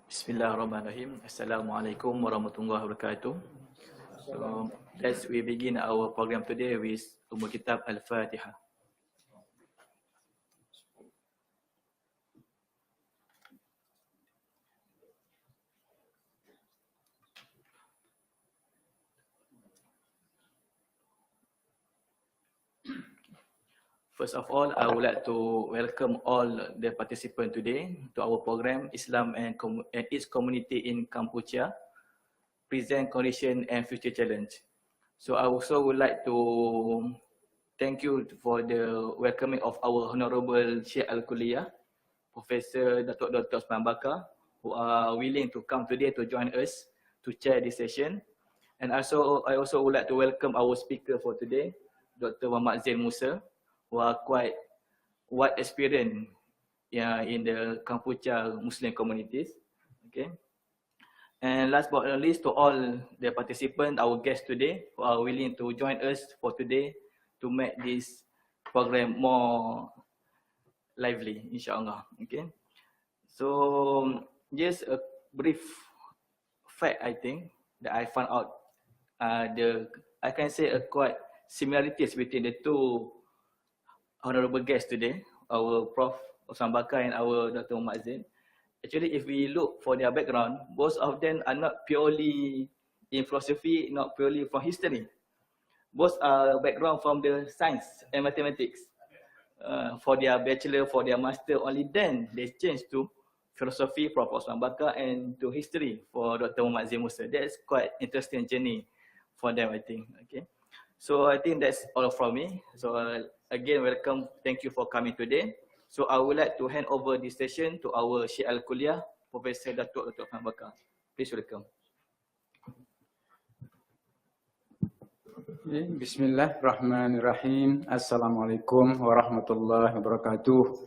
Bismillahirrahmanirrahim. Assalamualaikum warahmatullahi wabarakatuh. So, we begin our program today with Ummul Kitab Al-Fatihah. First of all, I would like to welcome all the participants today to our program, Islam and its community in Kampuchea, present condition and future challenge. So I also would like to thank you for the welcoming of our Honorable Sheikh Al-Kuliah, Professor Datuk Dr. Osman Bakar, who are willing to come today to join us to chair this session. And also, I also would like to welcome our speaker for today, Dr. Muhammad Zain Musa, who are quite wide experience in the Kampuchea Muslim communities. Okay. And last but not least, to all the participants, our guests today, who are willing to join us for today to make this program more lively, inshallah. Okay. So, just a brief fact, I think, that I found out. I can say quite similarities between the two honorable guests today, our Prof. Osman Bakar and our Dr. Muhammad Zain. Actually, if we look for their background, both of them are not purely in philosophy, not purely from history. Both are background from the science and mathematics. For their bachelor, for their master, only then they change to philosophy, Prof. Osman Bakar, and to history for Dr. Muhammad Zain Musa. That's quite interesting journey for them, I think. Okay. So I think that's all from me. So again, welcome. Thank you for coming today. So I would like to hand over this session to our Sheikh Al-Kuliah, Professor Dr. Osman Bakar. Please welcome. Bismillahirrahmanirrahim. Assalamualaikum warahmatullahi wabarakatuh.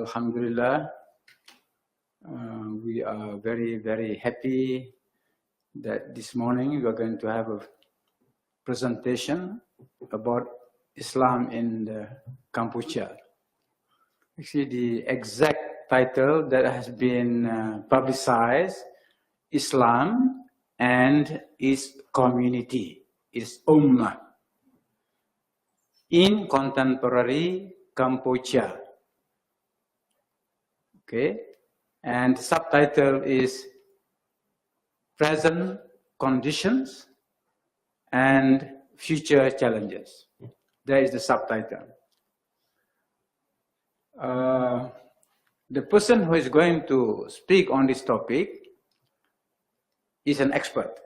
Alhamdulillah, we are very, very happy that this morning we are going to have a presentation about Islam in Kampuchea. Actually, the exact title that has been publicized, Islam and its community, its ummah, in contemporary Kampuchea. Okay, and the subtitle is Present Conditions and Future Challenges. That is the subtitle. The person who is going to speak on this topic is an expert.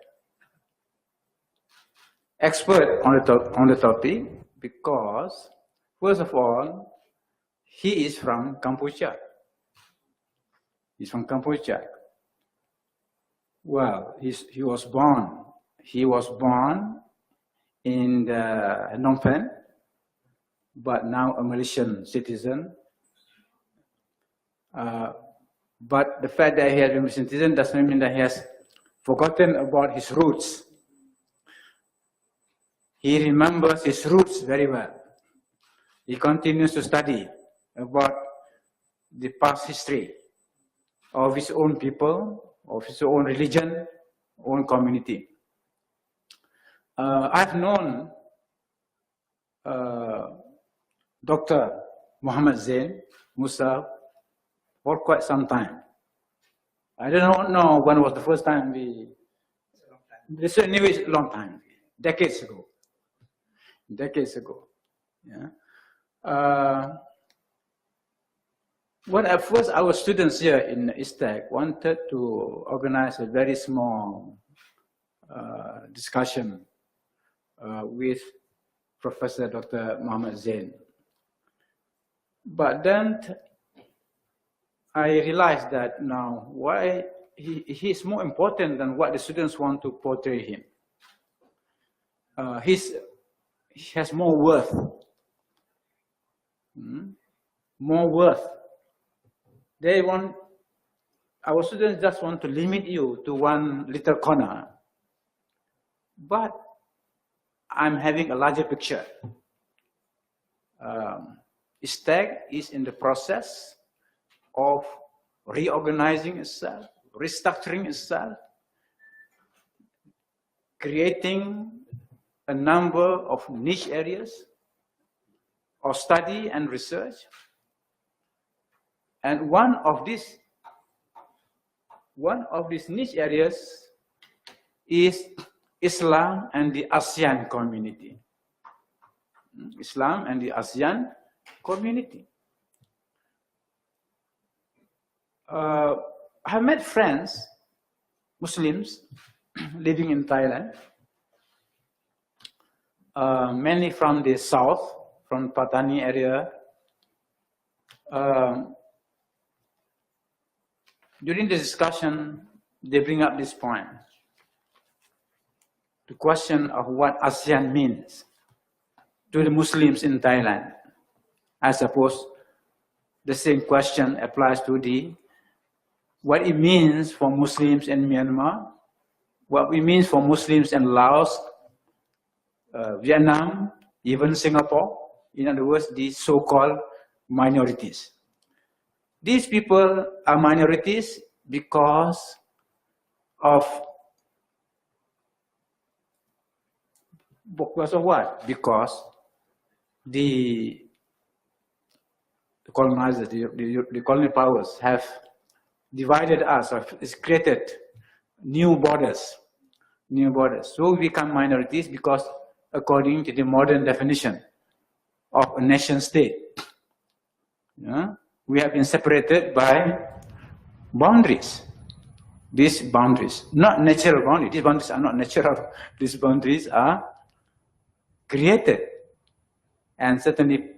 Expert on the topic because, first of all, he is from Kampuchea. He's from Kampuchea. Well, he was born in Phnom Penh, but now a Malaysian citizen. But the fact that he has been a Malaysian citizen doesn't mean that he has forgotten about his roots. He remembers his roots very well. He continues to study about the past history of his own people, of his own religion, own community. I've known Dr. Muhammad Zain Musa for quite some time. I don't know when was the first time this anyway, a long time, decades ago. Yeah. When at first our students here in ISTAC wanted to organize a very small discussion with Professor Dr. Muhammad Zain. But then I realized that now why he is more important than what the students want to portray him. He has more worth. More worth. Our students just want to limit you to one little corner. But I'm having a larger picture. ISTAC is in the process of reorganizing itself, restructuring itself, creating a number of niche areas of study and research. And one of these niche areas is Islam and the ASEAN community. Islam and the ASEAN community. I have met friends, Muslims, living in Thailand, mainly from the south, from Patani area. During the discussion, they bring up this point, the question of what ASEAN means to the Muslims in Thailand. I suppose the same question applies to what it means for Muslims in Myanmar, what it means for Muslims in Laos, Vietnam, even Singapore. In other words, these so-called minorities. These people are minorities because of what? Because the colonizers, the colonial powers have divided us, or it's created new borders. So we become minorities because according to the modern definition of a nation state, we have been separated by boundaries. These boundaries, not natural boundaries. These boundaries are not natural. These boundaries are created, and certainly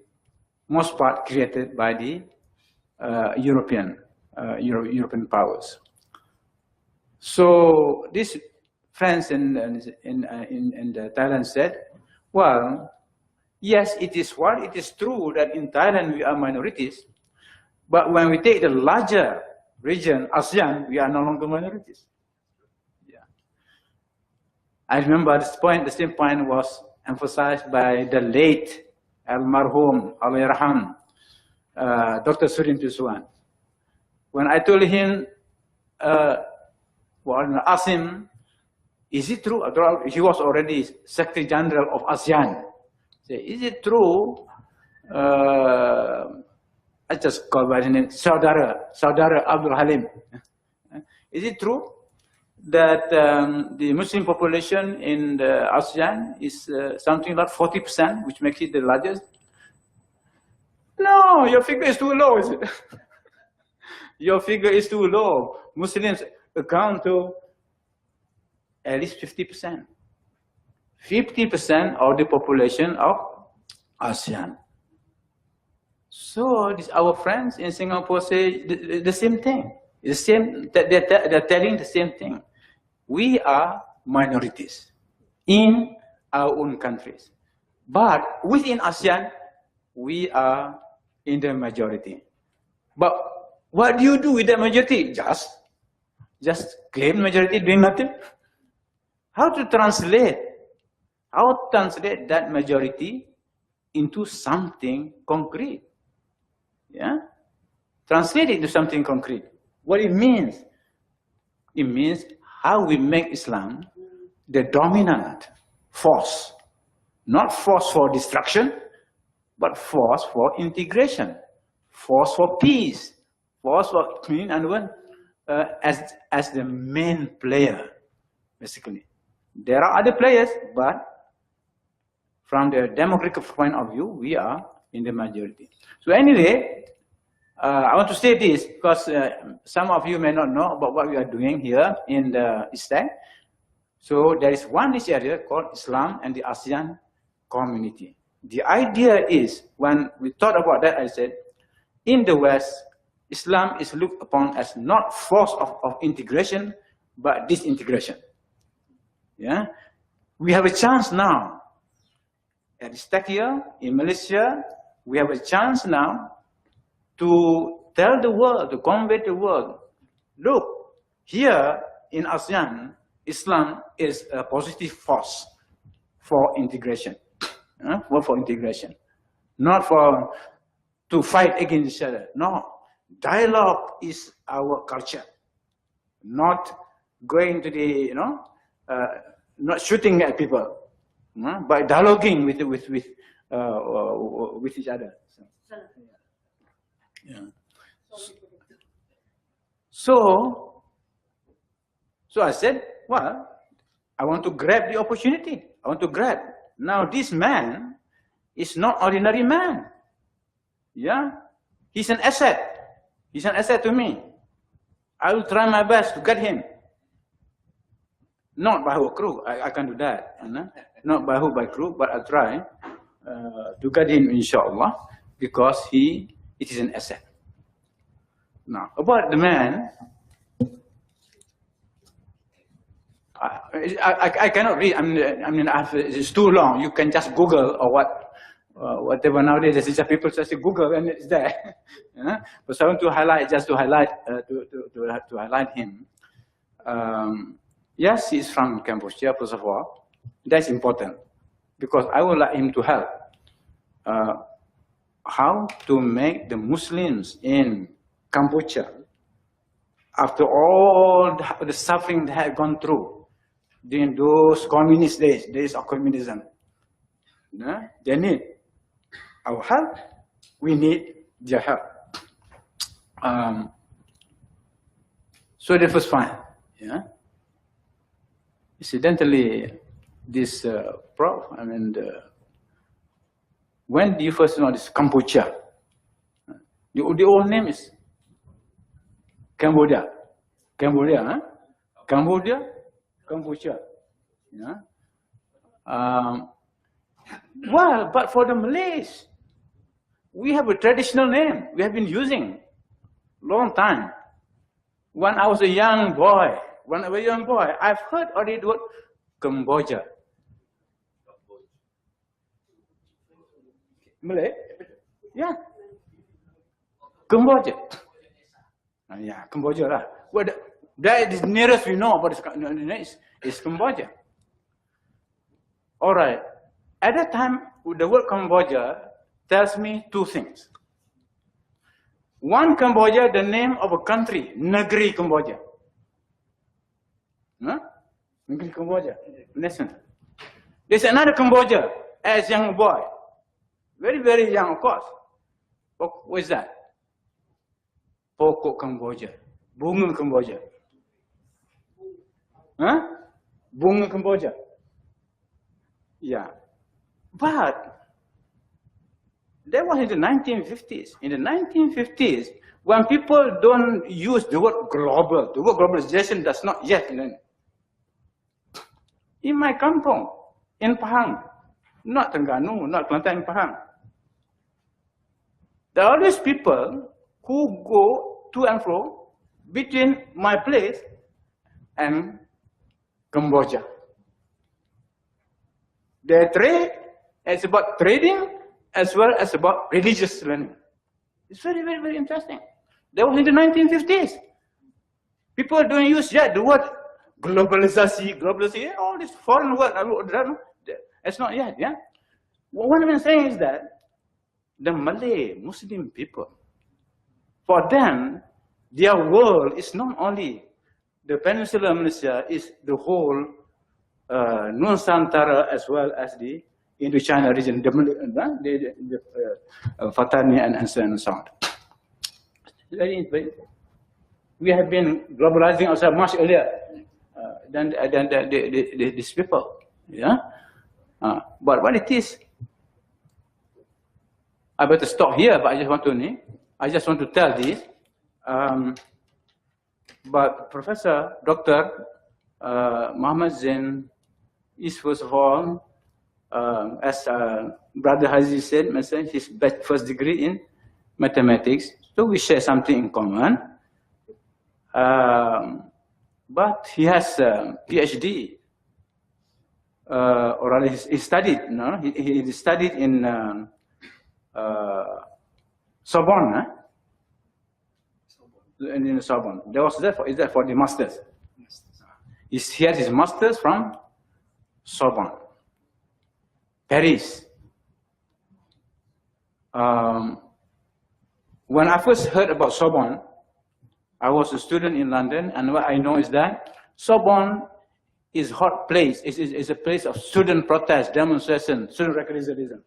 most part created by the European powers. So these friends in Thailand said, well, yes, it is true that in Thailand we are minorities, but when we take the larger region, ASEAN, we are no longer minorities. Yeah. I remember this point, the same point was emphasized by the late Al-Marhum, Al-Yarham, Dr. Surin Pisuan. When I told him, asked him, is it true? He was already Secretary General of ASEAN. Say, is it true? I just call by his name, Saudara Abdul Halim. Is it true that the Muslim population in the ASEAN is something like 40%, which makes it the largest? No, your figure is too low, is it? Your figure is too low. Muslims account to at least 50%. 50% of the population of ASEAN. So our friends in Singapore say the same thing. They're telling the same thing. We are minorities in our own countries. But within ASEAN, we are in the majority. But what do you do with the majority? Just claim majority, doing nothing? How to translate that majority into something concrete? Yeah? Translate it into something concrete. What it means? It means how we make Islam the dominant force. Not force for destruction, but force for integration, force for peace, force for as the main player, basically. There are other players, but from the democratic point of view, we are in the majority. So anyway, I want to say this because some of you may not know about what we are doing here in the IISTAC. So there is one niche area called Islam and the ASEAN community. The idea is, when we thought about that, I said, in the West, Islam is looked upon as not force of integration, but disintegration. Yeah, we have a chance now. At IISTAC here in Malaysia, we have a chance now to tell the world, to convey the world, look, here in ASEAN, Islam is a positive force for integration. For integration, not to fight against each other. No, Dialogue is our culture, not going to the, not shooting at people, but dialoguing with each other. Yeah. So I said, well, I want to grab the opportunity. I want to grab. Now this man is not ordinary man. Yeah, he's an asset. He's an asset to me. I will try my best to get him. Not by whole crew. I can't do that. Not by crew, but I'll try to get him, inshallah, because it is an asset. Now, about the man, I cannot read. It's too long. You can just Google or whatever nowadays. There's just people just Google and it's there. But I want to highlight, just to highlight him. Yes, he's from Kampuchea, first of all. That's important because I would like him to help how to make the Muslims in Kampuchea, after all the suffering they had gone through during those communist days of communism, they need our help. We need their help. So that was fine. Yeah. Incidentally, this prof, when do you first know this Kampuchea? The old name is Cambodia. Cambodia, Cambodia, Kampuchea. Yeah. Well, but for the Malays, we have a traditional name we have been using long time. When I was a young boy, I've heard already the word Cambodia. Malay? Yeah. Cambodia. Yeah, Cambodia lah. Well, that is the nearest we know about this is Cambodia. All right. At that time, the word Cambodia tells me two things. One, Cambodia, the name of a country, Negeri Cambodia. Negeri Cambodia. Listen. There's another Cambodia as young boy. Very, very young, of course. What is that? Pokok Cambodia. Bunga Cambodia. Bunga Cambodia. Yeah. But that was in the 1950s. In the 1950s, when people don't use the word global, the word globalization does not yet learn. In my kampung, in Pahang, not Terengganu, not Kelantan, in Pahang, there are always people who go to and fro between my place and Cambodia. They trade, it's about trading as well as about religious learning. It's very, very, very interesting. That was in the 1950s. People don't use yet the word globalization, all this foreign word. It's not yet, yeah? What I'm saying is that the Malay Muslim people, for them, their world is not only the Peninsula of Malaysia, is the whole Nusantara as well as the Indochina region, the Fatani and so on. We have been globalizing ourselves much earlier than these people. Yeah? But what it is, I better stop here, but I just want to tell this. But Professor Dr. Mohamad Zain is first of all, as Brother Haji said, his first degree in mathematics. So we share something in common. But he has a PhD. Or he studied. He studied in Sorbonne. In Sorbonne. Is that for the masters? He had his masters from Sorbonne, Paris. when I first heard about Sorbonne, I was a student in London, and what I know is that Sorbonne is hot place. It's a place of student protest, demonstration, student radicalism.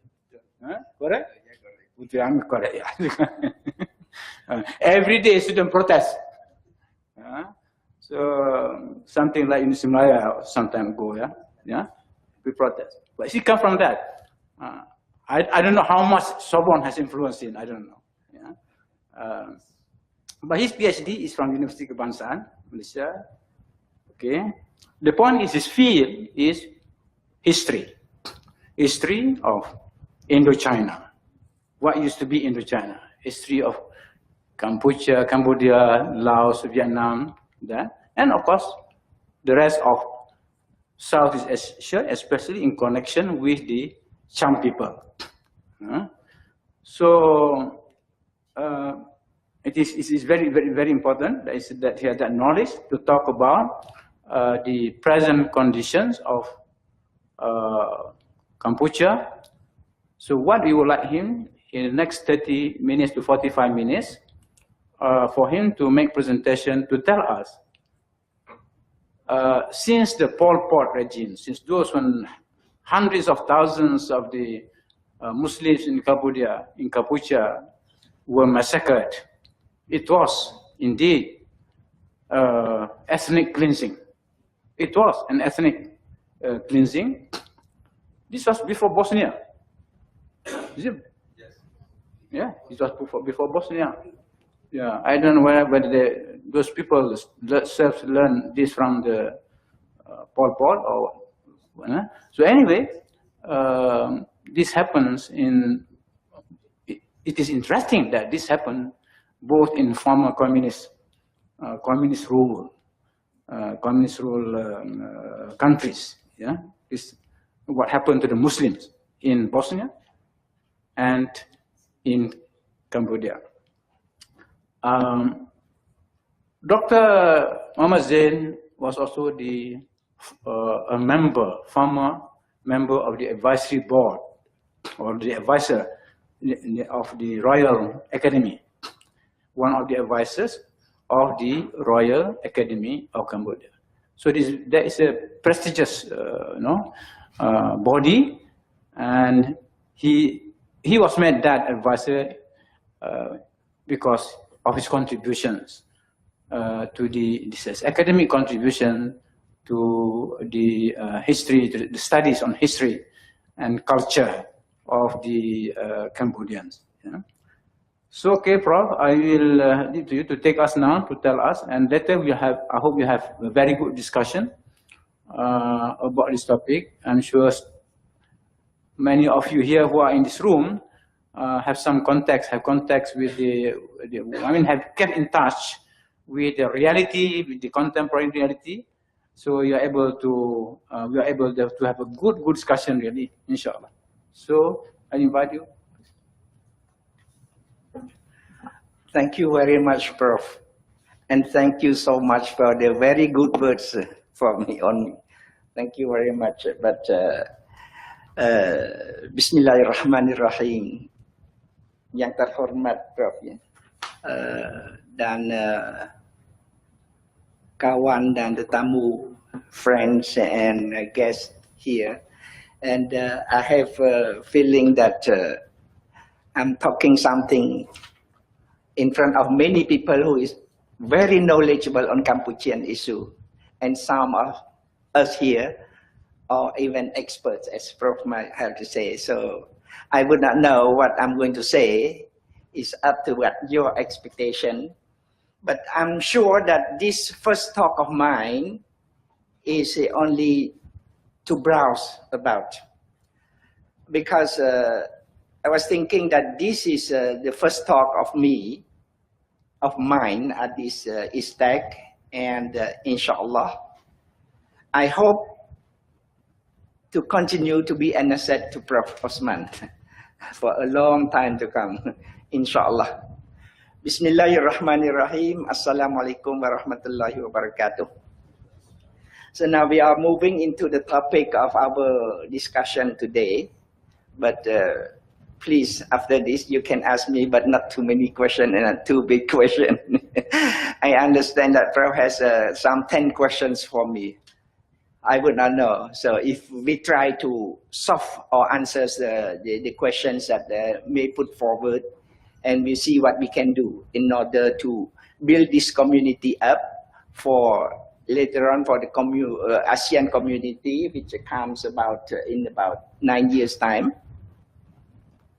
Correct? Yeah, correct. Yeah. Every day student protest. So something like in Simlaya some time ago, yeah, we protest. But she come from that. I don't know how much Sorbonne has influenced him. I don't know. Yeah. But his PhD is from University Kebangsaan, Malaysia. Okay. The point is his field is history. History of Indochina. What used to be Indochina? History of Kampuchea, Cambodia, Laos, Vietnam, that. And of course, the rest of Southeast Asia, especially in connection with the Cham people. So it is very, very, very important that he had that knowledge to talk about the present conditions of Kampuchea. So what we would like him in the next 30 minutes to 45 minutes for him to make presentation to tell us since the Pol Pot regime, since those when hundreds of thousands of the Muslims in Kampuchea were massacred, it was indeed ethnic cleansing. It was an ethnic cleansing. This was before Bosnia. Is it? Yes. Yeah, it was before Bosnia. Yeah, I don't know whether those people self-learn this from the Pol Pot or. So anyway, this happens in. It is interesting that this happened both in former communist rule countries. Yeah, this what happened to the Muslims in Bosnia and in Cambodia. Dr. Mohamad Zain was also former member of the advisory board or the advisor of the Royal Academy, one of the advisors of the Royal Academy of Cambodia. So there is a prestigious body, and he was made that advisor because of his contributions to this academic contribution to the history, to the studies on history and culture of the Cambodians. Yeah. So, okay, Prof, I will leave to you to take us now to tell us, and later I hope we have a very good discussion about this topic. I'm sure many of you here who are in this room have contacts with have kept in touch with the reality, with the contemporary reality. So we are able to have a good discussion, really, inshallah. So I invite you. Thank you very much, Prof. And thank you so much for the very good words for me only. Thank you very much. But Bismillahirrahmanirrahim. Yang terhormat, Prof. Dan kawan dan tetamu, friends and guests here. And I have a feeling that I'm talking something in front of many people who is very knowledgeable on Kampuchean issue. And some of us here are even experts, as Prof might have to say. So I would not know what I'm going to say. It's up to what your expectation. But I'm sure that this first talk of mine is only to browse about. Because I was thinking that this is the first talk of mine at this ISTAC, and inshallah, I hope to continue to be an asset to Prof. Osman for a long time to come, inshallah. Bismillahirrahmanirrahim. Assalamualaikum warahmatullahi wabarakatuh. So now we are moving into the topic of our discussion today, but please, after this, you can ask me, but not too many questions and not too big questions. I understand that Prof has some 10 questions for me. I would not know. So if we try to solve or answer the questions that may put forward, and we see what we can do in order to build this community up for later on for the ASEAN community, which comes about in about 9 years' time.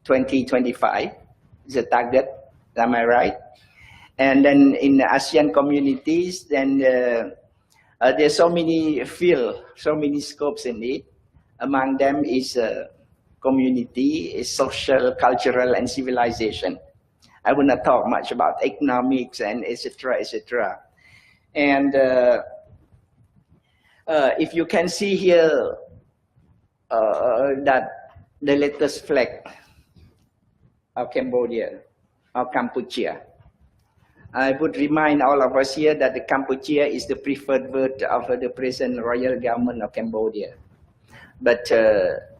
2025 is a target, am I right? And then in the ASEAN communities, then there's so many fields, so many scopes in it. Among them is community, is social, cultural, and civilization. I will not talk much about economics and etc., etc. And if you can see here that the latest flag of Cambodia, or Kampuchea. I would remind all of us here that the Kampuchea is the preferred word of the present royal government of Cambodia. But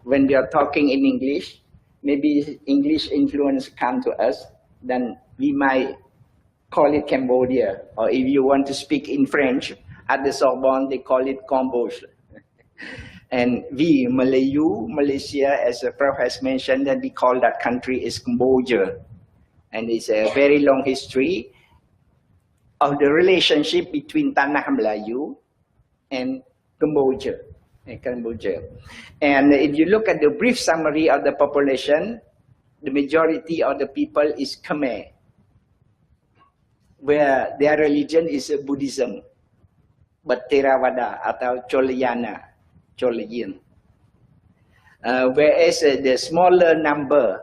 when we are talking in English, maybe English influence come to us, then we might call it Cambodia. Or if you want to speak in French, at the Sorbonne, they call it Cambodia. And we, Malaysia, as the Prof has mentioned, that we call that country is Cambodia. And it's a very long history of the relationship between Tanah Melayu and Cambodia. And if you look at the brief summary of the population, the majority of the people is Khmer, where their religion is Buddhism, but Theravada atau Cholayana. Whereas the smaller number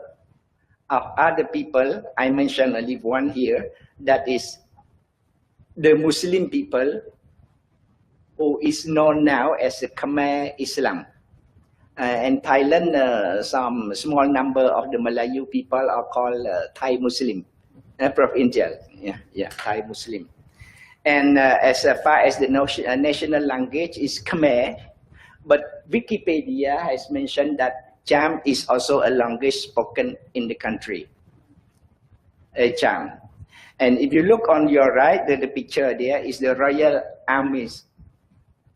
of other people, I mentioned only one here, that is the Muslim people, who is known now as the Khmer Islam. In Thailand, some small number of the Malayu people are called Thai Muslim. Prof. Intel, yeah, Thai Muslim. And as far as the national language is Khmer, but Wikipedia has mentioned that Cham is also a language spoken in the country. Cham. And if you look on your right, the picture there is the royal armies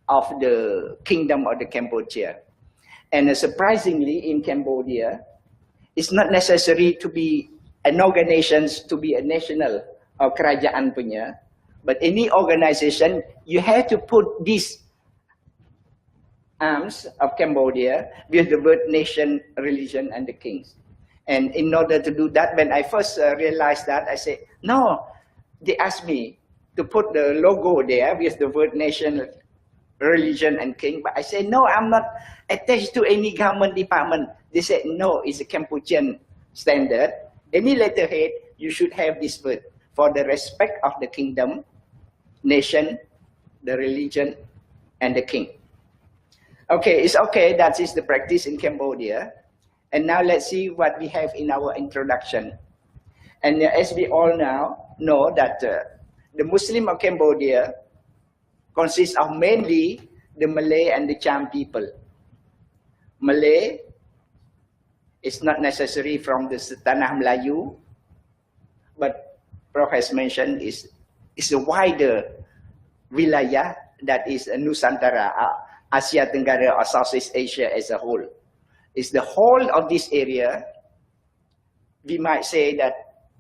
of the kingdom of the Kampuchea. And surprisingly, in Cambodia, it's not necessary to be an organization to be a national or kerajaan punya, but any organization, you have to put this arms of Cambodia with the word nation, religion, and the kings. And in order to do that, when I first realized that, I said, no, they asked me to put the logo there with the word nation, religion, and king. But I said, no, I'm not attached to any government department. They said, no, it's a Kampuchean standard. Any letterhead, you should have this word for the respect of the kingdom, nation, the religion, and the king. Okay, it's okay, that is the practice in Cambodia. And now let's see what we have in our introduction. And as we all now know that the Muslim of Cambodia consists of mainly the Malay and the Cham people. Malay is not necessary from the Tanah Melayu, but Prof has mentioned is a wider wilayah that is Nusantara, Asia Tenggara or Southeast Asia as a whole. It's the whole of this area, we might say that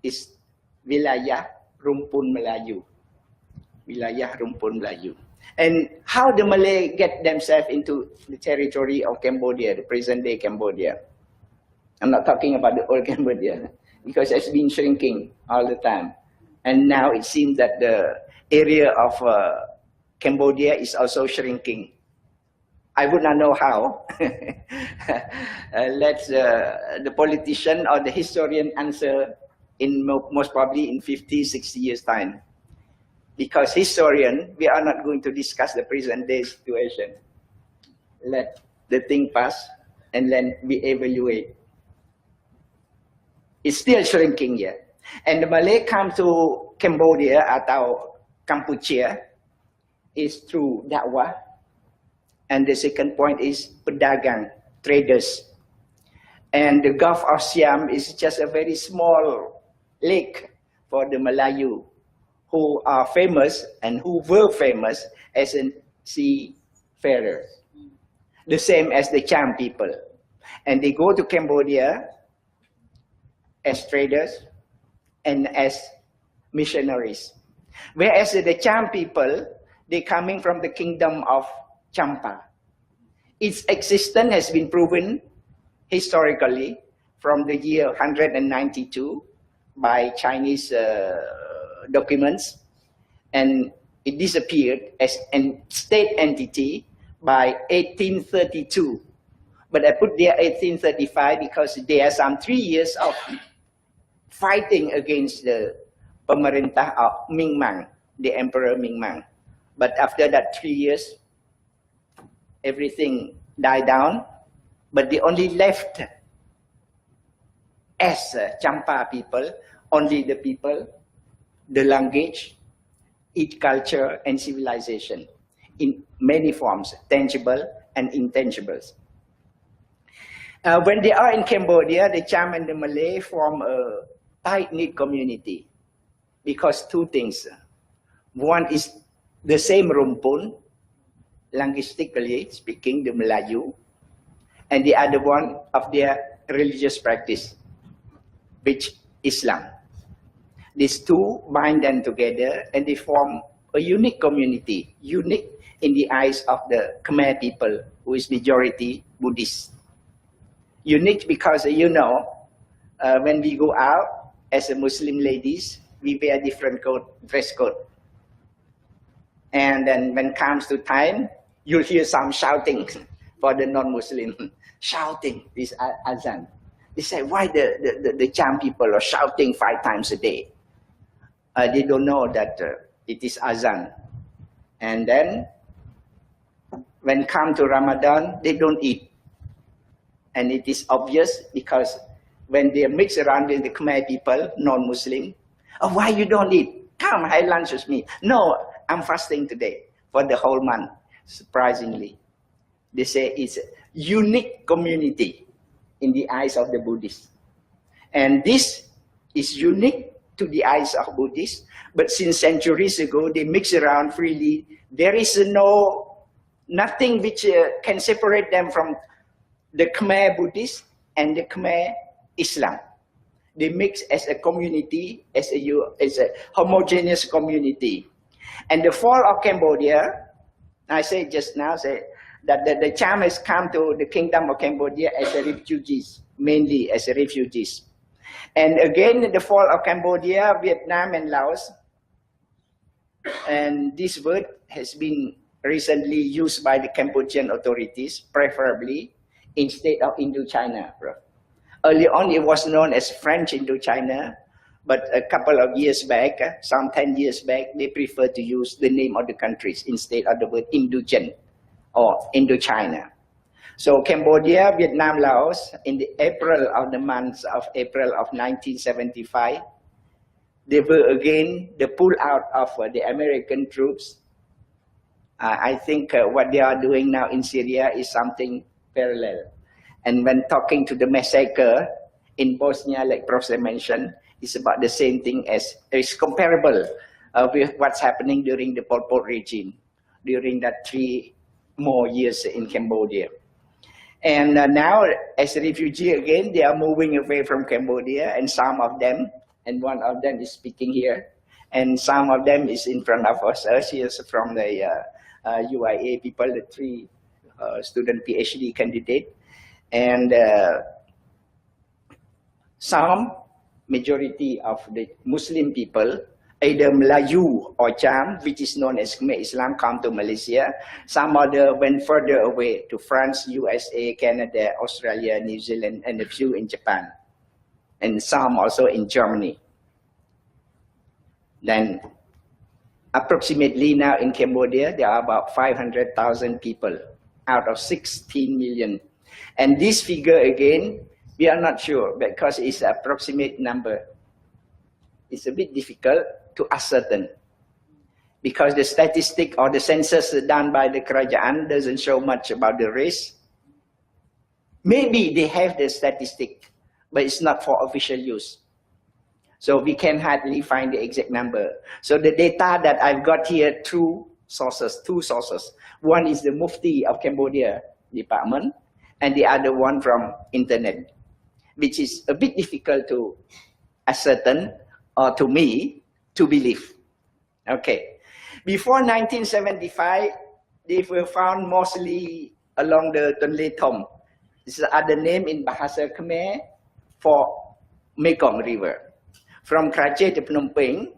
is wilayah Rumpun Melayu. Wilayah Rumpun Melayu. And how the Malay get themselves into the territory of Cambodia, the present day Cambodia. I'm not talking about the old Cambodia, because it's been shrinking all the time. And now it seems that the area of Cambodia is also shrinking. I would not know how. Let the politician or the historian answer in most probably in 50, 60 years' time. Because historian, we are not going to discuss the present day situation. Let the thing pass and then we evaluate. It's still shrinking yet. And the Malay come to Cambodia atau Kampuchea is through dakwah. And the second point is pedagang, traders. And the Gulf of Siam is just a very small lake for the Malayu, who are famous and who were famous as a seafarer. The same as the Cham people. And they go to Cambodia as traders and as missionaries. Whereas the Cham people, they coming from the kingdom of Champa. Its existence has been proven historically from the year 192 by Chinese documents, and it disappeared as a state entity by 1832. But I put there 1835 because there are some 3 years of fighting against the pemerintah of Ming Mang, the Emperor Ming Mang. But after that 3 years, everything died down, but they only left as Champa people, only the people, the language, its culture and civilization in many forms, tangible and intangibles. When they are in Cambodia, the Cham and the Malay form a tight-knit community because two things. One is the same rumpun, linguistically speaking, the Melayu, and the other one of their religious practice, which Islam. These two bind them together and they form a unique community, unique in the eyes of the Khmer people, who is majority Buddhist. Unique because, you know, when we go out as a Muslim ladies, we wear different dress code. And then when it comes to time, you'll hear some shouting for the non-Muslim. Shouting, this azan. They say, why the Cham people are shouting 5 times a day? They don't know that it is azan. And then, when come to Ramadan, they don't eat. And it is obvious because when they mix around with the Khmer people, non-Muslim, oh, why you don't eat? Come, have lunch with me. No, I'm fasting today for the whole month, surprisingly. They say it's a unique community in the eyes of the Buddhists. And this is unique to the eyes of Buddhists, but since centuries ago, they mix around freely. There is nothing which can separate them from the Khmer Buddhists and the Khmer Islam. They mix as a community, as a homogeneous community. And the fall of Cambodia, I said just now, that the Cham has come to the kingdom of Cambodia as a refugees, mainly as a refugees. And again, the fall of Cambodia, Vietnam and Laos, and this word has been recently used by the Cambodian authorities, preferably instead of Indochina. Early on, it was known as French Indochina, but a couple of years back, some 10 years back, they prefer to use the name of the countries instead of the word Indogen or Indochina. So Cambodia, Vietnam, Laos, in the month of April of 1975, they were again the pull out of the American troops. I think what they are doing now in Syria is something parallel. And when talking to the massacre in Bosnia, like Professor mentioned, it's about the same thing as, it's comparable with what's happening during the Pol Pot regime, during that 3 more years in Cambodia. And now, as a refugee again, they are moving away from Cambodia, and some of them, and one of them is speaking here, and some of them is in front of us. She is from the UIA people, the 3 student PhD candidate, and some majority of the Muslim people, either Melayu or Cham, which is known as Khmer Islam, come to Malaysia. Some other went further away to France, USA, Canada, Australia, New Zealand, and a few in Japan, and some also in Germany. Then, approximately now in Cambodia, there are about 500,000 people out of 16 million. And this figure again, we are not sure because it's an approximate number. It's a bit difficult to ascertain because the statistic or the census done by the Kerajaan doesn't show much about the race. Maybe they have the statistic, but it's not for official use. So we can hardly find the exact number. So the data that I've got here through sources, two sources. One is the Mufti of Cambodia department, and the other one from internet, which is a bit difficult to ascertain or to me to believe. Okay. Before 1975, they were found mostly along the Tonle Thom. This is other name in Bahasa Khmer for Mekong River. From Krache to Phnom Penh,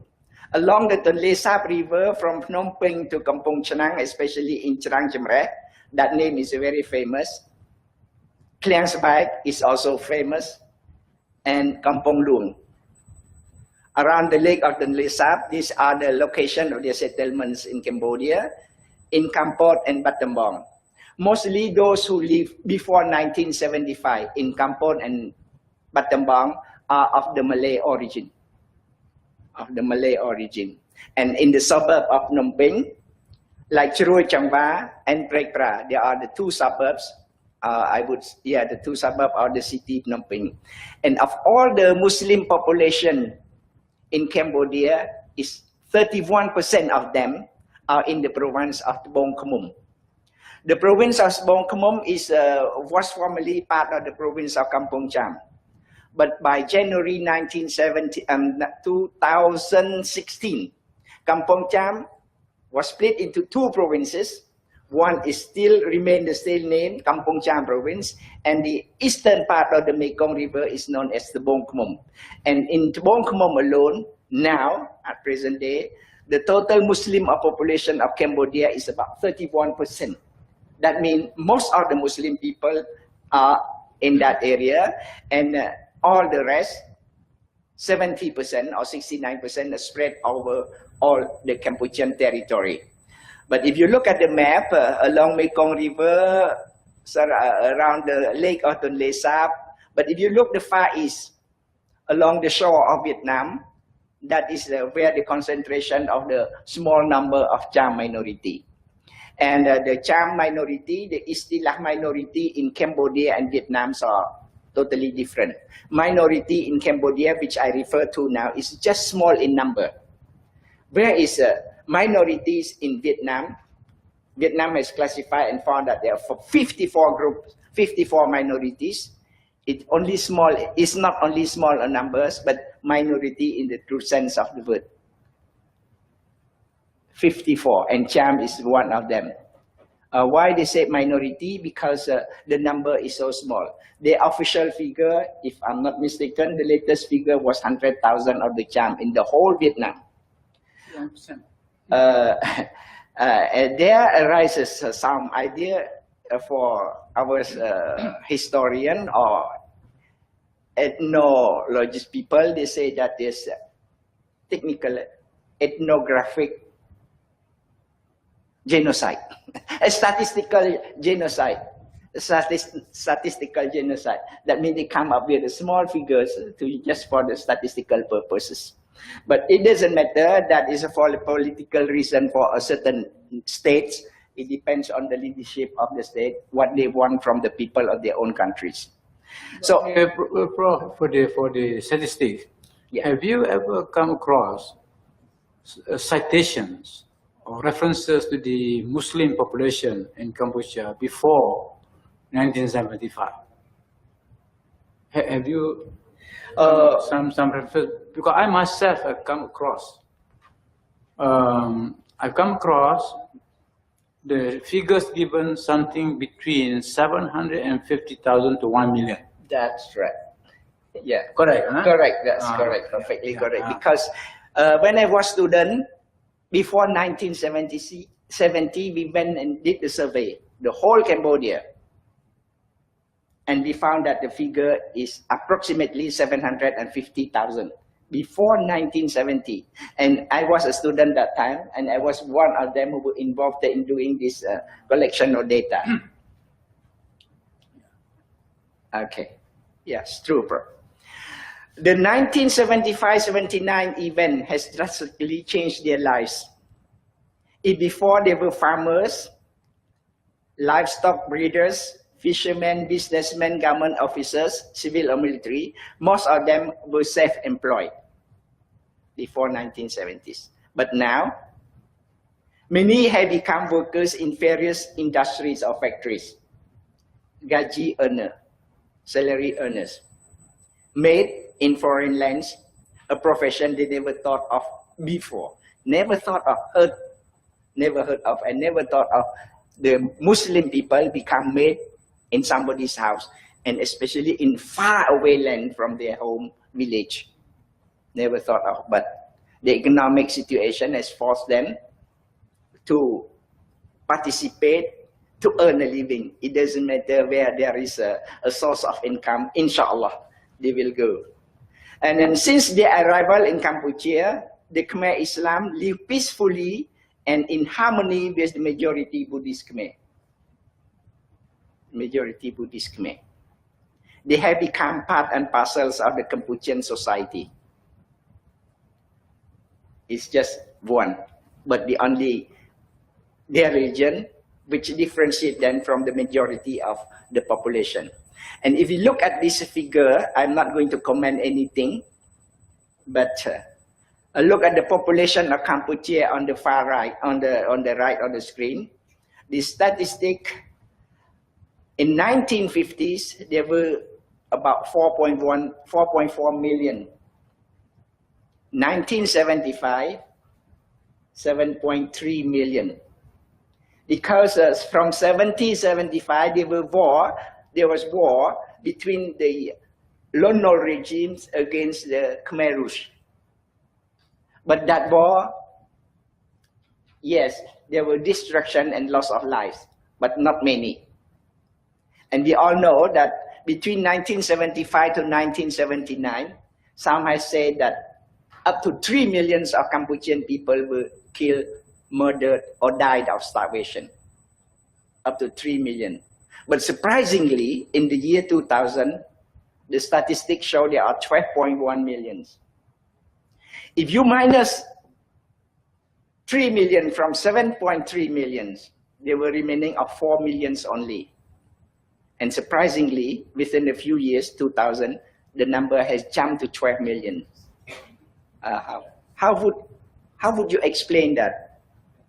along the Tonle Sap River from Phnom Penh to Kampong Chnang, especially in Cherang Chemreh, that name is very famous. Kliang Sabai is also famous, and Kampong Luang. Around the lake of Tonle Sap, these are the location of the settlements in Cambodia, in Kampot and Battambang. Mostly those who live before 1975 in Kampot and Battambang are of the Malay origin. And in the suburb of Phnom Penh, like Cherui Changva and Prek Pra, there are the two suburbs. The two suburbs of the city of Phnom Penh. And of all the Muslim population in Cambodia, is 31% of them are in the province of Bong Khmum. The province of Bong Khmum was formerly part of the province of Kampong Cham. But by January 2016, Kampong Cham was split into two provinces. One is remain the same name, Kampong Cham province, and the eastern part of the Mekong River is known as the Bong Khmum. And in Bong Khmum alone, now, at present day, the total Muslim population of Cambodia is about 31%. That means most of the Muslim people are in that area, and all the rest, 70% or 69% are spread over all the Kampuchean territory. But if you look at the map, along Mekong River, around the lake of Tonle Sap, but if you look the far east, along the shore of Vietnam, that is where the concentration of the small number of Cham minority. And the Cham minority, the Istilah minority in Cambodia and Vietnam are totally different. Minority in Cambodia, which I refer to now, is just small in number. Whereas minorities in Vietnam, Vietnam has classified and found that there are 54 groups, 54 minorities. It's not only small numbers, but minority in the true sense of the word. 54, and Cham is one of them. Why they say minority? Because the number is so small. The official figure, if I'm not mistaken, the latest figure was 100,000 of the Cham in the whole Vietnam. 1%. There arises some idea for our historian or ethnologist people. They say that there's technical ethnographic genocide, a statistical genocide. Statistical genocide. That means they come up with small figures just for the statistical purposes. But it doesn't matter. That is for a political reason for a certain states. It depends on the leadership of the state, what they want from the people of their own countries. So, for the statistics, yeah. Have you ever come across citations or references to the Muslim population in Kampuchea before 1975? Have you some reference? Because I myself have come across. I've come across the figures given something between 750,000 to 1 million. That's right. Yeah. Correct. Huh? Correct. That's correct. Perfectly correct. Because when I was student, before 1970, we went and did the survey, the whole Cambodia. And we found that the figure is approximately 750,000 before 1970. And I was a student that time, and I was one of them who were involved in doing this collection of data. Okay. Yes, true, bro. The 1975-79 event has drastically changed their lives. If before they were farmers, livestock breeders, fishermen, businessmen, government officers, civil or military, most of them were self-employed before 1970s. But now, many have become workers in various industries or factories, gaji earner, salary earners, made in foreign lands, a profession they never thought of before, never thought of, never heard of, and never thought of. The Muslim people become made in somebody's house, and especially in far away land from their home village. Never thought of, but the economic situation has forced them to participate, to earn a living. It doesn't matter where there is a source of income, inshallah, they will go. And then since their arrival in Kampuchea, the Khmer Islam live peacefully and in harmony with the majority Buddhist Khmer. Majority Buddhist Khmer. They have become part and parcels of the Kampuchean society. It's just one, but their religion, which differentiates them from the majority of the population. And if you look at this figure, I'm not going to comment anything, but look at the population of Kampuchea on the far right, on the right on the screen. The statistic in 1950s, there were about 4.4 million. 1975, 7.3 million. Because from 1775, there was war between the Lone Nol regimes against the Khmer Rouge. But that war, yes, there were destruction and loss of lives, but not many. And we all know that between 1975 to 1979, some have said that up to 3 million of Kampuchean people were killed, murdered, or died of starvation. Up to 3 million. But surprisingly, in the year 2000, the statistics show there are 12.1 million. If you minus 3 million from 7.3 million, there were remaining of 4 million only. And surprisingly, within a few years, 2000, the number has jumped to 12 million. How would you explain that?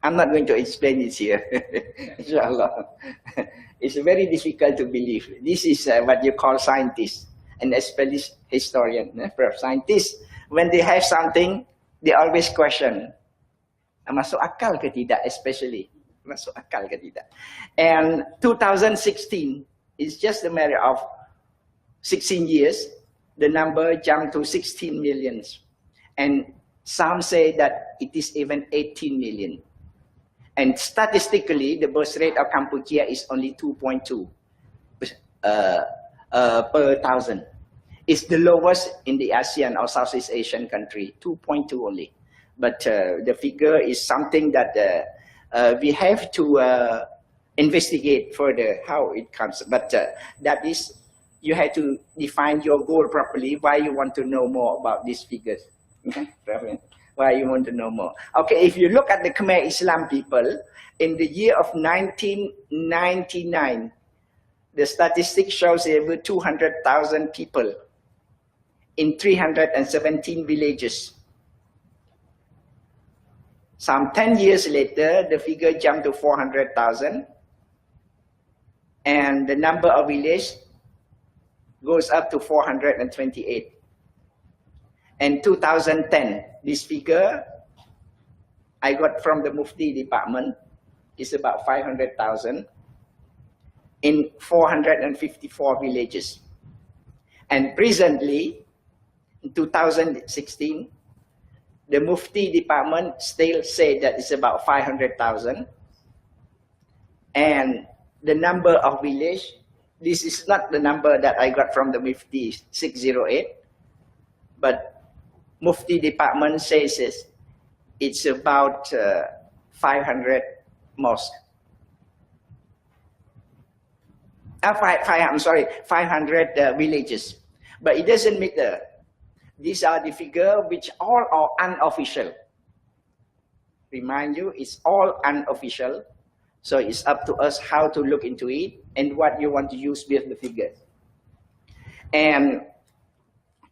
I'm not going to explain it here. Inshallah. It's very difficult to believe. This is what you call scientists, and especially historian. Scientists, when they have something, they always question, masuk akal ke tidak, especially. Masuk akal ke tidak. And 2016, it's just a matter of 16 years, the number jumped to 16 million. And some say that it is even 18 million. And statistically, the birth rate of Kampuchea is only 2.2 per thousand. It's the lowest in the ASEAN or Southeast Asian country, 2.2 only. But the figure is something that we have to investigate further how it comes. But that is, you have to define your goal properly, why you want to know more about these figures. Okay, why you want to know more. Okay, if you look at the Khmer Islam people, in the year of 1999, the statistics shows there were 200,000 people in 317 villages. Some 10 years later, the figure jumped to 400,000. And the number of villages goes up to 428. In 2010, this figure I got from the Mufti department is about 500,000 in 454 villages. And presently, in 2016, the Mufti department still say that it's about 500,000. And the number of village, this is not the number that I got from the Mufti 608, but Mufti department says it's about 500 mosques. 500 villages. But it doesn't matter. These are the figures which all are unofficial. Remind you, it's all unofficial. So it's up to us how to look into it and what you want to use with the figures. And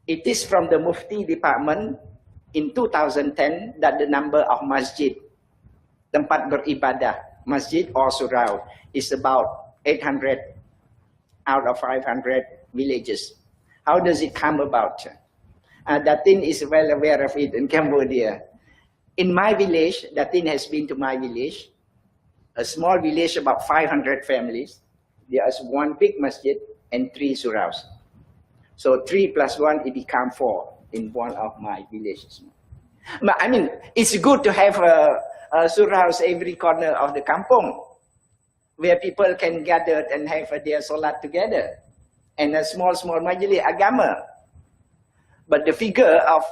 it is from the Mufti department in 2010 that the number of masjid, tempat beribadah, masjid or surau, is about 800 out of 500 villages. How does it come about? Datin is well aware of it in Cambodia. In my village, Datin has been to my village, a small village about 500 families. There is one big masjid and 3 suraus. So 3 plus 1, it becomes 4 in one of my villages. But I mean, it's good to have suraus every corner of the kampung, where people can gather and have their salat together, and a small majlis agama. But the figure of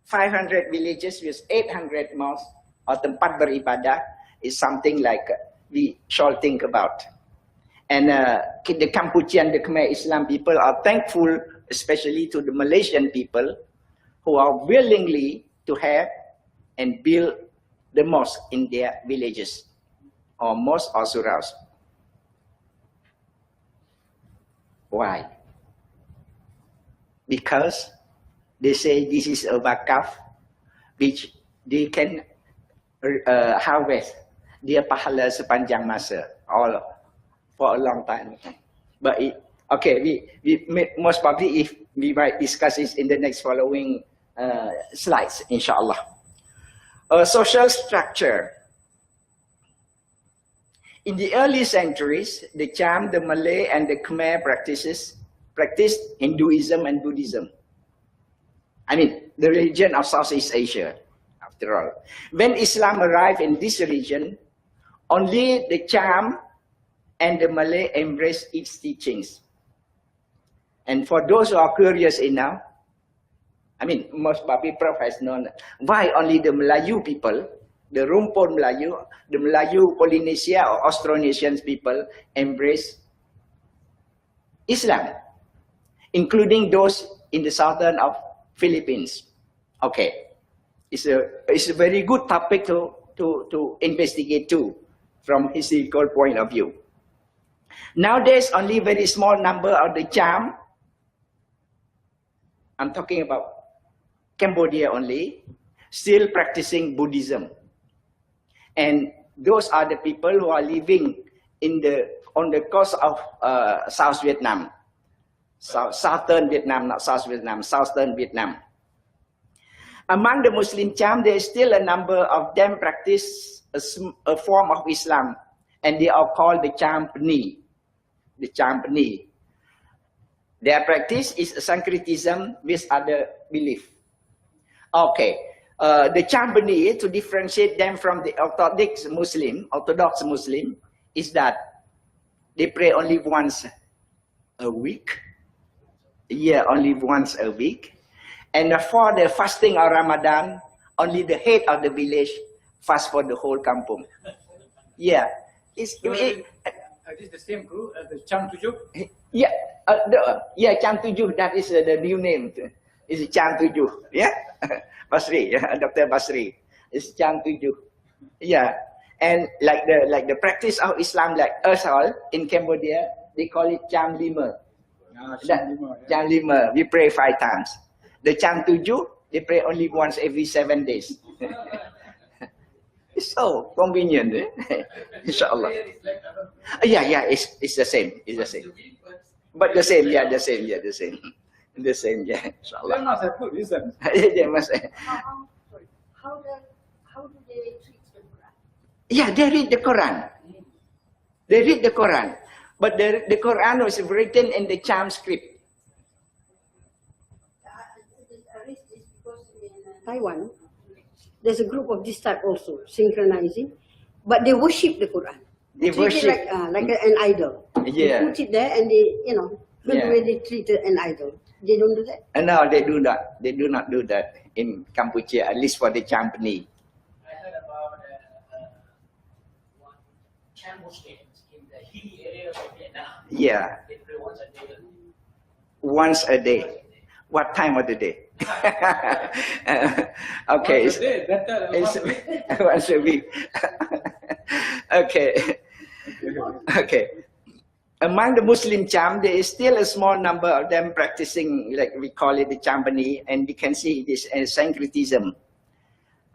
500 villages with 800 mosques or tempat beribadah is something like we shall think about. And the Kampuchean, the Khmer Islam people are thankful, especially to the Malaysian people, who are willingly to have and build the mosque in their villages, or mosque or suraus. Why? Because they say this is a wakaf which they can harvest their pahala sepanjang masa, all for a long time. But we most probably if we might discuss this in the next following slides, inshallah. Social structure. In the early centuries, the Cham, the Malay, and the Khmer practiced Hinduism and Buddhism. I mean, the religion of Southeast Asia, after all. When Islam arrived in this region, only the Cham and the Malay embraced its teachings. And for those who are curious enough, I mean, most probably Prof has known why only the Melayu people, the Rumpun Melayu, the Melayu Polynesia or Austronesian people embrace Islam, including those in the southern of Philippines. Okay, it's a very good topic to investigate too, from historical point of view. Nowadays, only very small number of the Cham, I'm talking about Cambodia only, still practicing Buddhism. And those are the people who are living on the coast of South Vietnam. Southern Vietnam, not South Vietnam, Southern Vietnam. Among the Muslim Cham, there is still a number of them practice a form of Islam, and they are called the Cham Pni. The Cham Pni. Their practice is syncretism with other belief. Okay, the Cham Pni, to differentiate them from the Orthodox Muslim, is that they pray only once a week. Yeah, only once a week. And for the fasting of Ramadan, only the head of the village fast for the whole kampung. Yeah. Is the same group as the Cham Tujuh? Yeah, Cham Tujuh, that is the new name. It's Cham Tujuh. Yeah, Basri, Dr. Basri. It's Cham Tujuh. Yeah, and like the practice of Islam, like us all in Cambodia, they call it Cham Lima. Cham Lima, we pray 5 times. The Cham Tujuh, they pray only once every 7 days. It's so convenient, eh? Inshallah. Yeah, it's the same. It's the same. But the same, the same, inshallah. They must have good reasons. They must have. How do they treat the Quran? Yeah, they read the Quran. They read the Quran. But the Quran was written in the Cham script. Taiwan, there's a group of this type also, synchronizing, but they worship the Quran. They treat worship it like an idol. Yeah. They put it there and they, the way they treat it an idol. They don't do that? No, they do not. They do not do that in Kampuchea, at least for the Cham Pni. I heard about one Cham Muslims in the hilly area of Vietnam. Yeah. They pray once a day. Once a day. What time of the day? Okay. Once a day, better than once a week. Once a week. Okay. Okay. Among the Muslim cham, there is still a small number of them practicing, like we call it the chambani, and we can see this syncretism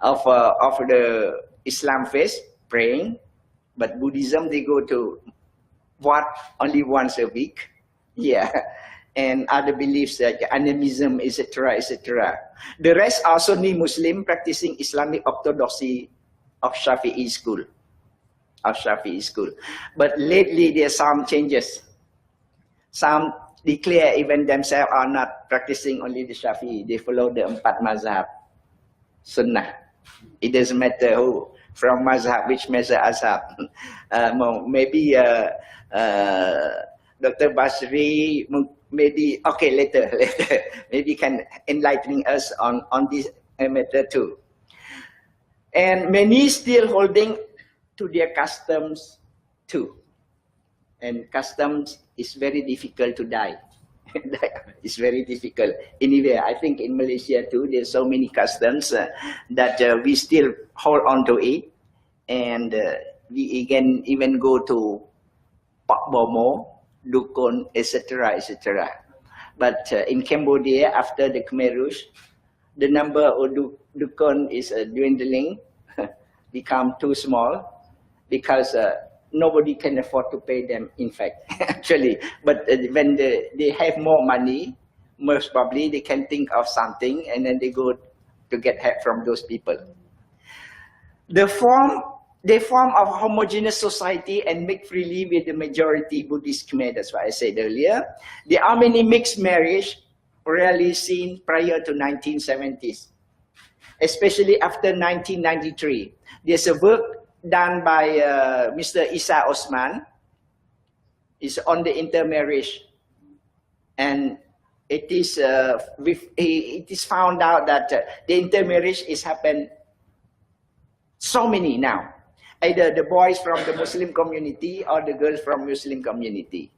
of the Islam faith, praying, but Buddhism, they go to what only once a week, yeah, and other beliefs like animism, etc., etc. The rest are Sunni Muslim practicing Islamic orthodoxy of Shafi'i school. But lately there are some changes. Some declare even themselves are not practicing only the Shafi'i. They follow the Empat Mazhab, Sunnah. It doesn't matter who from Mazhab, which Mazhab. Maybe Dr. Basri, maybe, okay, later, maybe can enlighten us on this matter too. And many still holding to their customs too. And customs is very difficult to die. It's very difficult. Anyway, I think in Malaysia too, there's so many customs that we still hold on to it. And we can even go to Pak Bomo, Dukun, etc., etc. But in Cambodia, after the Khmer Rouge, the number of Dukun is dwindling, become too small, because nobody can afford to pay them, in fact, actually. But when they have more money, most probably they can think of something, and then they go to get help from those people. They form a homogeneous society and make freely with the majority Buddhist Khmer. That's what I said earlier. There are many mixed marriage rarely seen prior to 1970s, especially after 1993. There's a work done by Mr. Isa Osman. It's on the intermarriage, and it is found out that the intermarriage is happened so many now. Either the boys from the Muslim community or the girls from Muslim community.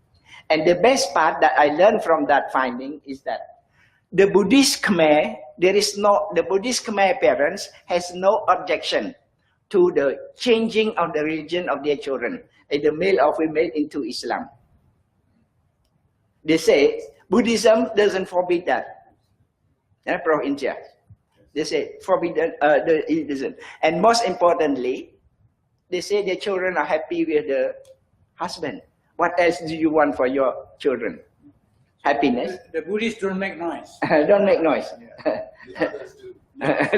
And the best part that I learned from that finding is that the Buddhist Khmer, the Buddhist Khmer parents has no objection to the changing of the religion of their children, either male or female, into Islam. They say Buddhism doesn't forbid that. From India. They say forbidden, it doesn't. And most importantly, they say their children are happy with the husband. What else do you want for your children? Happiness. The Buddhists don't make noise. Don't make noise. Yeah, the others do.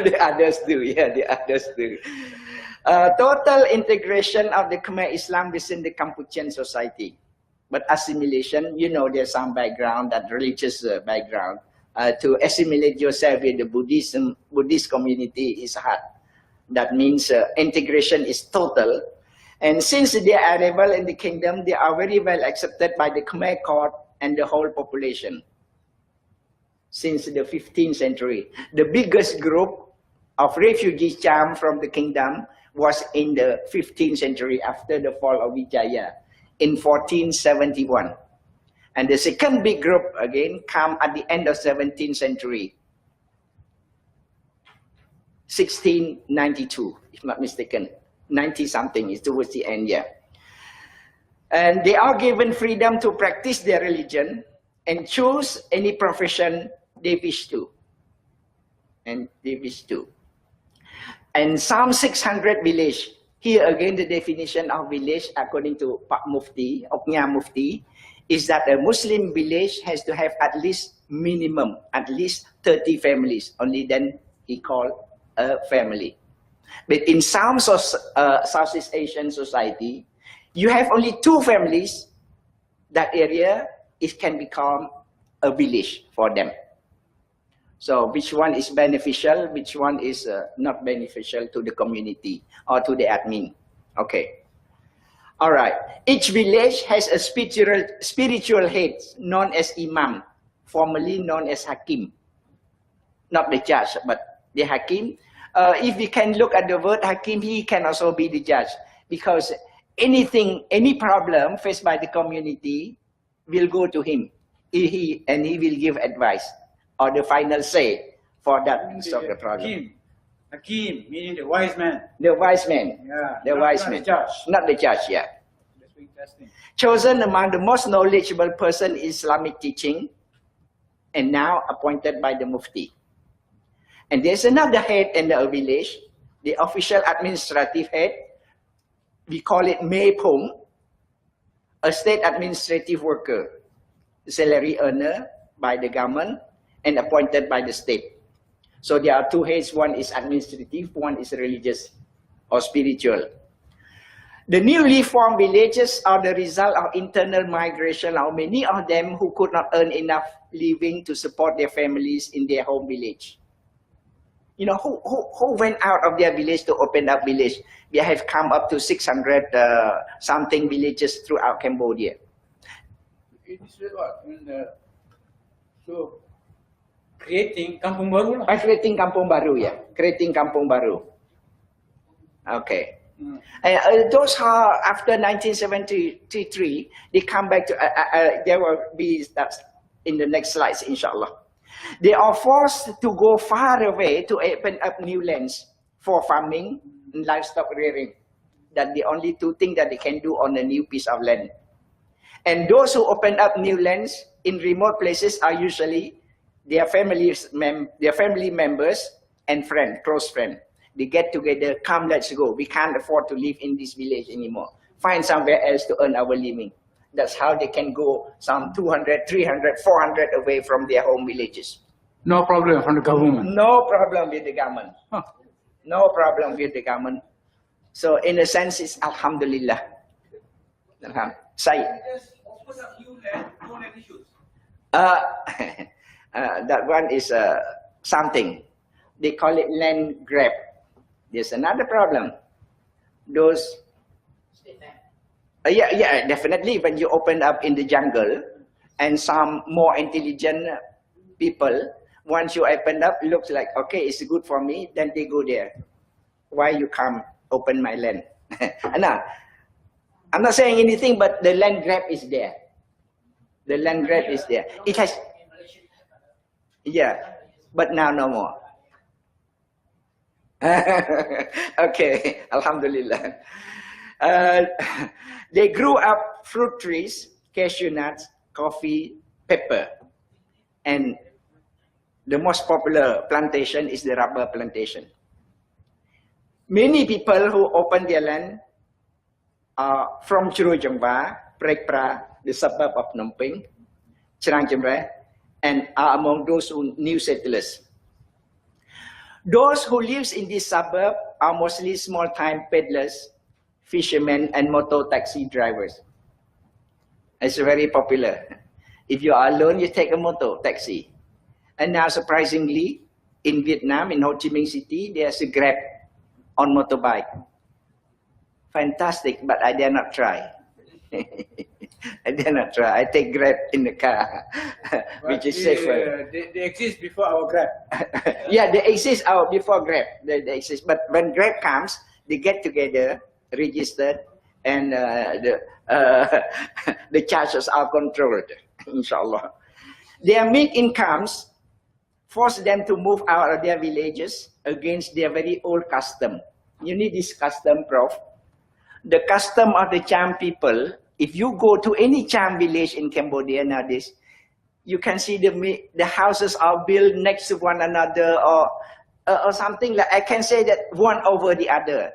The others do, yeah, the others do. Total integration of the Khmer Islam within the Kampuchean society. But assimilation, you know, there's some background, that religious background. To assimilate yourself with the Buddhist community is hard. That means integration is total. And since their arrival in the kingdom, they are very well accepted by the Khmer court and the whole population. Since the 15th century, the biggest group of refugee Cham from the kingdom was in the 15th century after the fall of Vijaya in 1471. And the second big group again come at the end of 17th century, 1692, if not mistaken, 90 something is towards the end, yeah. And they are given freedom to practice their religion and choose any profession they wish to. And some 600 village. Here again, the definition of village, according to Pak Mufti, Oknya Mufti, is that a Muslim village has to have at least minimum, at least 30 families. Only then he called a family. But in some Southeast Asian society, you have only 2 families. That area, it can become a village for them. So which one is beneficial, which one is not beneficial to the community or to the admin? Okay. All right. Each village has a spiritual head known as Imam, formerly known as Hakim. Not the judge, but the Hakim. If we can look at the word Hakim, he can also be the judge, because any problem faced by the community will go to him. And he will give advice or the final say for that solve the problem. Hakim, meaning the wise man. The wise man. Yeah, The wise not man. the judge. Not the judge, yeah. That's interesting. Chosen among the most knowledgeable person in Islamic teaching, and now appointed by the Mufti. And there's another head in the village, the official administrative head. We call it Mei Pung, a state administrative worker, salary earner by the government and appointed by the state. So there are two heads, one is administrative, one is religious or spiritual. The newly formed villages are the result of internal migration of many of them who could not earn enough living to support their families in their home village. You know, who went out of their village to open up village? They have come up to 600 something villages throughout Cambodia. It is what? So, creating Kampung Baru lah. Creating Kampung Baru, yeah. Creating Kampung Baru. Okay. Those are after 1973, they come back to, there will be that in the next slides, inshallah. They are forced to go far away to open up new lands for farming and livestock rearing. That's the only two things that they can do on a new piece of land. And those who open up new lands in remote places are usually their family members and friends, close friends. They get together, come, let's go. We can't afford to live in this village anymore. Find somewhere else to earn our living. That's how they can go some 200, 300, 400 away from their home villages. No problem from the government. No problem with the government. Huh. No problem with the government. So in a sense, it's Alhamdulillah. Say. That one is something. They call it land grab. There's another problem. Those, yeah, definitely. When you open up in the jungle, and some more intelligent people, once you open up, looks like okay, it's good for me. Then they go there. Why you come open my land? No, I'm not saying anything, but the land grab is there. The land grab is there. It has, yeah, but now no more. Okay, Alhamdulillah. They grew up fruit trees, cashew nuts, coffee, pepper. And the most popular plantation is the rubber plantation. Many people who open their land are from Churujangwa, Prekpra, the suburb of Phnom Penh, Cherang Chemre, and are among those who new settlers. Those who live in this suburb are mostly small-time peddlers, fishermen, and motor taxi drivers. It's very popular. If you are alone, you take a motor taxi. And now, surprisingly, in Vietnam, in Ho Chi Minh City, there's a Grab on motorbike. Fantastic, but I dare not try. I dare not try. I take Grab in the car, which is safer. They exist before our Grab. Yeah, they exist before Grab. They exist. But when Grab comes, they get together, registered, and the charges are controlled, inshallah. Their mean incomes force them to move out of their villages against their very old custom. You need this custom, Prof. The custom of the Cham people, if you go to any Cham village in Cambodia nowadays, you can see the houses are built next to one another or something like, I can say that one over the other.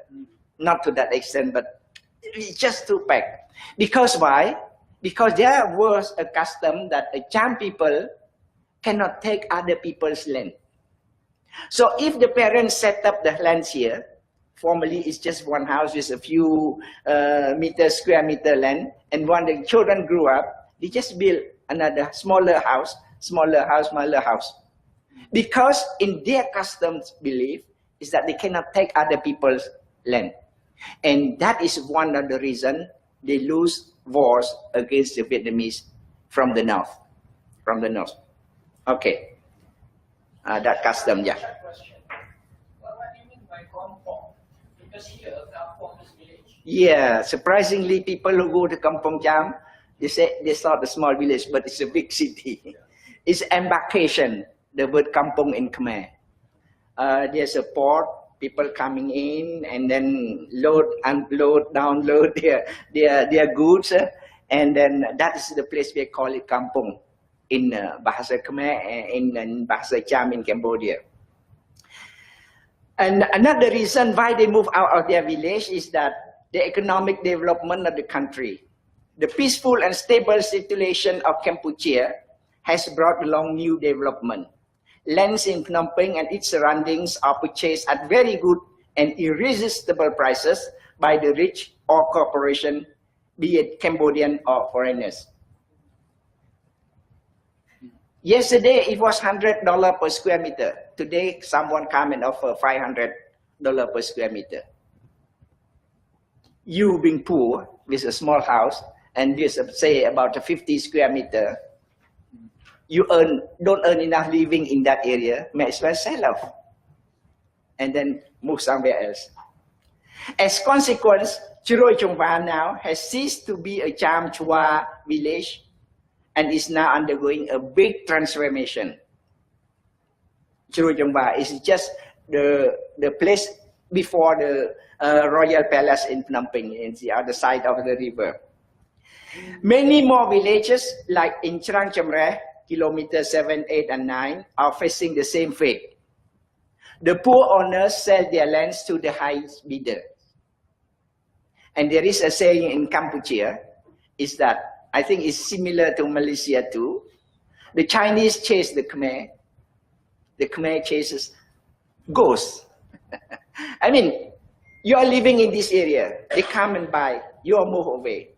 Not to that extent, but it's just too packed. Because why? Because there was a custom that the Cham people cannot take other people's land. So if the parents set up the lands here, formerly it's just one house with a few square meter land, and when the children grew up, they just build another smaller house. Because in their customs belief is that they cannot take other people's land. And that is one of the reasons they lose wars against the Vietnamese from the north. Okay. That custom, yeah. What do you mean by kampong? Because here, kampong is village. Yeah, surprisingly, people who go to Kampong Cham, they say they saw the small village, but it's a big city. It's embarkation, the word kampong in Khmer. There's a port, people coming in and then load, unload, download their goods. And then that is the place we call it kampung in Bahasa Khmer, in Bahasa Cham in Cambodia. And another reason why they move out of their village is that the economic development of the country. The peaceful and stable situation of Kampuchea has brought along new development. Lands in Phnom Penh and its surroundings are purchased at very good and irresistible prices by the rich or corporation, be it Cambodian or foreigners. Yesterday, it was $100 per square meter. Today, someone come and offer $500 per square meter. You being poor with a small house and just say about a 50 square meter, you don't earn enough living in that area, may as well sell off and then move somewhere else. As consequence, Chiroi Chongwa now has ceased to be a Cham Chua village and is now undergoing a big transformation. Chiroi Chongwa is just the place before the royal palace in Phnom Penh, in the other side of the river. Many more villages, like in Cherang Chamreh, kilometers 7, 8, and 9, are facing the same fate. The poor owners sell their lands to the highest bidder. And there is a saying in Kampuchea, is that, I think it's similar to Malaysia too. The Chinese chase the Khmer chases ghosts. I mean, you are living in this area, they come and buy, you are move away.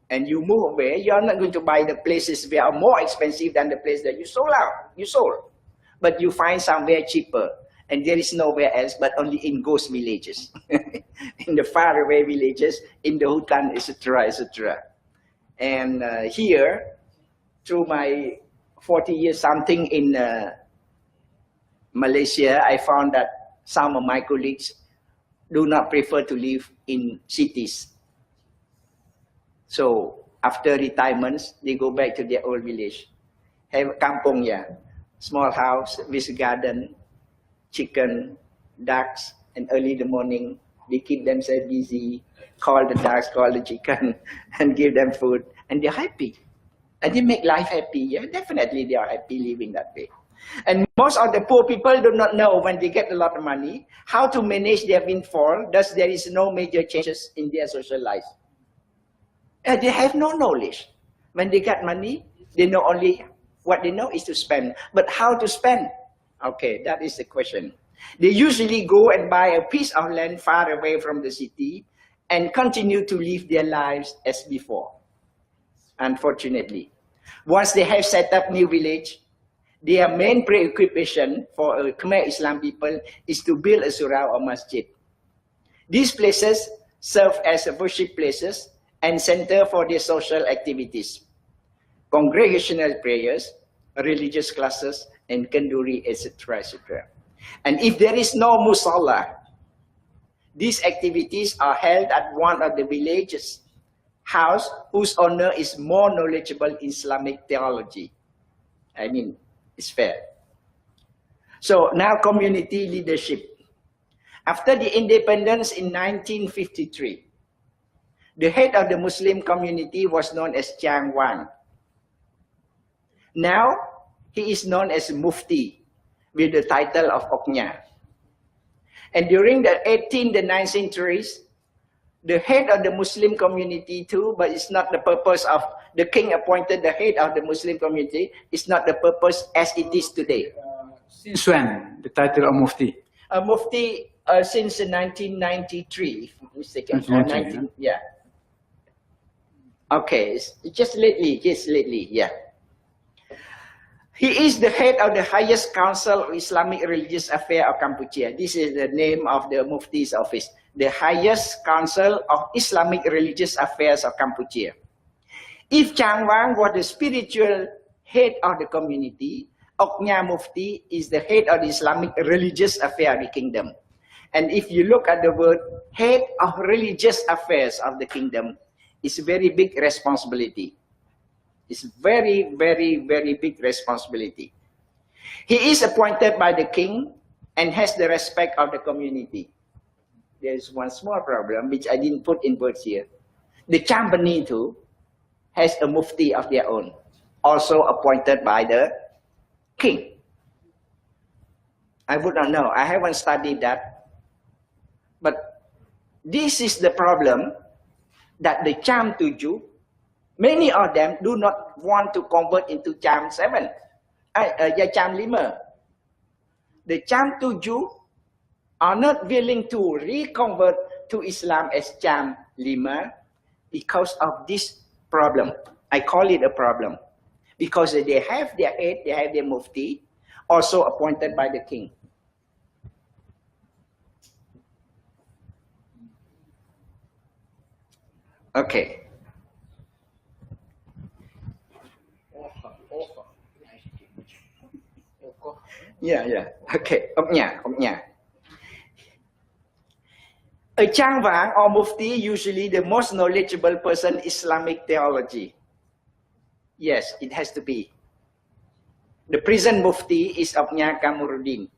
And you move away, you are not going to buy the places that are more expensive than the place that you sold out. You sold. But you find somewhere cheaper. And there is nowhere else but only in ghost villages. In the faraway villages, in the hutan, etc., etc. And here, through my 40 years something in Malaysia, I found that some of my colleagues do not prefer to live in cities. So after retirements, they go back to their old village. Have kampung, yeah, small house with garden, chicken, ducks, and early in the morning, they keep themselves busy, call the ducks, call the chicken, and give them food, and they're happy. And they make life happy, yeah, definitely they are happy living that way. And most of the poor people do not know when they get a lot of money, how to manage their windfall, thus there is no major changes in their social life. They have no knowledge. When they get money, they know only what they know is to spend. But how to spend? Okay, that is the question. They usually go and buy a piece of land far away from the city and continue to live their lives as before. Unfortunately, once they have set up new village, their main preoccupation for Khmer Islam people is to build a surau or masjid. These places serve as worship places and center for their social activities, congregational prayers, religious classes, and kenduri, etc., etc. And if there is no musalla, these activities are held at one of the villages' house whose owner is more knowledgeable in Islamic theology. I mean, it's fair. So now community leadership. After the independence in 1953, the head of the Muslim community was known as Chang Wang. Now, he is known as Mufti with the title of Oknya. And during the 18th and 19th centuries, the head of the Muslim community too, but it's not the purpose of the king appointed the head of the Muslim community, it's not the purpose as it is today. Since when the title of Mufti? Mufti since 1993, if I'm mistaken. 1990, yeah. Okay, just lately, yeah. He is the head of the highest council of Islamic religious affairs of Kampuchea. This is the name of the Mufti's office. The highest council of Islamic religious affairs of Kampuchea. If Chang Wang was the spiritual head of the community, Oknya Mufti is the head of the Islamic religious affairs of the kingdom. And if you look at the word head of religious affairs of the kingdom, it's a very big responsibility. It's very, very, very big responsibility. He is appointed by the king and has the respect of the community. There is one small problem which I didn't put in words here. The Chambani too has a mufti of their own, also appointed by the king. I would not know. I haven't studied that. But this is the problem that the Cham 7, many of them do not want to convert into Cham 7. Cham 5. The Cham 7 are not willing to reconvert to Islam as Cham 5 because of this problem. I call it a problem. Because they have their head, they have their mufti, also appointed by the king. Okay. Yeah. Okay. Oknya. A Changwang or Mufti, usually the most knowledgeable person, Islamic theology. Yes, it has to be. The present Mufti is Oknya Kamuruddin.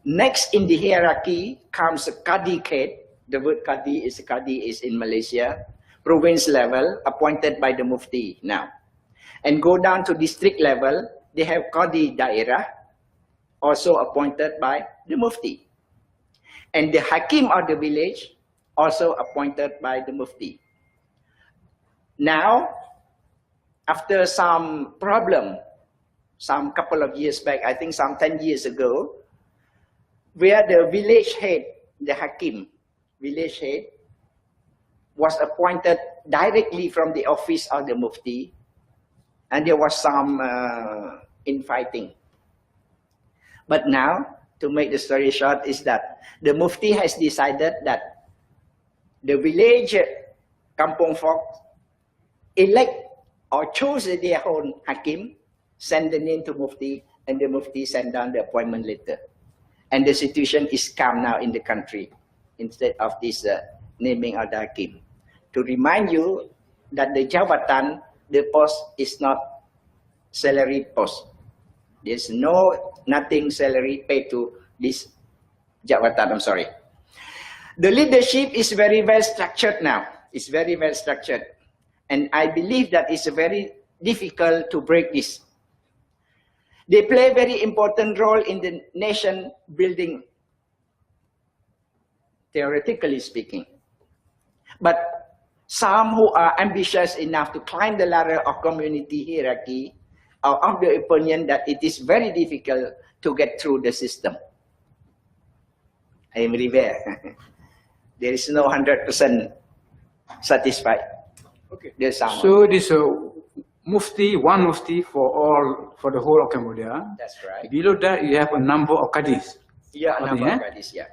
Next in the hierarchy comes Qadi Khed. The word Qadi is in Malaysia, province level, appointed by the Mufti now. And go down to district level, they have Qadi Daerah, also appointed by the Mufti. And the Hakim of the village, also appointed by the Mufti. Now, after some problem, some couple of years back, I think some 10 years ago, where the village head, the Hakim, village head, was appointed directly from the office of the Mufti, and there was some infighting. But now, to make the story short, is that the Mufti has decided that the village Kampung folk elect or choose their own Hakim, send the name to Mufti, and the Mufti send down the appointment letter. And the situation is calm now in the country, instead of this naming of the Hakim. To remind you that the Jabatan, the post is not salary post. There's nothing salary paid to this Jabatan, I'm sorry. The leadership is very well structured now. It's very well structured. And I believe that it's very difficult to break this. They play a very important role in the nation building, theoretically speaking. But some who are ambitious enough to climb the ladder of community hierarchy are of the opinion that it is very difficult to get through the system. I am aware. There is no 100% satisfied. Okay. There's some. So this Mufti, one Mufti for the whole of Cambodia. That's right. Below that you have a number of Qadis. Yeah, a number of Qadis, yeah.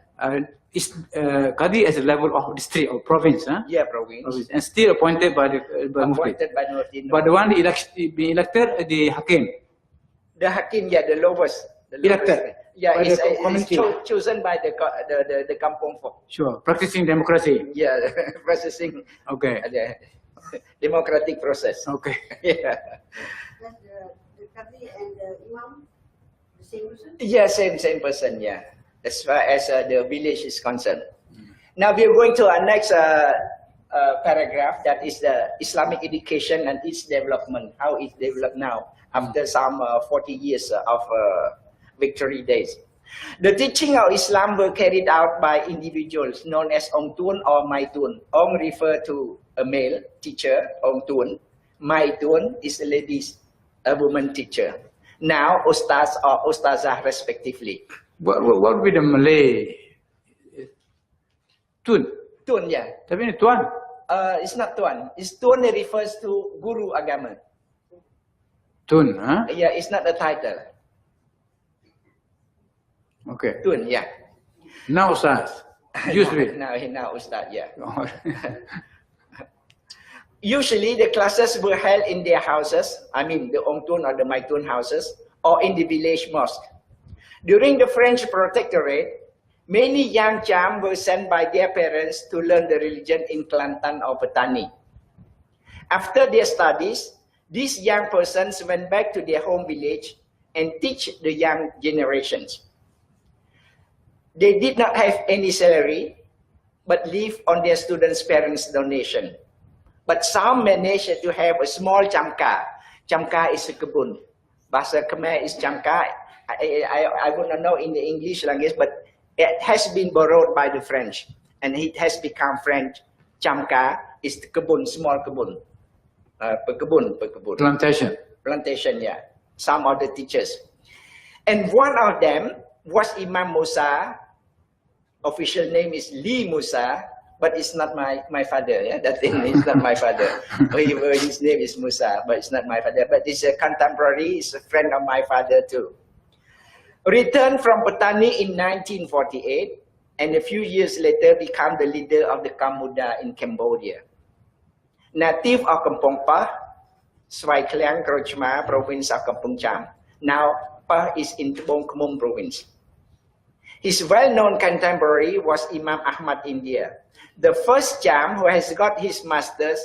Is Qadi as a level of district or province? Huh? Yeah, province. And still appointed by the Mufti. Appointed by the Mufti. But the one being elected, the Hakim. The Hakim, yeah, the lowest. Elected. Yeah, by it's chosen by the Kampung folk. Sure, practicing democracy. Yeah, processing. Okay. The democratic process. Okay. Yeah. Does the Qadi and the Imam the same person? Yeah, same person, yeah. As far as the village is concerned. Now we are going to our next paragraph, that is the Islamic education and its development, how it's developed now after some 40 years of victory days. The teaching of Islam were carried out by individuals known as Ong Tun or Mai Tun. Ong refer to a male teacher, Ong Tun. Mai Tun is a ladies, a woman teacher. Now Ustaz or Ustazah respectively. What would be the Malay? Tun. Tun, yeah. Tapi ini Tuan. It's not Tuan. It's Tun refers to guru agama. Tun, huh? Yeah, it's not a title. Okay. Tun, yeah. Now Ustaz. Used to be. Now Ustaz, yeah. Usually the classes were held in their houses, I mean the Ong Tun or the Mai Tun houses, or in the village mosque. During the French protectorate, many young Cham were sent by their parents to learn the religion in Kelantan or Petani. After their studies, these young persons went back to their home village and teach the young generations. They did not have any salary, but live on their students' parents' donation. But some managed to have a small chamka. Chamka is a kebun. Bahasa Khmer is chamka. I would not know in the English language, but it has been borrowed by the French, and it has become French. Chamka is the kebun, small kebun. Pekebun. Plantation. Plantation, yeah. Some of the teachers. And one of them was Imam Musa. Official name is Lee Musa, but it's not my father. Yeah, that thing is not my father. His name is Musa, but it's not my father. But it's a contemporary, it's a friend of my father too. Returned from Patani in 1948, and a few years later became the leader of the Kaum Muda in Cambodia. Native of Kampong Pah, Svai Kliang Krochma, province of Kampong Cham. Now Pah is in Bong Khmum province. His well-known contemporary was Imam Ahmad India, the first Cham who has got his master's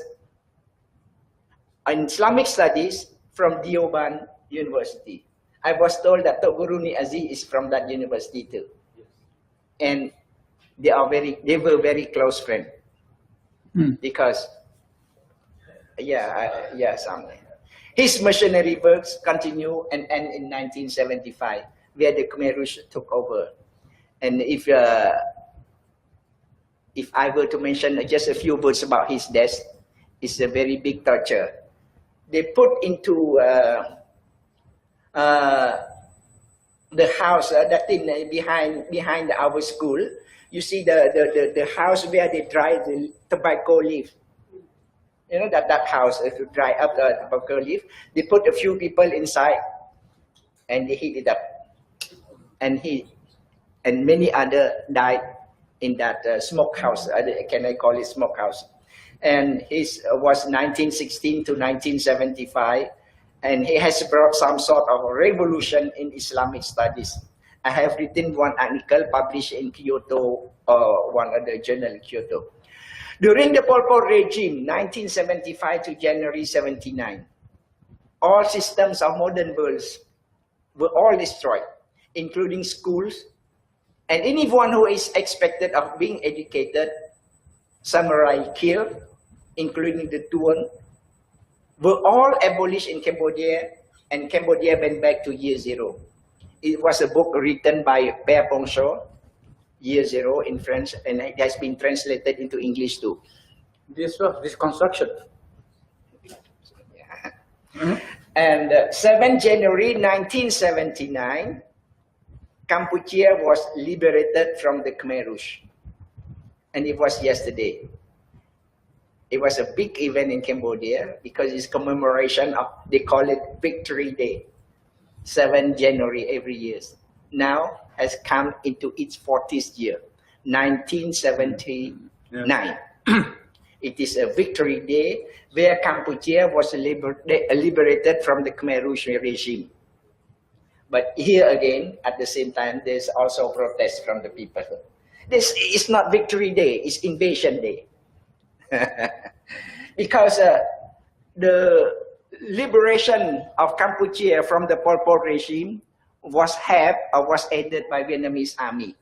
in Islamic studies from Deoband University. I was told that Tok Guru Ni Aziz is from that university too. And they were very close friends. Because, something. His missionary works continue and end in 1975, where the Khmer Rouge took over. And if I were to mention just a few words about his death, it's a very big torture. They put into the house that in behind our school. You see the house where they dry the tobacco leaf. You know that house to dry up the tobacco leaf. They put a few people inside, and they heat it up, and many other died in that smokehouse. Can I call it smokehouse? And his was 1916 to 1975, and he has brought some sort of revolution in Islamic studies. I have written one article published in Kyoto, one other journal in Kyoto. During the Pol Pot regime, 1975 to January 79, all systems of modern worlds were all destroyed, including schools, and anyone who is expected of being educated, samurai killed, including the Tuan, were all abolished in Cambodia, and Cambodia went back to year zero. It was a book written by Père Poncho, Year Zero in French, and it has been translated into English too. This was reconstruction. Yeah. And 7 January 1979, Kampuchea was liberated from the Khmer Rouge. And it was yesterday. It was a big event in Cambodia because it's commemoration of, they call it Victory Day. 7 January every year. Now has come into its 40th year, 1979. It is a victory day where Kampuchea was liberated from the Khmer Rouge regime. But here again, at the same time, there's also protest from the people. This is not victory day, it's invasion day. Because the liberation of Kampuchea from the Pol Pot regime was aided by Vietnamese army.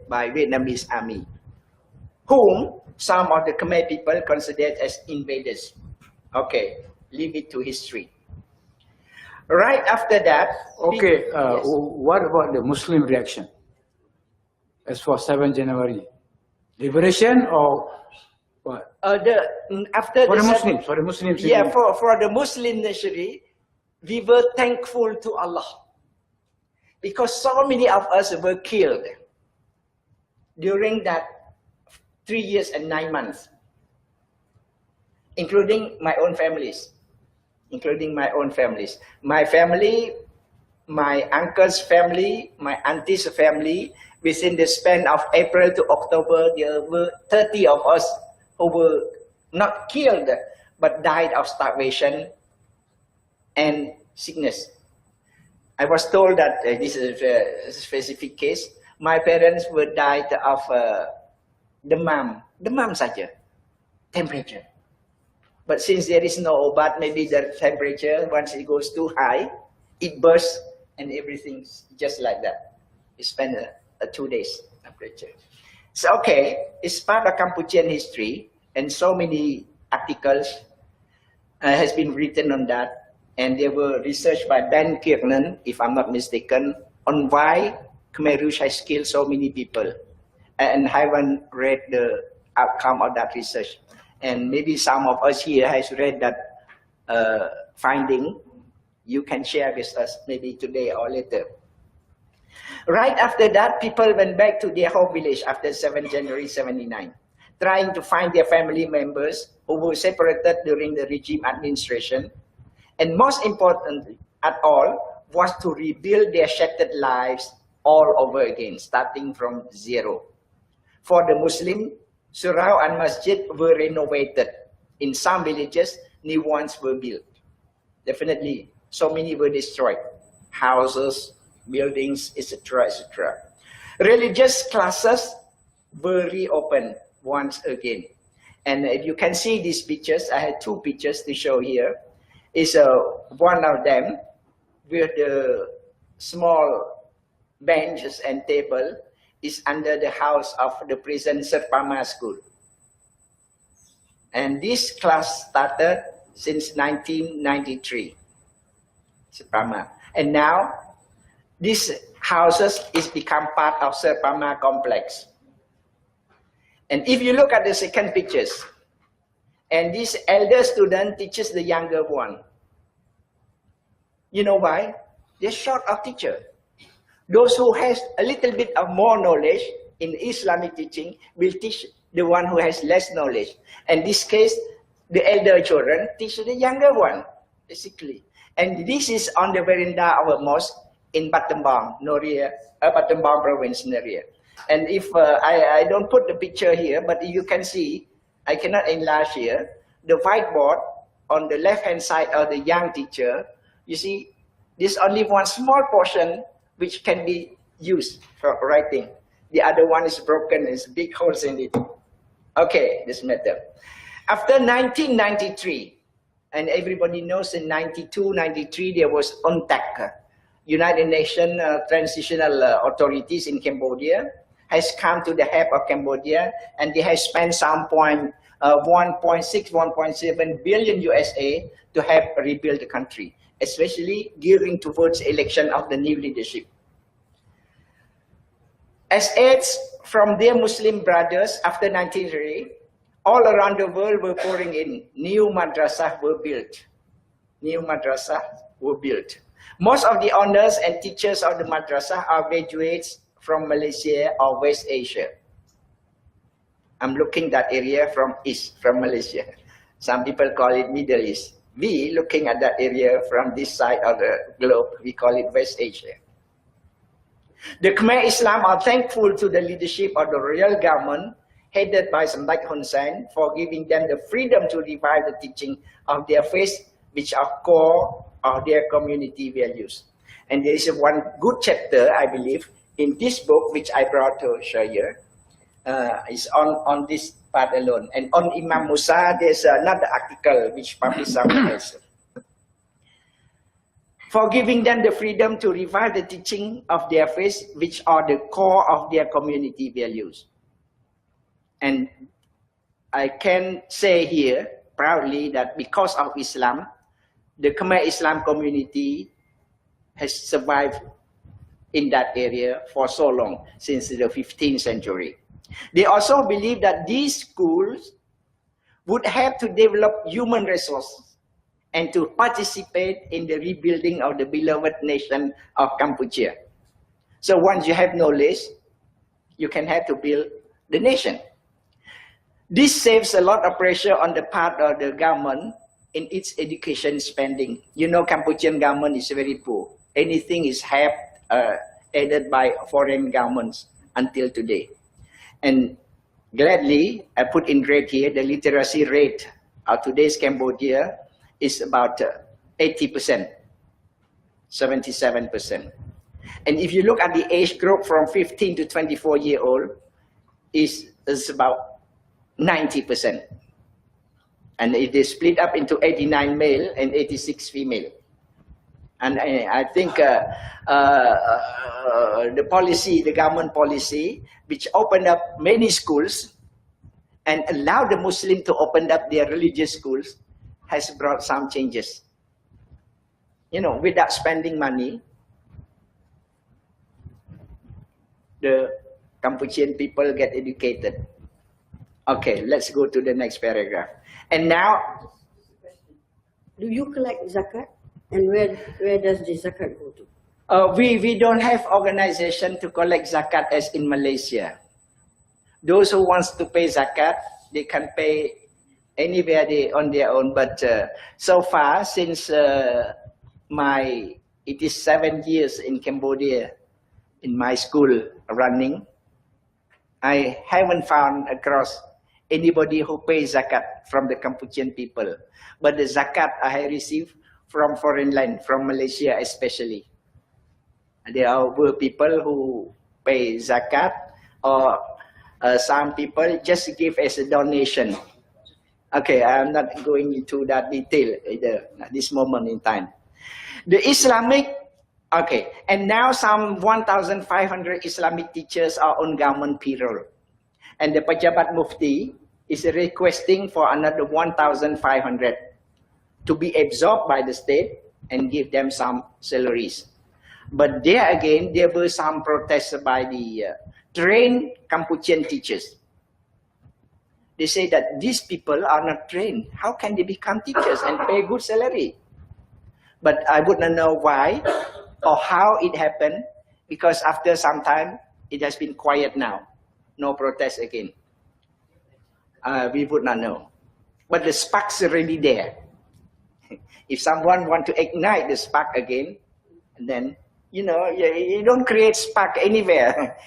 By Vietnamese army, whom some of the Khmer people considered as invaders. Okay, leave it to history. Right after that. Okay, yes. What about the Muslim reaction? As for 7 January, liberation or what? After For the Muslims. Yeah, for the Muslim nation, we were thankful to Allah because so many of us were killed during that 3 years and 9 months, including my own families. My family, my uncle's family, my auntie's family. Within the span of April to October, there were 30 of us who were not killed but died of starvation and sickness. I was told that this is a specific case. My parents were died of demam saja, temperature. But since there is no obat, maybe the temperature, once it goes too high, it bursts and everything's just like that. You spend 2 days temperature. So okay, it's part of Kampuchean history, and so many articles has been written on that, and there were research by Ben Kiernan, if I'm not mistaken, on why Khmer Rouge has killed so many people, and I haven't read the outcome of that research. And maybe some of us here has read that finding. You can share with us maybe today or later. Right after that, people went back to their home village after 7 January 79, trying to find their family members who were separated during the regime administration. And most importantly at all was to rebuild their shattered lives all over again, starting from zero. For the Muslim, surau and masjid were renovated. In some villages, new ones were built. Definitely, so many were destroyed. Houses, buildings, etc., etc. Religious classes were reopened once again. And if you can see these pictures, I had 2 pictures to show here. Is one of them with the small benches and table is under the house of the prison Serpama school. And this class started since 1993, Serpama. And now, these houses is become part of Serpama complex. And if you look at the second pictures, and this elder student teaches the younger one. You know why? They're short of teacher. Those who has a little bit of more knowledge in Islamic teaching will teach the one who has less knowledge. And this case, the elder children teach the younger one, basically. And this is on the veranda of a mosque in Battambang, Noria, Battambang province, Noria. And if I don't put the picture here, but you can see, I cannot enlarge here, the whiteboard on the left-hand side of the young teacher, you see, there's only one small portion which can be used for writing. The other one is broken, there's big holes in it. Okay, this matter. After 1993, and everybody knows in 92, 93, there was UNTAC, United Nations Transitional Authorities in Cambodia, has come to the help of Cambodia, and they have spent some 1.6, 1.7 billion USA to help rebuild the country, especially gearing towards election of the new leadership. As aids from their Muslim brothers after 1993, all around the world were pouring in. New madrasah were built. New madrasah were built. Most of the owners and teachers of the madrasah are graduates from Malaysia or West Asia. I'm looking that area from East, from Malaysia. Some people call it Middle East. We looking at that area from this side of the globe, we call it West Asia. The Khmer Islam are thankful to the leadership of the royal government headed by Samdech Hun Sen for giving them the freedom to revive the teaching of their faith, which are core of their community values. And there is one good chapter, I believe, in this book, which I brought to show you, is on this part alone. And on Imam Musa, there's another article which published somewhere else. For giving them the freedom to revive the teaching of their faith, which are the core of their community values. And I can say here proudly that because of Islam, the Khmer Islam community has survived in that area for so long, since the 15th century. They also believe that these schools would have to develop human resources and to participate in the rebuilding of the beloved nation of Kampuchea. So once you have knowledge, you can have to build the nation. This saves a lot of pressure on the part of the government in its education spending. You know, Cambodian government is very poor. Anything is helped, aided by foreign governments until today. And gladly, I put in red here, the literacy rate of today's Cambodia is about 80%, 77%. And if you look at the age group from 15 to 24-year-old, is about 90%. And it is split up into 89 male and 86 female. And I think the policy, the government policy, which opened up many schools and allowed the Muslim to open up their religious schools, has brought some changes. You know, without spending money, the Kampuchean people get educated. Okay, let's go to the next paragraph. And now, Do you collect zakat? And where does the zakat go to? we don't have organization to collect zakat as in Malaysia. Those who wants to pay zakat, they can pay anywhere on their own. But so far, since it is 7 years in Cambodia, in my school running, I haven't found across anybody who pays zakat from the Kampuchean people. But the zakat I received from foreign land, from Malaysia especially. There were people who pay zakat, or some people just give as a donation. Okay, I'm not going into that detail at this moment in time. The Islamic, okay, and now some 1,500 Islamic teachers are on government payroll. And the Pejabat Mufti is requesting for another 1,500 to be absorbed by the state and give them some salaries. But there again, there were some protests by the trained Kampuchean teachers. They say that these people are not trained. How can they become teachers and pay good salary? But I would not know why or how it happened, because after some time, it has been quiet now. No protest again. We would not know. But the sparks are really there. If someone want to ignite the spark again, then, you know, you don't create spark anywhere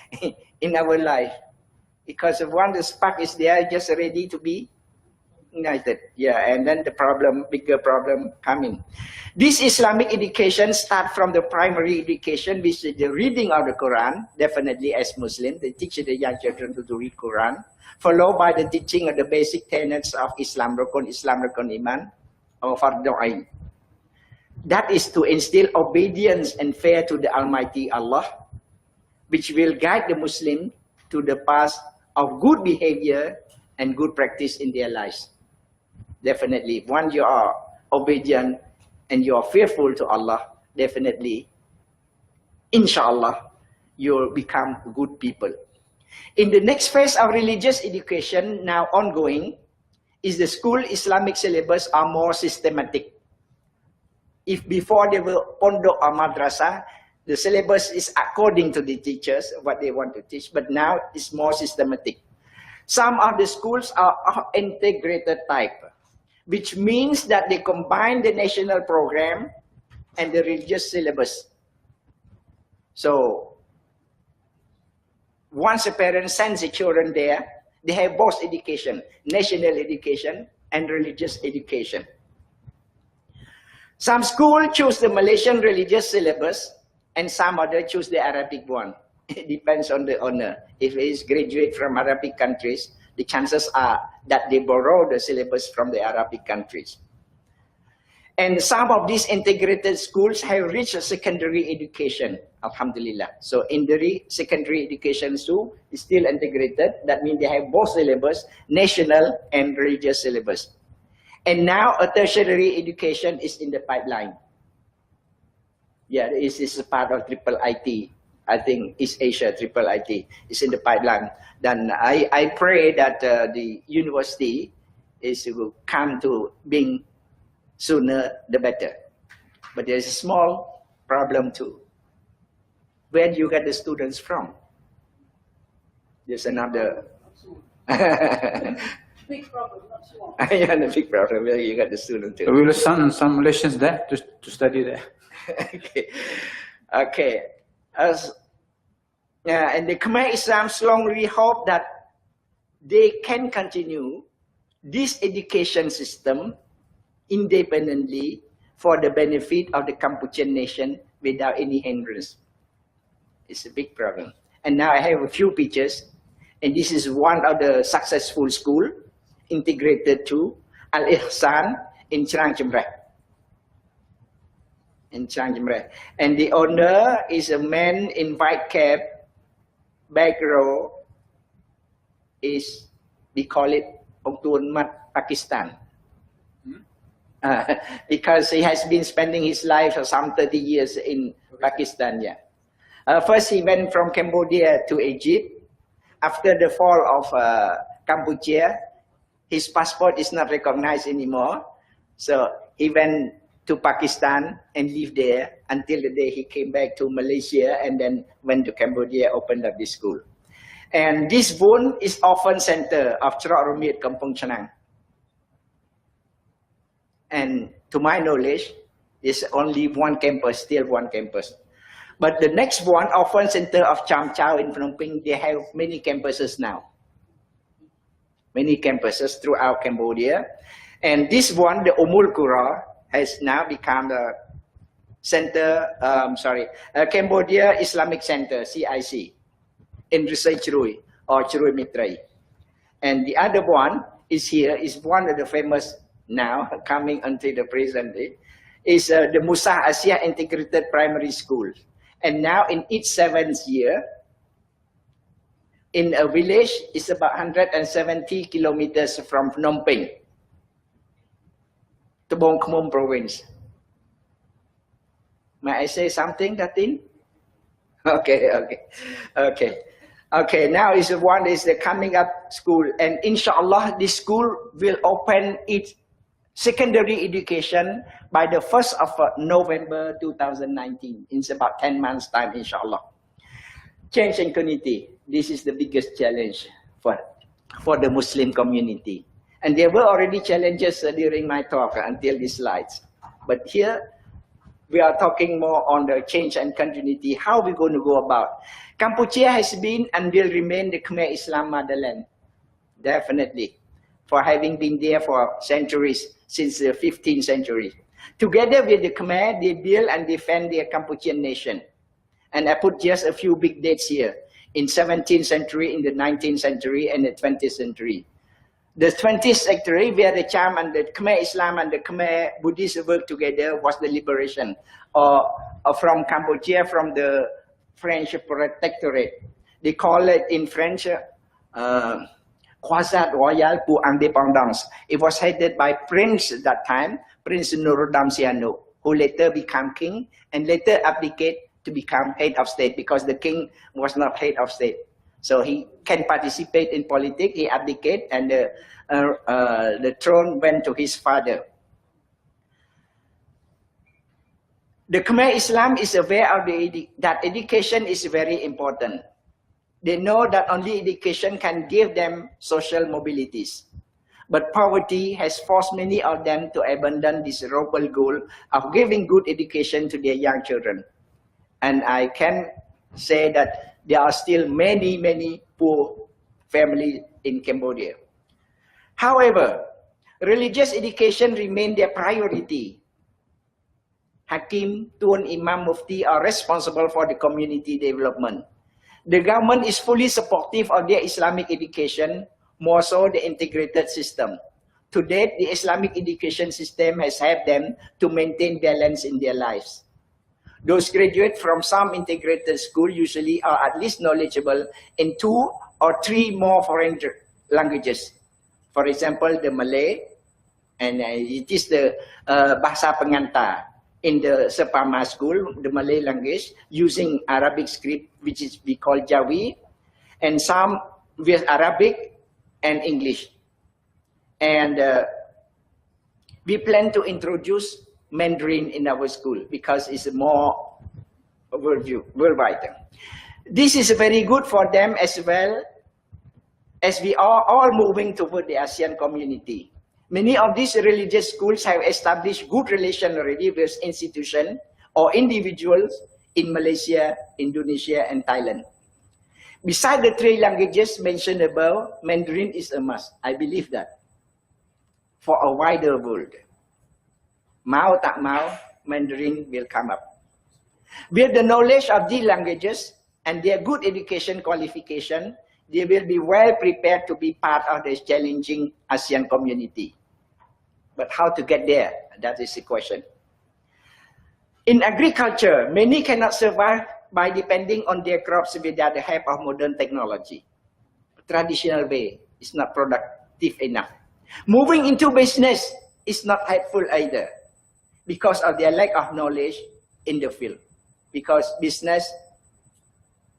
in our life. Because if once the spark is there, just ready to be ignited. Yeah, and then the problem, bigger problem coming. This Islamic education start from the primary education, which is the reading of the Quran, definitely as Muslim, they teach the young children to read Quran, followed by the teaching of the basic tenets of Islam, Rukun Iman, or Fardu Ain. That is to instill obedience and fear to the Almighty Allah, which will guide the Muslim to the path of good behavior and good practice in their lives. Definitely, once you are obedient and you are fearful to Allah, definitely, inshallah, you will become good people. In the next phase of religious education, now ongoing, is the school Islamic syllabus are more systematic. If before they were pondok or madrasah, the syllabus is according to the teachers, what they want to teach, but now it's more systematic. Some of the schools are of integrated type, which means that they combine the national program and the religious syllabus. So, once a parent sends the children there, they have both education, national education and religious education. Some schools choose the Malaysian religious syllabus, and some other choose the Arabic one. It depends on the owner. If he is graduate from Arabic countries, the chances are that they borrow the syllabus from the Arabic countries. And some of these integrated schools have reached a secondary education, alhamdulillah. So in the secondary education too is still integrated. That means they have both syllabus, national and religious syllabus. And now a tertiary education is in the pipeline. Yeah, this is a part of triple IT. I think East Asia triple IT is in the pipeline. Then I pray that the university will come to being sooner the better. But there's a small problem too. Where do you get the students from? There's another Big problem, not small. yeah, the big problem where you get the students too. We will send some Malaysians there to study there. Okay. Okay. And the Khmer Islam strongly hope that they can continue this education system independently for the benefit of the Kampuchean nation without any hindrance. It's a big problem. And now I have a few pictures, and this is one of the successful school integrated to Al-Ihsan in Chiang Jemreh. In Chiang Jemreh. And the owner is a man in white cap, back row, is, we call it Ong Tuan Mat, Pakistan. Because he has been spending his life for some 30 years in Pakistan. Yeah. First, he went from Cambodia to Egypt. After the fall of Kampuchea, his passport is not recognized anymore. So he went to Pakistan and lived there until the day he came back to Malaysia and then went to Cambodia, opened up this school. And this Bun is often center of Chorok Rumit Kampung Chenang. And to my knowledge, there's only one campus, still one campus. But the next one, often center of Cham Chao in Phnom Penh, they have many campuses now. Many campuses throughout Cambodia. And this one, the Umul Qura, has now become the center, Cambodia Islamic Center, CIC, in Risai Chirui or Chirui Mitrai. And the other one is here, is one of the famous now, coming until the present day, is the Musa Asia Integrated Primary School. And now in its 7th year, in a village, it's about 170 kilometers from Phnom Penh, Tebong Khmum province. May I say something, Datin? Okay, now is the one is the coming up school. And inshallah, this school will open its secondary education by the 1st of November 2019. It's about 10 months time, inshallah. Change in community. This is the biggest challenge for the Muslim community. And there were already challenges during my talk until these slides. But here, we are talking more on the change and continuity, how we're going to go about. Kampuchea has been and will remain the Khmer Islam motherland, definitely, for having been there for centuries, since the 15th century. Together with the Khmer, they build and defend their Kampuchean nation. And I put just a few big dates here, in 17th century, in the 19th century, and the 20th century. The 20th century, where the Cham and the Khmer Islam and the Khmer Buddhists worked together, was the liberation from Kampuchea, from the French protectorate. They call it in French, Croisade Royale pour Indépendance. It was headed by Prince at that time, Prince Norodom Sihanouk, who later became king and later abdicated to become head of state because the king was not head of state. So he can participate in politics, he abdicated, and the throne went to his father. The Khmer Islam is aware of that education is very important. They know that only education can give them social mobilities. But poverty has forced many of them to abandon this noble goal of giving good education to their young children. And I can say that there are still many, many poor families in Cambodia. However, religious education remains their priority. Hakim, Tuan, Imam, Mufti are responsible for the community development. The government is fully supportive of their Islamic education, more so the integrated system. To date, the Islamic education system has helped them to maintain balance in their lives. Those graduates from some integrated school usually are at least knowledgeable in 2 or 3 more foreign languages. For example, the Malay, and it is the Bahasa Pengantar in the Sepama school, the Malay language, using Arabic script, which is we call Jawi, and some with Arabic and English. And we plan to introduce Mandarin in our school because it's more worldwide. This is very good for them as well, as we are all moving toward the ASEAN community. Many of these religious schools have established good relations already with institutions or individuals in Malaysia, Indonesia, and Thailand. Besides the 3 languages mentioned above, Mandarin is a must. I believe that for a wider world. Mau tak mau, Mandarin will come up. With the knowledge of these languages and their good education qualification, they will be well prepared to be part of this challenging ASEAN community. But how to get there? That is the question. In agriculture, many cannot survive by depending on their crops without the help of modern technology. Traditional way is not productive enough. Moving into business is not helpful either because of their lack of knowledge in the field. Because business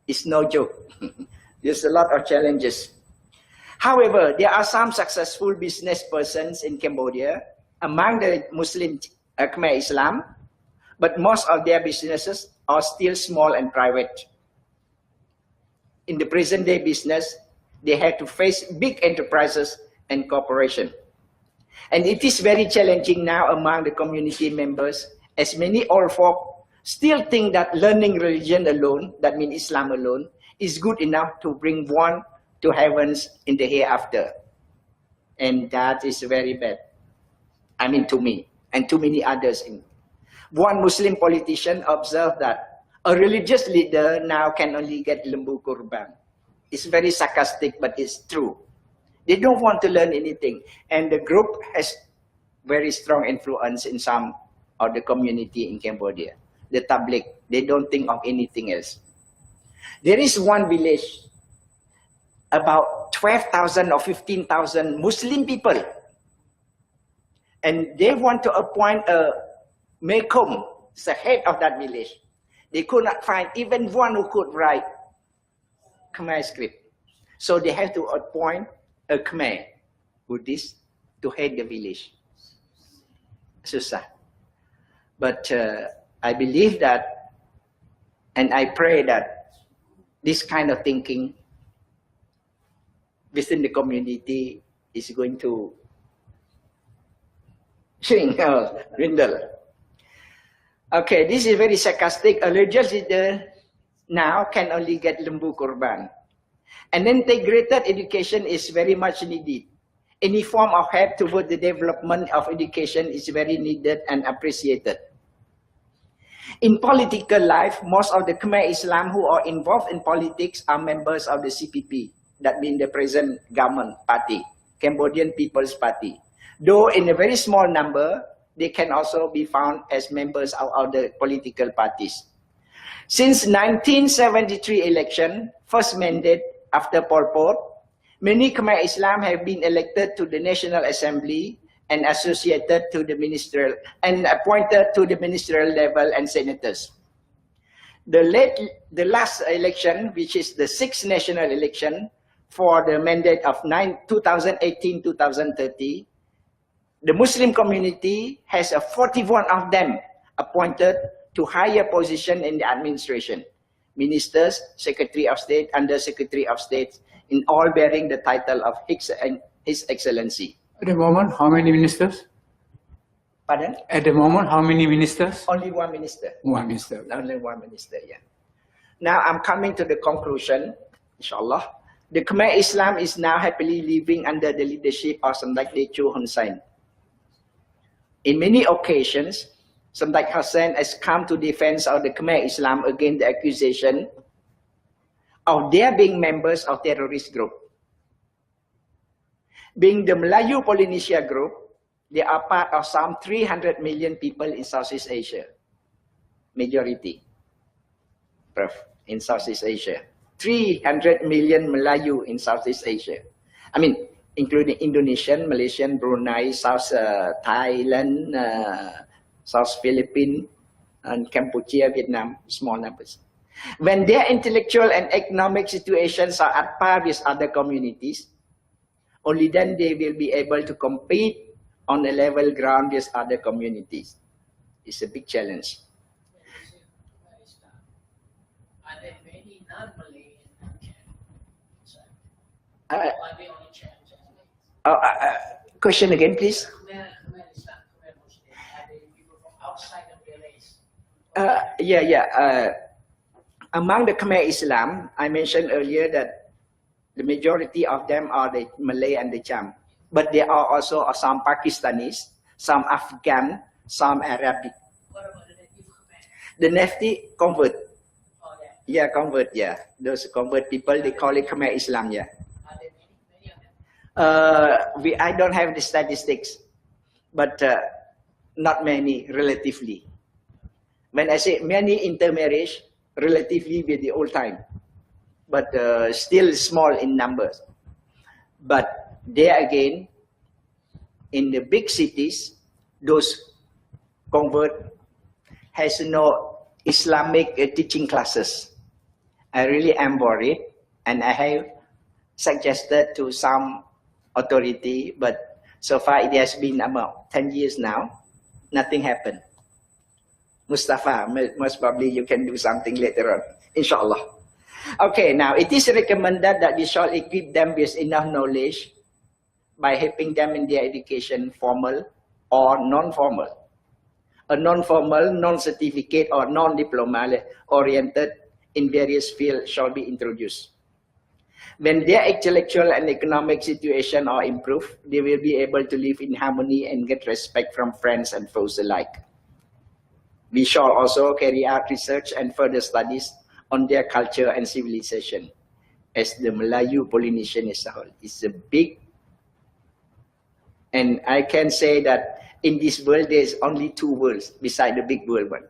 is no joke. There's a lot of challenges. However, there are some successful business persons in Cambodia among the Muslim Khmer Islam, but most of their businesses are still small and private. In the present day business, they have to face big enterprises and corporations. And it is very challenging now among the community members, as many old folk still think that learning religion alone, that means Islam alone, is good enough to bring one to heavens in the hereafter. And that is very bad. I mean, to me and to many others. One Muslim politician observed that a religious leader now can only get lembu kurban. It's very sarcastic, but it's true. They don't want to learn anything. And the group has very strong influence in some of the community in Cambodia. The tabligh, they don't think of anything else. There is one village, about 12,000 or 15,000 Muslim people. And they want to appoint a Mekom, the head of that village. They could not find even one who could write Khmer script. So they have to appoint a Khmer Buddhist to head the village. Susah. But I believe that, and I pray that this kind of thinking within the community is going to shrink or dwindle. Okay, this is very sarcastic. A religious leader now can only get lembu kurban. And integrated education is very much needed. Any form of help toward the development of education is very needed and appreciated. In political life, most of the Khmer Islam who are involved in politics are members of the CPP, that means the present government party, Cambodian People's Party. Though in a very small number, they can also be found as members of other political parties. Since 1973 election, first mandate after Pol Pot, many Khmer Islam have been elected to the National Assembly and associated to the ministerial and appointed to the ministerial level and senators. The last election, which is the sixth national election for the mandate of 2018-2030, the Muslim community has 41 of them appointed to higher position in the administration. Ministers, Secretary of State, Under Secretary of State, in all bearing the title of His Excellency. At the moment, how many ministers? Pardon? At the moment, how many ministers? Only one minister. One minister. Only one minister, yeah. Now I'm coming to the conclusion, inshallah. The Khmer Islam is now happily living under the leadership of Samdech Techo Hun Sen. In many occasions, Samdech Hussain has come to defense of the Khmer Islam against the accusation of their being members of terrorist group. Being the Melayu Polynesia group, they are part of some 300 million people in Southeast Asia. Majority, in Southeast Asia. 300 million Melayu in Southeast Asia. I mean, including Indonesian, Malaysian, Brunei, South Thailand, South Philippines, and Kampuchea, Vietnam, small numbers. When their intellectual and economic situations are at par with other communities, only then they will be able to compete on a level ground with other communities. It's a big challenge. Are there many non-Malay are they only Chinese? Question again, please. Khmer Islam, Khmer Muslim, are they people from outside of their race? Among the Khmer Islam, I mentioned earlier that the majority of them are the Malay and the Cham. But there are also some Pakistanis, some Afghan, some Arabic. What about the native Khmer? The native convert. Oh, yeah. Yeah, convert, yeah. Those convert people, they call it Khmer Islam, yeah. Are there many of them? I don't have the statistics. but not many relatively. When I say many intermarriage, relatively with the old time, but still small in numbers. But there again, in the big cities, those convert has no Islamic teaching classes. I really am worried, and I have suggested to some authority, but so far it has been about 10 years now, nothing happened. Mustafa, most probably you can do something later on, inshallah. Okay, now it is recommended that we shall equip them with enough knowledge by helping them in their education, formal or non-formal. A non-formal, non-certificate or non-diploma oriented in various fields shall be introduced. When their intellectual and economic situation are improved, they will be able to live in harmony and get respect from friends and foes alike. We shall also carry out research and further studies on their culture and civilization, as the Melayu Polynesian as a whole is a big, and I can say that in this world there is only two worlds beside the big world one.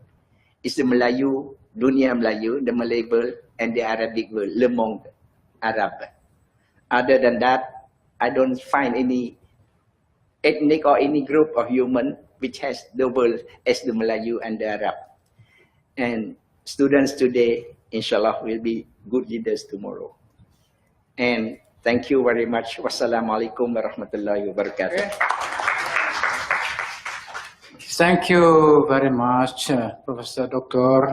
It's the Melayu, Dunia Melayu, the Malay world, and the Arabic world, Le Monde Arabe. Other than that, I don't find any ethnic or any group of human which has the world as the Melayu and the Arab. And students today, inshallah, will be good leaders tomorrow. And thank you very much. Wassalamualaikum warahmatullahi wabarakatuh. Thank you very much, Professor Dr.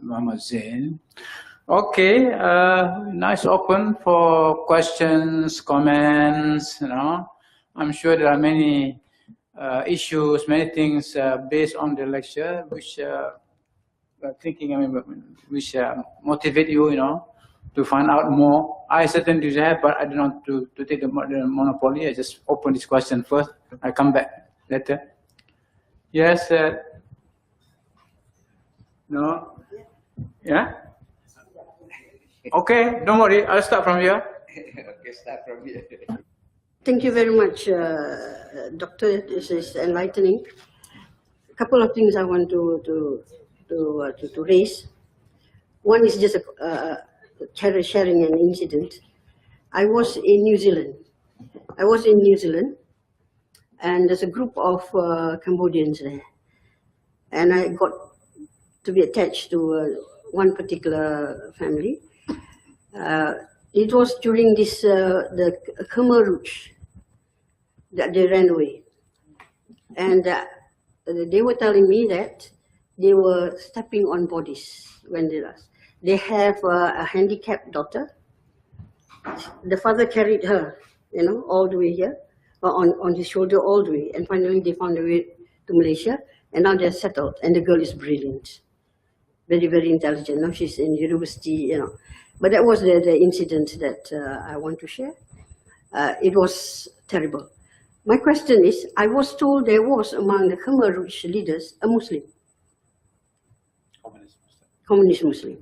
Muhammad Zain. Okay, nice open for questions, comments, you know. I'm sure there are many issues, many things based on the lecture, which thinking, I mean, which motivate you, you know, to find out more. I certainly do have, but I don't want to take the monopoly. I just open this question first. I come back later. Yes. No. Yeah. Okay. Don't worry. I'll start from here. Okay, start from here. Thank you very much, Doctor. This is enlightening. A couple of things I want to raise. One is just sharing an incident. I was in New Zealand. And there's a group of Cambodians there. And I got to be attached to one particular family. It was during this, the Khmer Rouge that they ran away. And they were telling me that they were stepping on bodies when they lost. They have a handicapped daughter. The father carried her, you know, all the way here, on his shoulder all the way. And finally they found a way to Malaysia, and now they're settled. And the girl is brilliant, very, very intelligent. Now she's in university, you know. But that was the incident that I want to share. It was terrible. My question is, I was told there was among the Khmer Rouge leaders a Muslim. Communist Muslim.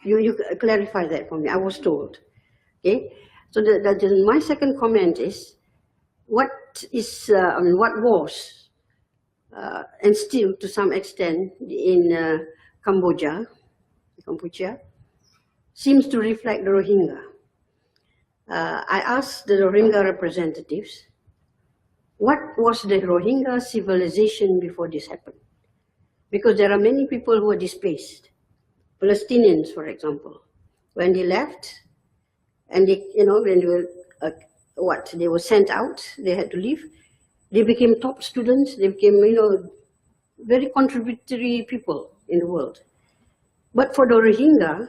You clarify that for me. I was told. Okay. So my second comment is, what is what was and still to some extent in Kampuchea seems to reflect the Rohingya. I asked the Rohingya representatives, what was the Rohingya civilization before this happened? Because there are many people who are displaced. Palestinians, for example, when they left, and they, you know, when they were they were sent out, they had to leave. They became top students. They became, you know, very contributory people in the world. But for the Rohingya,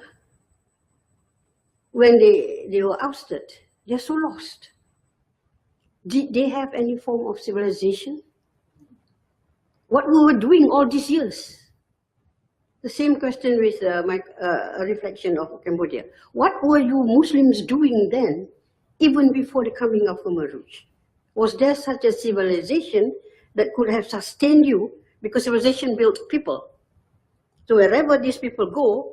when they were ousted, they're so lost. Did they have any form of civilization? What we were doing all these years? The same question with a reflection of Cambodia. What were you Muslims doing then, even before the coming of Khmer Rouge? Was there such a civilization that could have sustained you? Because civilization built people. So wherever these people go,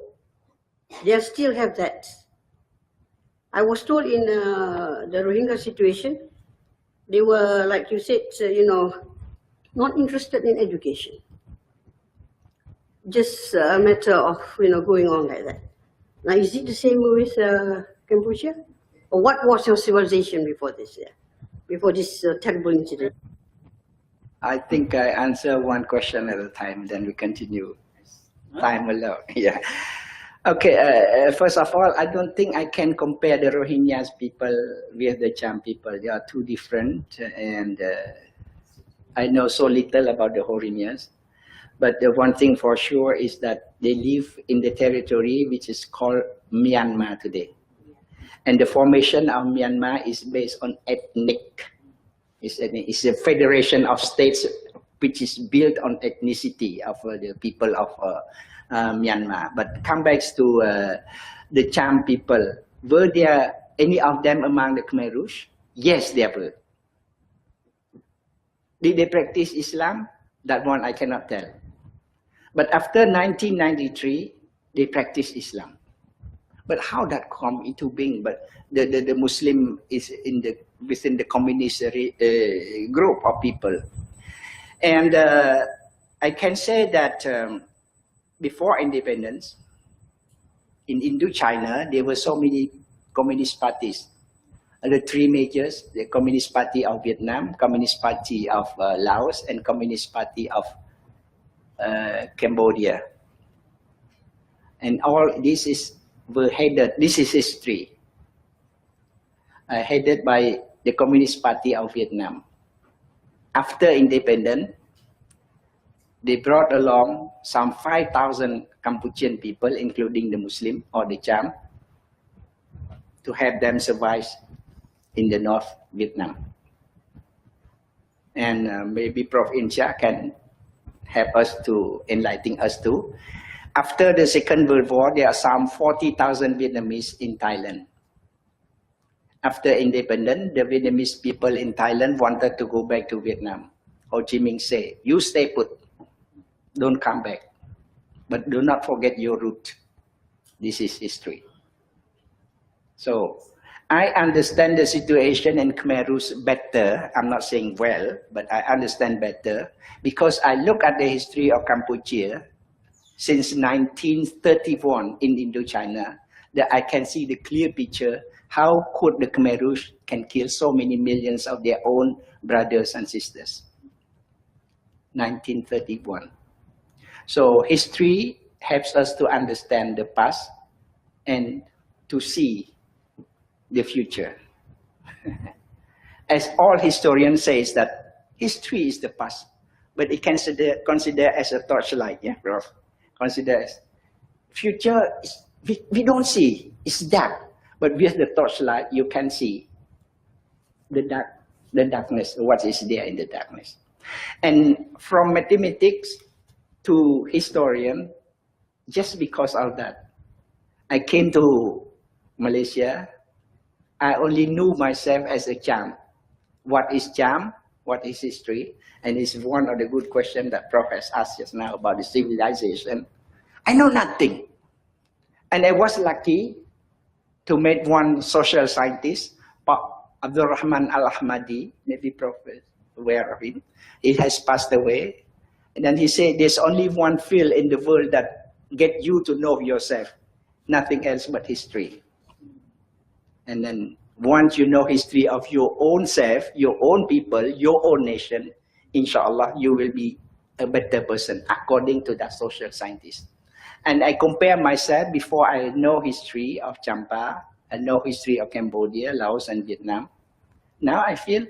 they still have that. I was told in the Rohingya situation, they were, like you said, you know, not interested in education. Just a matter of, going on like that. Now, is it the same with Kampuchea? Or what was your civilization before this, before this terrible incident? I think I answer one question at a time, then we continue. Time alone. Yeah. Okay. First of all, I don't think I can compare the Rohingyas people with the Cham people. They are too different, and I know so little about the Rohingyas. But the one thing for sure is that they live in the territory which is called Myanmar today. And the formation of Myanmar is based on ethnic. It's a federation of states which is built on ethnicity of the people of Myanmar. But come back to the Cham people. Were there any of them among the Khmer Rouge? Yes, there were. Did they practice Islam? That one I cannot tell. But after 1993, they practiced Islam. But how that come into being? But the Muslim is within the communist group of people. And I can say that before independence, in Indochina, there were so many communist parties. The three majors, the Communist Party of Vietnam, Communist Party of Laos, and Communist Party of Cambodia. And all this were headed, this is history, headed by the Communist Party of Vietnam. After independence, they brought along some 5,000 Kampuchean people, including the Muslim or the Cham, to help them survive in the North Vietnam. And maybe Prof. Incha can help us to enlighten us too. After the Second World War, there are some 40,000 Vietnamese in Thailand. After independence, the Vietnamese people in Thailand wanted to go back to Vietnam. Ho Chi Minh said, you stay put, don't come back. But do not forget your root. This is history. So, I understand the situation in Khmer Rouge better. I'm not saying well, but I understand better because I look at the history of Kampuchea since 1931 in Indochina, that I can see the clear picture how could the Khmer Rouge can kill so many millions of their own brothers and sisters. 1931. So history helps us to understand the past and to see the future. As all historians say that history is the past, but it can consider as a torchlight, yeah, Prof? Consider as future, we don't see, it's dark, but with the torchlight you can see the darkness, what is there in the darkness. And from mathematics to historian, just because of that, I came to Malaysia. I only knew myself as a Cham. What is Cham? What is history? And it's one of the good questions that Prof has asked just now about the civilization. I know nothing. And I was lucky to meet one social scientist, Abdul Rahman Al-Ahmadi, maybe Prof is aware of him. He has passed away. And then he said, there's only one field in the world that get you to know yourself. Nothing else but history. And then once you know history of your own self, your own people, your own nation, inshallah, you will be a better person according to that social scientist. And I compare myself before I know history of Champa, I know history of Cambodia, Laos, and Vietnam. Now I feel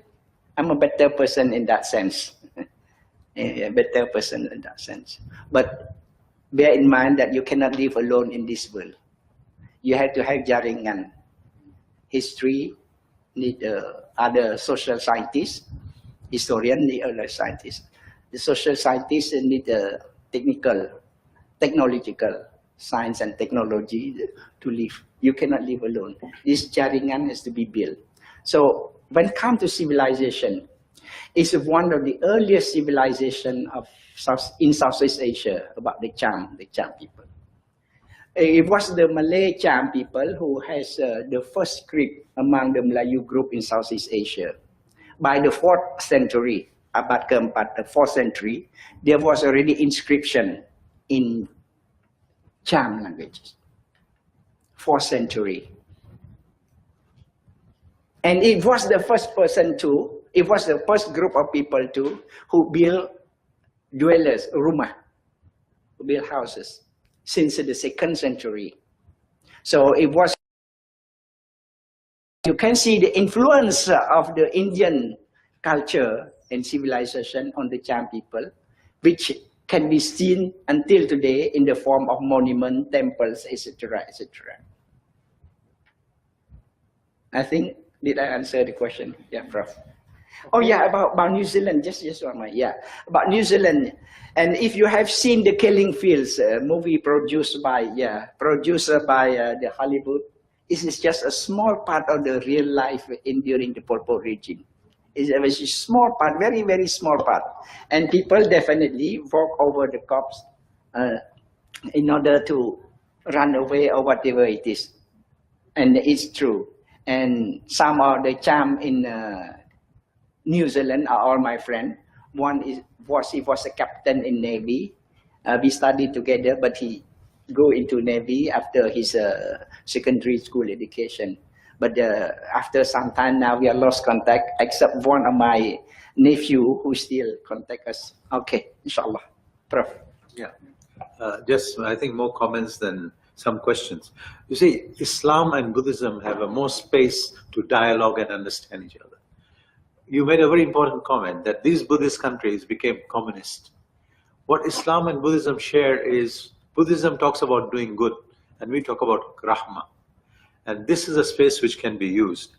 I'm a better person in that sense. A better person in that sense. But bear in mind that you cannot live alone in this world. You have to have jaringan. History need other social scientists, historian need other scientists. The social scientists need technological science and technology to live. You cannot live alone. This jaringan has to be built. So when it comes to civilization, it's one of the earliest civilization in Southeast Asia about the Cham people. It was the Malay Cham people who has the first script among the Melayu group in Southeast Asia. By the 4th century, abad keempat, the 4th century, there was already inscription in Cham languages. 4th century. And it was the first person to, it was the first group of people too, who built dwellers, rumah, who built houses since the 2nd century. So it was, you can see the influence of the Indian culture and civilization on the Cham people, which can be seen until today in the form of monuments, temples, etc., etc. I think, did I answer the question? Yeah, Prof. Oh yeah, about New Zealand, just one more. Yeah, about New Zealand. And if you have seen the Killing Fields movie produced by the Hollywood, it is just a small part of the real life during the Pol Pot regime. It's a very small part, very, very small part. And people definitely walk over the cops in order to run away or whatever it is. And it's true. And some of the Cham in New Zealand are all my friends. One was a captain in Navy. We studied together, but he go into Navy after his secondary school education. But after some time now, we have lost contact, except one of my nephew who still contact us. Okay, inshallah. Prof. Yeah, just I think more comments than some questions. You see, Islam and Buddhism have a more space to dialogue and understand each other. You made a very important comment that these Buddhist countries became communist. What Islam and Buddhism share is Buddhism talks about doing good, and we talk about Rahma. And this is a space which can be used.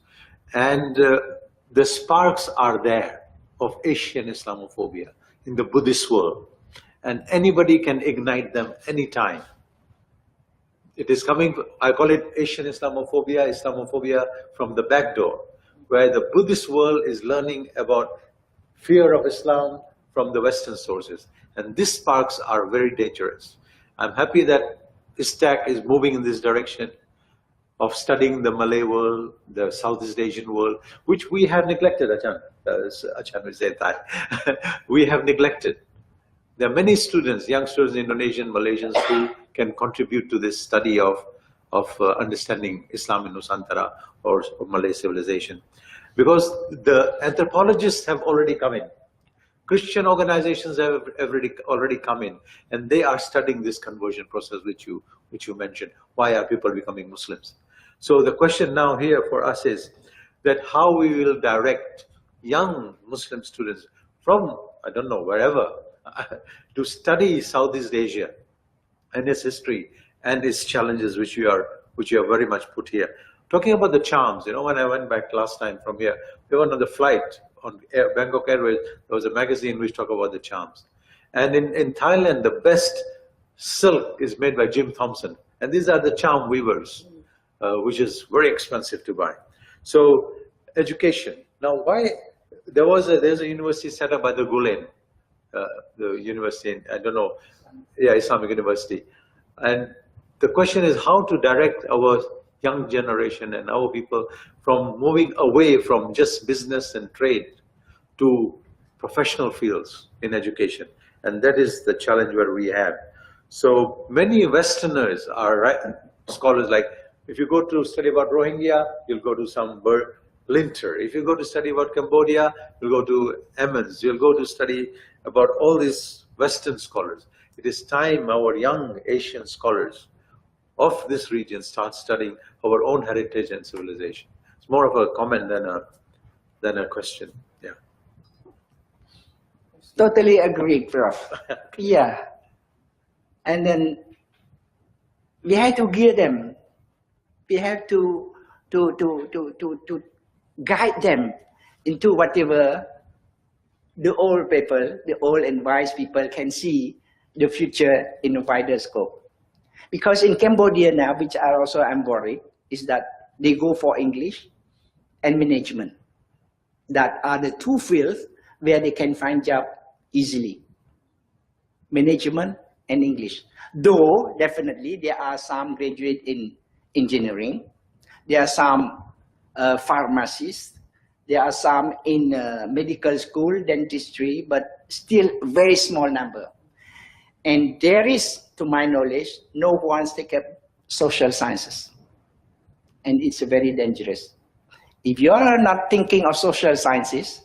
And the sparks are there of Asian Islamophobia in the Buddhist world. And anybody can ignite them anytime. It is coming, I call it Asian Islamophobia, Islamophobia from the back door, where the Buddhist world is learning about fear of Islam from the Western sources. And these sparks are very dangerous. I'm happy that ISTAC is moving in this direction of studying the Malay world, the Southeast Asian world, which we have neglected, Achan will say that. We have neglected. There are many students, young students, Indonesian, Malaysians, who can contribute to this study of understanding Islam in Nusantara or Malay civilization. Because the anthropologists have already come in. Christian organizations have already come in, and they are studying this conversion process which you mentioned. Why are people becoming Muslims? So the question now here for us is that how we will direct young Muslim students from, I don't know, wherever, to study Southeast Asia and its history and its challenges which you are very much put here. Talking about the charms, you know, when I went back last time from here, we went on the flight on Bangkok Airways, there was a magazine which talked about the charms. And in Thailand, the best silk is made by Jim Thompson. And these are the charm weavers, which is very expensive to buy. So education. Now, why there's a university set up by the Gulen, the university in, I don't know, yeah, Islamic University. And the question is how to direct our young generation and our people from moving away from just business and trade to professional fields in education. And that is the challenge where we have. So many Westerners are scholars, like if you go to study about Rohingya, you'll go to some Linter. If you go to study about Cambodia, you'll go to Emmons. You'll go to study about all these Western scholars. It is time our young Asian scholars of this region start studying our own heritage and civilization. It's more of a comment than a question. Yeah. Totally agree, Prof. Yeah. And then we have to gear them. We have to guide them into whatever the old people, the old and wise people can see the future in a wider scope. Because in Cambodia now, which are also I'm worried, is that they go for English and management. That are the two fields where they can find job easily. Management and English. Though, definitely, there are some graduate in engineering. There are some pharmacists There are some in medical school, dentistry, but still a very small number. And there is, to my knowledge, no one take up social sciences. And it's very dangerous. If you are not thinking of social sciences,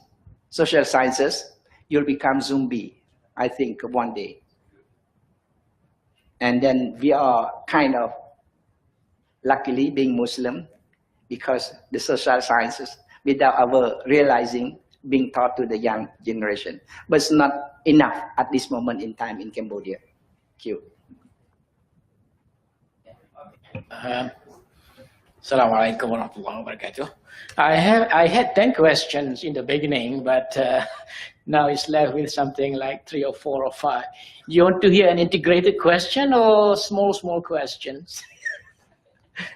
you'll become zombie, I think, one day. And then we are kind of, luckily, being Muslim, because the social sciences, without our realizing, being taught to the young generation. But it's not enough at this moment in time in Cambodia. Thank you. Assalamualaikum warahmatullahi wabarakatuh. I had 10 questions in the beginning, but now it's left with something like 3 or 4 or 5. You want to hear an integrated question or small questions?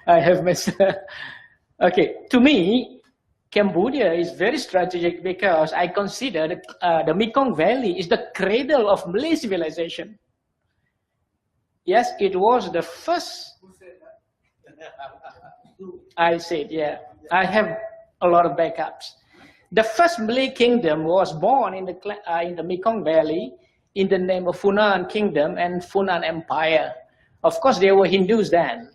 I have missed. Okay, to me, Cambodia is very strategic because I consider the Mekong Valley is the cradle of Malay civilization. Yes, it was the first. I said, yeah. I have a lot of backups. The first Malay kingdom was born in the Mekong Valley in the name of Funan Kingdom and Funan Empire. Of course, they were Hindus then.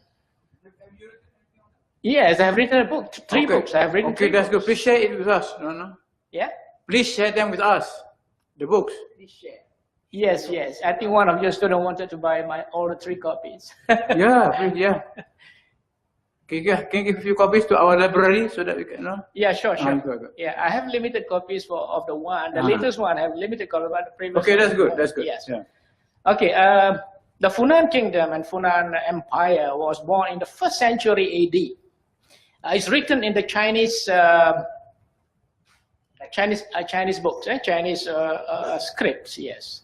Yes, I have written a book, 3 books. I have written. Okay, that's good. Please share it with us. No. Yeah. Please share them with us. The books. Please share. Yes. I think one of your students wanted to buy all the 3 copies. Yeah, please, yeah. Can you give a few copies to our library so that we can know? Yeah, sure. Good. Yeah, I have limited copies of the one. The latest one I have limited copies, but the previous. Okay, that's good. Yes. Yeah. Okay. The Funan Kingdom and Funan Empire was born in the 1st century AD. It's written in the Chinese books, Chinese scripts. Yes.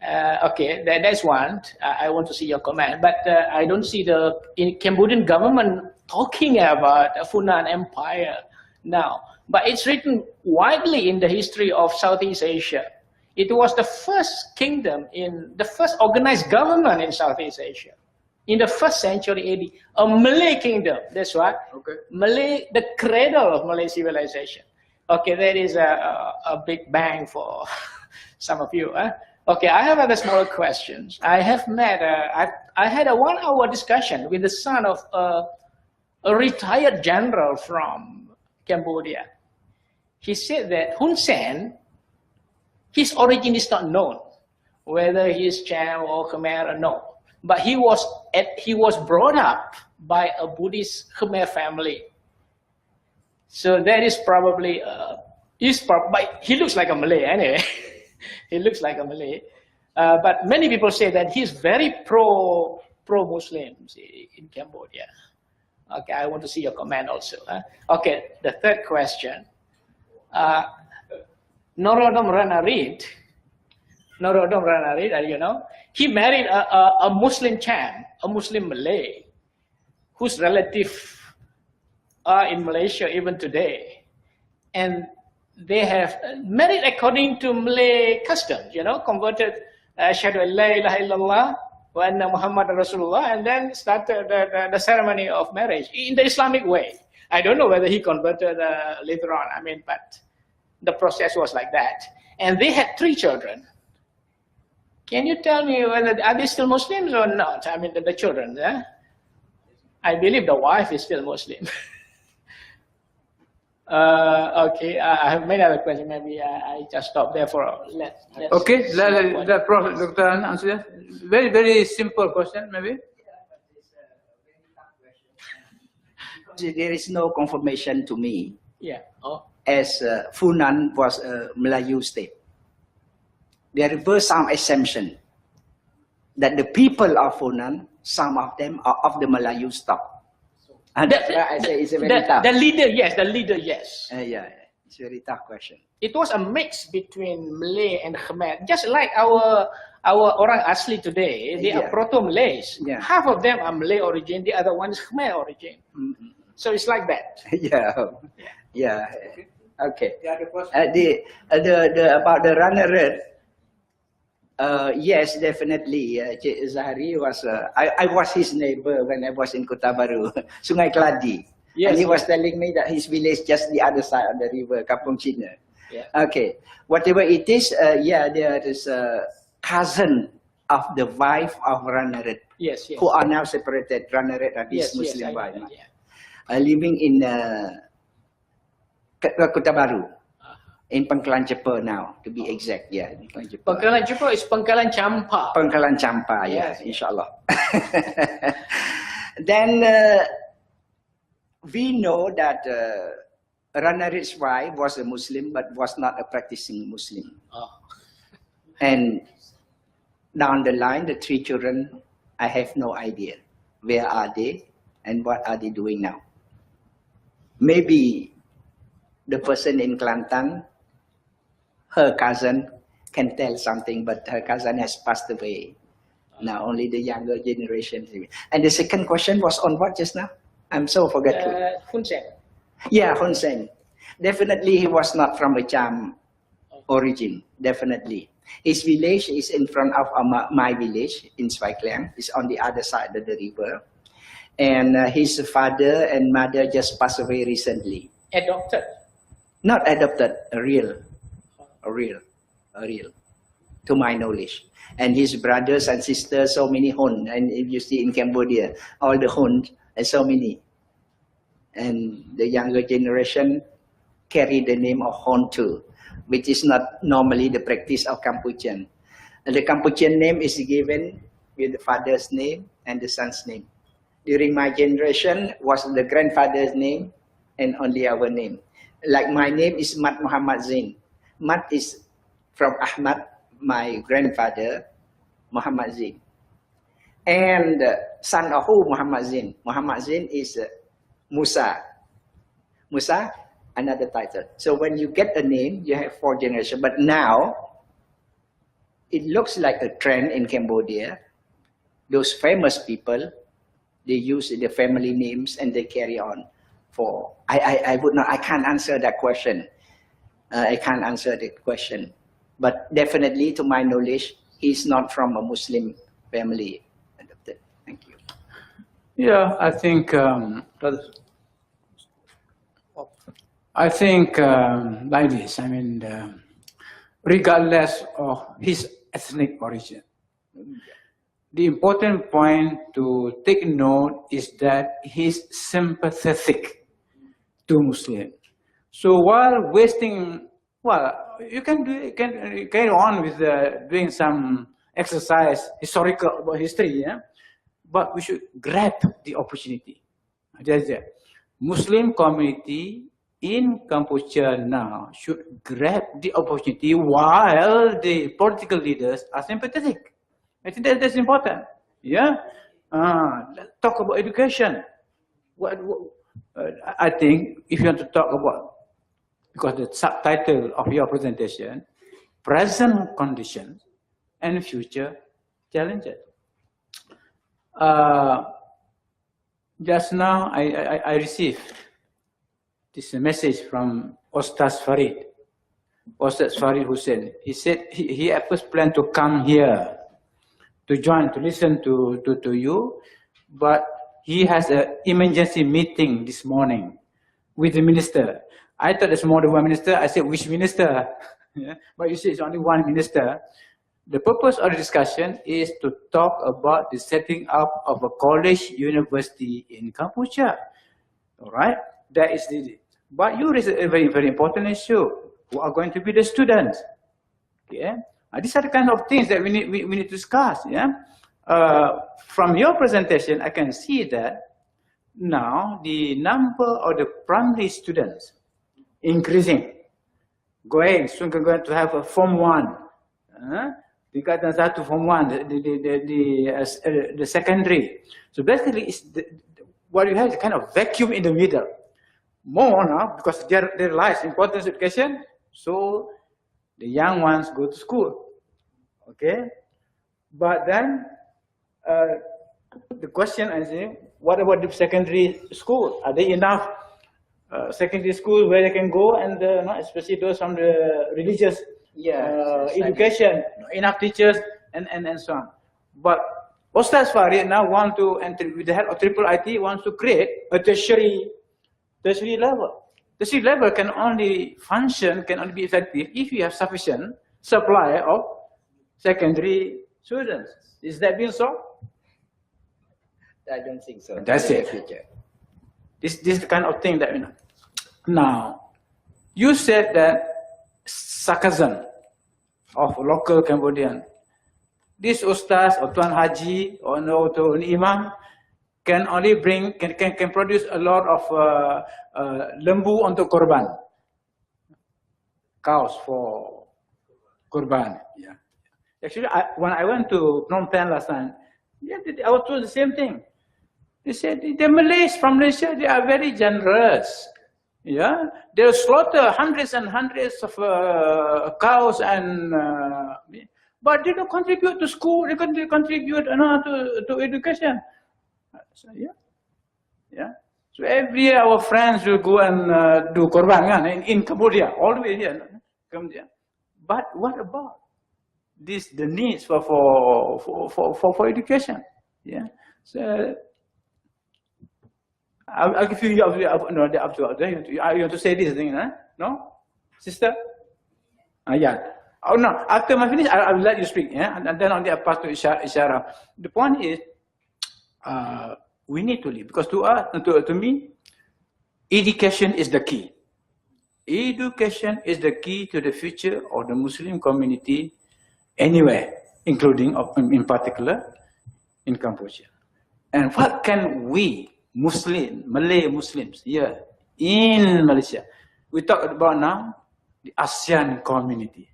Okay, that's one. I want to see your comment, but I don't see the Cambodian government talking about the Funan Empire now. But it's written widely in the history of Southeast Asia. It was the first kingdom the first organized government in Southeast Asia. In the 1st century AD, a Malay kingdom. That's right. Okay. Malay, the cradle of Malay civilization. Okay, that is a big bang for some of you. Okay, I have other smaller questions. I have met, I had a 1-hour discussion with the son of a retired general from Cambodia. He said that Hun Sen, his origin is not known, whether he is Cham or Khmer or no. But he was brought up by a Buddhist Khmer family. So that is probably, he looks like a Malay anyway. He looks like a Malay. But many people say that he's very pro-Muslims in Cambodia. Okay, I want to see your comment also. Okay, the 3rd question. Norodom Ranariddh, you know, he married a Muslim Cham, a Muslim Malay, whose relatives are in Malaysia even today. And they have married according to Malay customs, you know, converted Asyhadu an la ilaha illallah wa anna Muhammad Rasulullah, and then started the ceremony of marriage in the Islamic way. I don't know whether he converted later on, but the process was like that. And they had 3 children. Can you tell me whether are they still Muslims or not? The children. I believe the wife is still Muslim. Okay, I have many other questions. Maybe I just stop there for let's okay, let Dr. An answer that. Very, very simple question, maybe. There is no confirmation to me. Yeah. As Funan was a Melayu state. There were some assumption that the people of Funan, some of them are of the Melayu stock. And that's why I say it's a very tough. The leader, yes. Yeah, it's a very tough question. It was a mix between Malay and Khmer, just like our Orang Asli today. They are Proto-Malays. Yeah. Half of them are Malay origin, the other one is Khmer origin. Mm-hmm. So it's like that. Yeah. Okay. About the runner. Yes, definitely. Cik Zahari was. I was his neighbor when I was in Kota Baru, Sungai Keladi. Yes, and he was yes. telling me that his village just the other side of the river, Kampuchea. Yeah. Okay, whatever it is, yeah, there is a cousin of the wife of Ranaret, Yes, yes. who are now separated, Ranaret and his Yes, yes, Muslim I know wife, that, yeah. living in Kota Baru, in Pangkalan Jepa now, to be exact, yeah. in Pangkalan Jepa. Pangkalan Jepa is Pangkalan Champa. Pangkalan Champa, yeah, Yes, yes. inshallah. Then we know that Ranarit's wife was a Muslim, but was not a practicing Muslim. Oh. And down the line, the 3 children, I have no idea. Where are they and what are they doing now? Maybe the person in Kelantan, her cousin, can tell something, but her cousin has passed away. Now only the younger generation. And the second question was on what just now? I'm so forgetful. Hun Sen. Yeah, Hun Sen. Definitely he was not from a Cham origin, definitely. His village is in front of my village in Swaiklang. It's on the other side of the river. And his father and mother just passed away recently. Adopted. Not adopted, a real, to my knowledge. And his brothers and sisters, so many Hun. And if you see in Cambodia, all the Hun, there's so many. And the younger generation carry the name of Hun too, which is not normally the practice of Kampuchean. And the Kampuchean name is given with the father's name and the son's name. During my generation was the grandfather's name and only our name. Like my name is Muhamad Zain. Mat is from Ahmad, my grandfather, Muhammad Zain. And son of who? Muhammad Zain. Muhammad Zain is Musa. Musa, another title. So when you get a name, you have 4 generations. But now, it looks like a trend in Cambodia. Those famous people, they use the family names and they carry on. For I can't answer that question. I can't answer the question. But definitely, to my knowledge, he's not from a Muslim family. Adopted. Thank you. Yeah, I think like this. I mean, regardless of his ethnic origin, the important point to take note is that he's sympathetic to Muslim. So while wasting, well, you can carry on with doing some exercise, historical about history, yeah? But we should grab the opportunity. That's it. Muslim community in Kampuchea now should grab the opportunity while the political leaders are sympathetic. I think that's important. Yeah. Let's talk about education. I think if you want to talk about, because the subtitle of your presentation, present conditions and future challenges. Just now I received this message from Ustaz Farid Hussein. He said he at first planned to come here to join, to listen to you, but he has an emergency meeting this morning with the minister. I thought it's more than one minister. I said, which minister? Yeah. But you see, it's only one minister. The purpose of the discussion is to talk about the setting up of a college university in Kampuchea. All right? That is the. But you raise a very, very important issue. Who are going to be the students? Okay? These are the kind of things that we need to discuss. Yeah. From your presentation, I can see that now the number of the primary students increasing. Soon going to have a Form 1. Tingkatan 1 Form 1, the secondary. So basically, it's what you have is a kind of vacuum in the middle. More now, because there lies importance of education, so the young ones go to school. Okay? But then, the question I say, what about the secondary school? Are there enough secondary schools where they can go, and especially those from the religious education, enough teachers and so on. But Ustaz Farid now want to enter with the help of Triple IT, wants to create a tertiary tertiary level. Tertiary level can only function, can only be effective if you have sufficient supply of secondary students. Is that being so? I don't think so. That's In the it. future. This kind of thing that we know. Now, you said that sarcasm of local Cambodian, this ustaz or tuan haji or no to an imam can only bring can produce a lot of lembu untuk korban, cows for korban. Yeah. Actually, when I went to Phnom Penh last time, yeah, I was told the same thing. They said the Malays from Malaysia, they are very generous. Yeah, they slaughter hundreds and hundreds of cows and but they don't contribute to school. They contribute to education. So, yeah. So every year our friends will go and do korban in Cambodia, all the way here, Cambodia. But what about this? The needs for education. Yeah. So I'll give you no, up to you want to say this thing, huh? No, sister. Yeah. Oh no. After I finish, I will let you speak. Yeah, and then on the pass to Ishara. The point is, we need to live because to me, education is the key. Education is the key to the future of the Muslim community anywhere, including in particular in Kampuchea. And what can we Malay Muslims here in Malaysia, we talk about now the ASEAN community.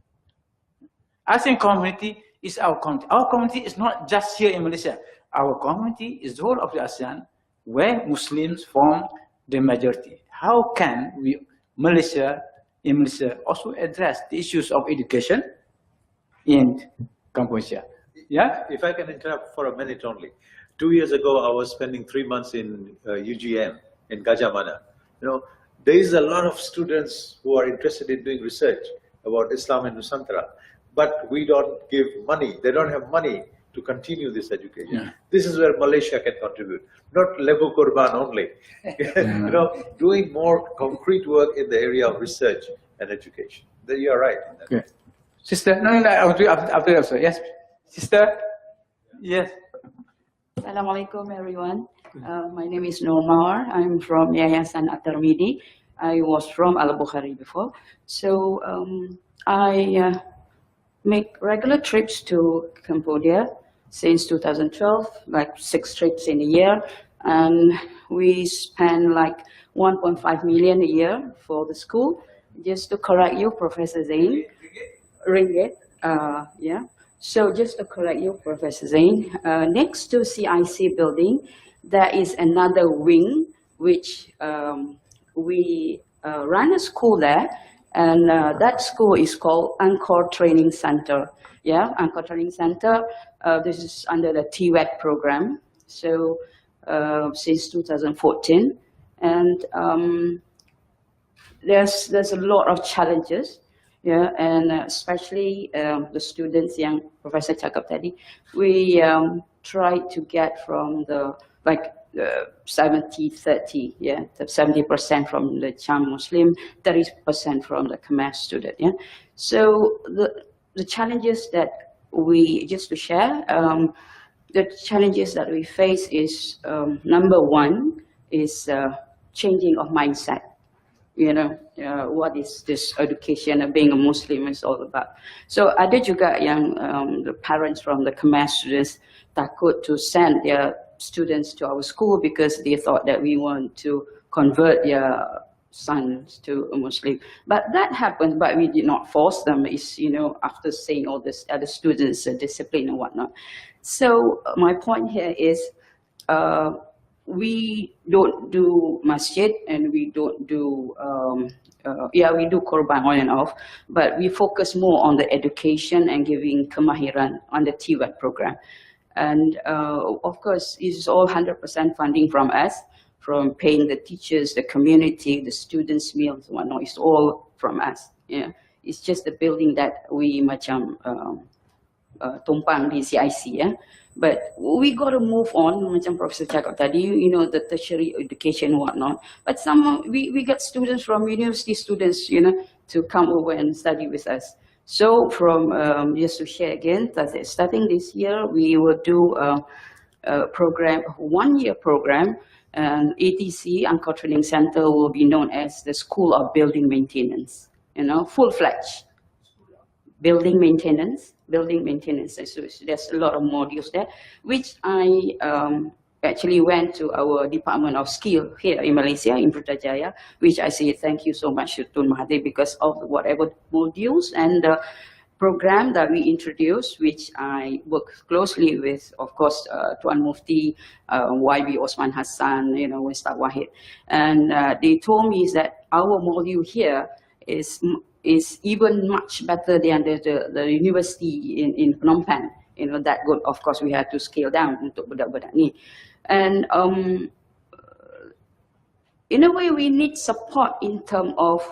ASEAN community is our community. Our community is not just here in Malaysia. Our community is the whole of the ASEAN where Muslims form the majority. How can we, Malaysia also address the issues of education in Kampuchea? Yeah? If I can interrupt for a minute only. 2 years ago, I was spending 3 months in UGM in Gajah Mada. You know, there is a lot of students who are interested in doing research about Islam and Nusantara, but we don't give money. They don't have money to continue this education. Yeah. This is where Malaysia can contribute, not Lebu Korban only. You know, doing more concrete work in the area of research and education. You are right. Okay. Sister, no, after also. Yes, sister. Yes. Assalamualaikum everyone. My name is Nomar. I'm from Yayasan At-Tirmidhi. I was from Al-Bukhari before. So I make regular trips to Cambodia since 2012, like 6 trips in a year. And we spend like 1.5 million a year for the school. Just to correct you, Professor Zain. Ringgit. Yeah. So just to correct you, Professor Zain, next to CIC building, there is another wing which we run a school there, and that school is called Angkor Training Center. Yeah, Angkor Training Center. This is under the TWET program. So since 2014, and there's a lot of challenges. Yeah, and especially the students, young Professor cakap tadi, we try to get from the 70-30, yeah, 70% from the Cham Muslim, 30% from the Khmer student. Yeah, so the challenges that we just to share, the challenges that we face is number one is changing of mindset. You know, what is this education of being a Muslim is all about. So ada juga yang the parents from the Khmer students takut to send their students to our school because they thought that we want to convert their sons to a Muslim. But that happened, but we did not force them. It's, you know, after saying all this, other students discipline and whatnot. So my point here is, we don't do masjid and we don't do, we do korban on and off, but we focus more on the education and giving kemahiran on the TWET program. And of course, it's all 100% funding from us, from paying the teachers, the community, the students' meals, and whatnot. It's all from us. Yeah, it's just the building that we tumpang di CIC ya. But we got to move on, macam Professor cakap tadi, you know, the tertiary education and whatnot. But some we got students from university students, you know, to come over and study with us. So from just to share again, starting this year, we will do a program, 1-year program, and ATC, Angkor Training Center, will be known as the School of Building Maintenance. You know, full-fledged building maintenance. So there's a lot of modules there, which I actually went to our Department of Skill here in Malaysia, in Putrajaya, which I say thank you so much to Tun Mahathir because of whatever modules and the program that we introduced, which I work closely with, of course, Tuan Mufti, YB Osman Hassan, you know, Ustaz Wahid. And they told me is that our module here is even much better than the university in Phnom Penh. You know, that good. Of course, we had to scale down untuk budak-budak ni. And in a way, we need support in terms of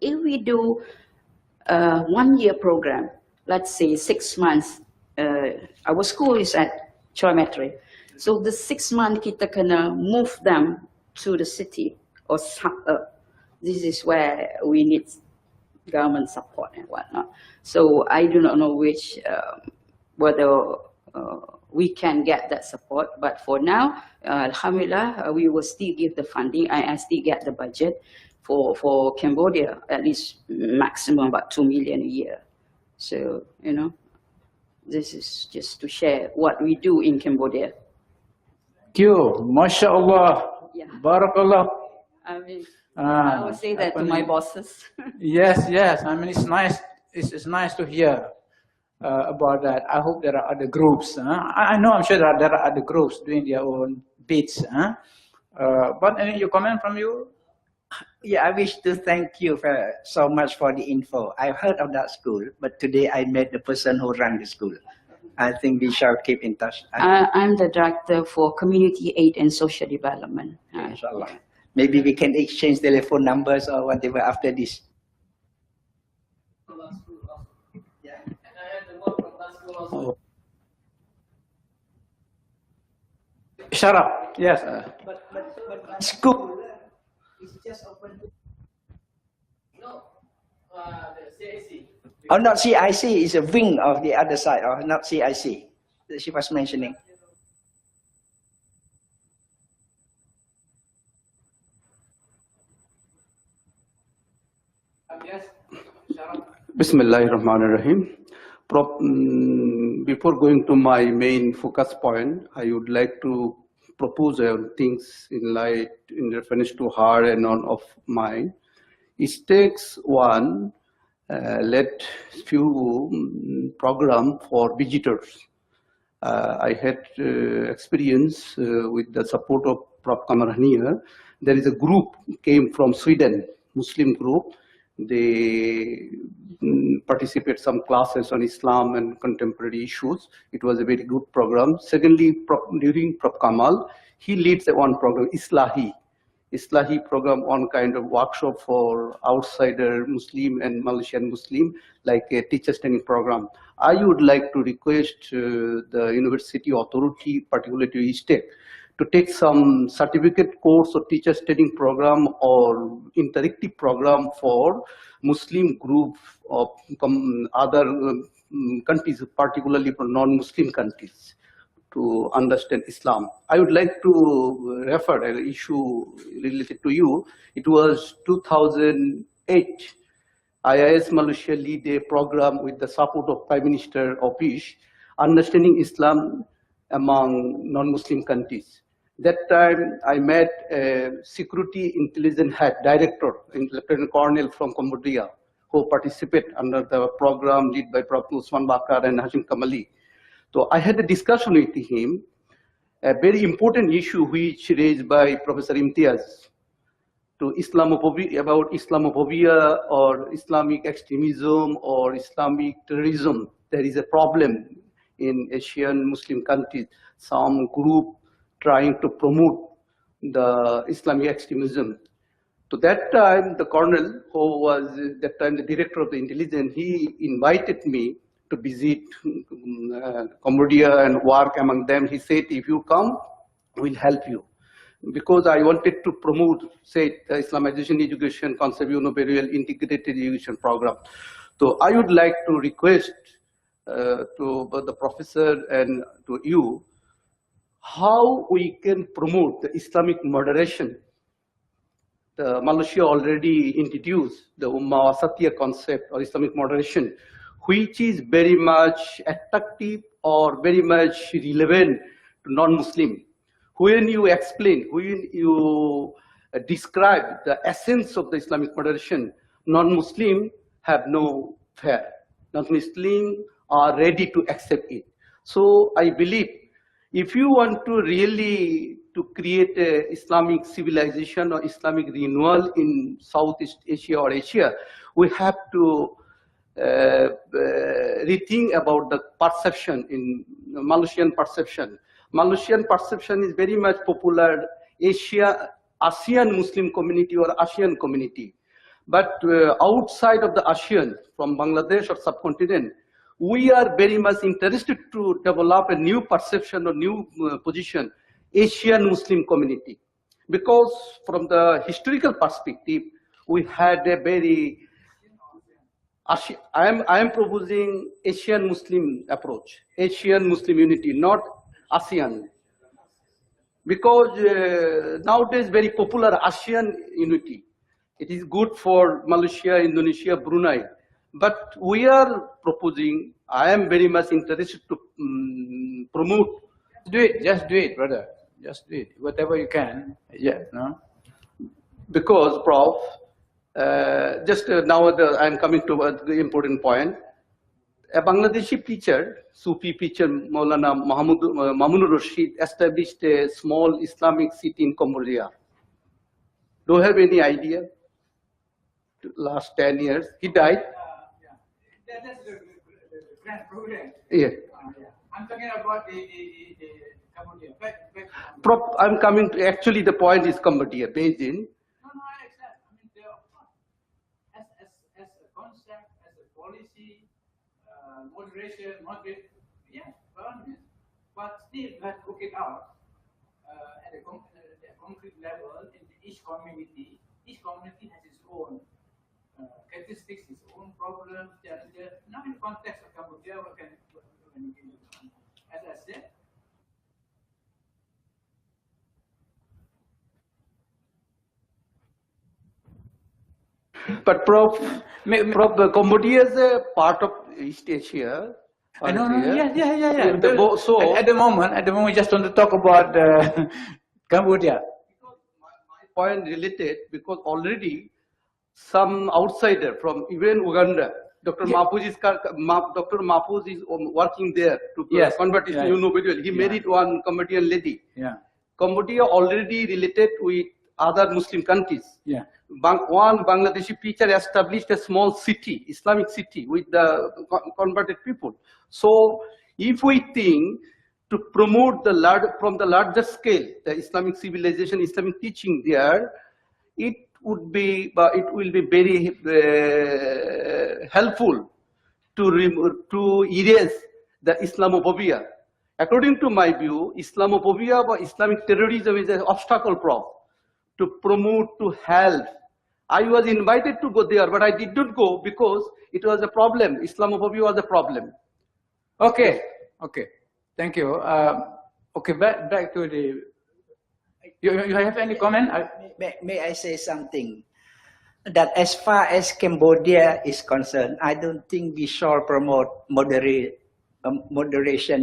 if we do a 1-year program, let's say 6 months. Our school is at Choimetri. So the 6 months kita kena move them to the city or suburb. This is where we need government support and whatnot. So I do not know which, whether we can get that support. But for now, Alhamdulillah, we will still give the funding. I still get the budget for Cambodia, at least maximum about 2 million a year. So, you know, this is just to share what we do in Cambodia. Thank you. MashaAllah. Yeah. Barakallah. I mean, I would say that to my bosses. Yes, yes. I mean, it's nice. It's nice to hear about that. I hope there are other groups. I know, I'm sure there are other groups doing their own bits. But any comment from you? Yeah, I wish to thank you so much for the info. I've heard of that school, but today I met the person who ran the school. I think we shall keep in touch. I'm the director for Community Aid and Social Development. Inshallah. Maybe we can exchange telephone numbers or whatever after this. Oh. Shut up. Yes. But school is just open to... No, the CIC. Oh, not CIC. It's a wing of the other side, or not CIC that she was mentioning. Yes. Bismillahirrahmanirrahim. Before going to my main focus point, I would like to propose things in reference to her and none of mine. It takes one led few program for visitors. I had experience with the support of Prof. Kamarhania. There is a group came from Sweden, Muslim group. They participate some classes on Islam and contemporary issues. It was a very good program. Secondly, during Prof. Kamal, he leads one program, Islahi program, one kind of workshop for outsider Muslim and Malaysian Muslim, like a teacher training program. I would like to request the university authority, particularly to IISTAC, to take some certificate course or teacher training program or interactive program for Muslim group of other countries, particularly for non-Muslim countries, to understand Islam. I would like to refer an issue related to you. It was 2008. IIS Malaysia lead a program with the support of Prime Minister Office, Understanding Islam among non-Muslim countries. That time I met a security intelligence head director, Lieutenant Colonel from Cambodia, who participate under the program led by Prof. Usman Bakar and Hashim Kamali. So I had a discussion with him, a very important issue which raised by Professor Imtiaz to Islamophobia, about Islamophobia or Islamic extremism or Islamic terrorism. There is a problem in Asian Muslim countries. Some group trying to promote the Islamic extremism. So that time, the colonel, who was that time the director of the intelligence, he invited me to visit Cambodia and work among them. He said, if you come, we'll help you. Because I wanted to promote, say, the Islamization education concept, very well integrated education program. So I would like to request to the professor and to you, how we can promote the Islamic moderation. Malaysia already introduced the Ummah Wasatiyah concept or Islamic moderation, which is very much attractive or very much relevant to non-Muslim. When you explain, when you describe the essence of the Islamic moderation, non-Muslim have no fear. Non-Muslim are ready to accept it. So I believe if you want to really to create a Islamic civilization or Islamic renewal in Southeast Asia or Asia, we have to rethink about the perception in Malaysian perception. Malaysian perception is very much popular ASEAN Muslim community or ASEAN community. But outside of the ASEAN, from Bangladesh or subcontinent, we are very much interested to develop a new perception or new position, Asian Muslim community. Because from the historical perspective, we had a very, I am proposing Asian Muslim approach, Asian Muslim unity, not ASEAN. Because nowadays very popular ASEAN unity. It is good for Malaysia, Indonesia, Brunei. But we are proposing, I am very much interested to promote. Just do it, brother. Just do it, whatever you can. Yeah, no? Because, Prof, just now I'm coming to the important point. A Bangladeshi teacher, Sufi teacher, Maulana Mamunur Rashid, established a small Islamic city in Cambodia. Do you have any idea? Last 10 years, he died. That's the grand program. Yeah. I'm talking about the Cambodia. I'm coming to, actually the point is Cambodia, Beijing. No, I accept. I mean, as a concept, as a policy, moderation, moderate, yes, but still let's work it out at a concrete level in each community. Each community has its own characteristics, its own problems, challenges. Now in the context of Cambodia, what can as I said, But Prof, Cambodia is a part of East Asia. No, yeah. So at the moment, we just want to talk about Cambodia. My point related because already some outsider from even Uganda, Dr. Mahfouz is working there to convert his new Nobel. He married one Cambodian lady. Yeah. Cambodia already related with other Muslim countries. Yeah. One Bangladeshi teacher established a small city, Islamic city, with the converted people. So, if we think to promote from the larger scale, the Islamic civilization, Islamic teaching there, it will be very helpful to erase the Islamophobia. According to my view, Islamophobia or Islamic terrorism is an obstacle to promote, to help. I was invited to go there, but I did not go because it was a problem. Islamophobia was a problem. Okay. Thank you. Okay, back to the. You have any comment? May I say something? That as far as Cambodia is concerned, I don't think we shall promote moderation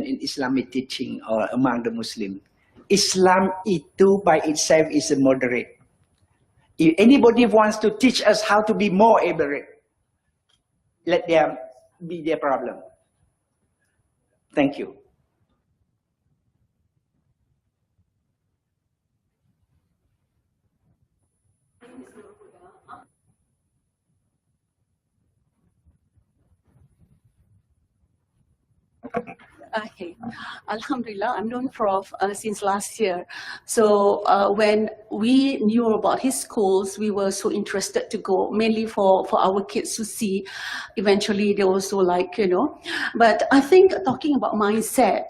in Islamic teaching or among the Muslims. Islam itu by itself is a moderate. If anybody wants to teach us how to be more moderate, let them be their problem. Thank you. Okay, Alhamdulillah, I'm known Prof since last year. So when we knew about his schools, we were so interested to go, mainly for our kids to see. Eventually, they also like, you know. But I think talking about mindset,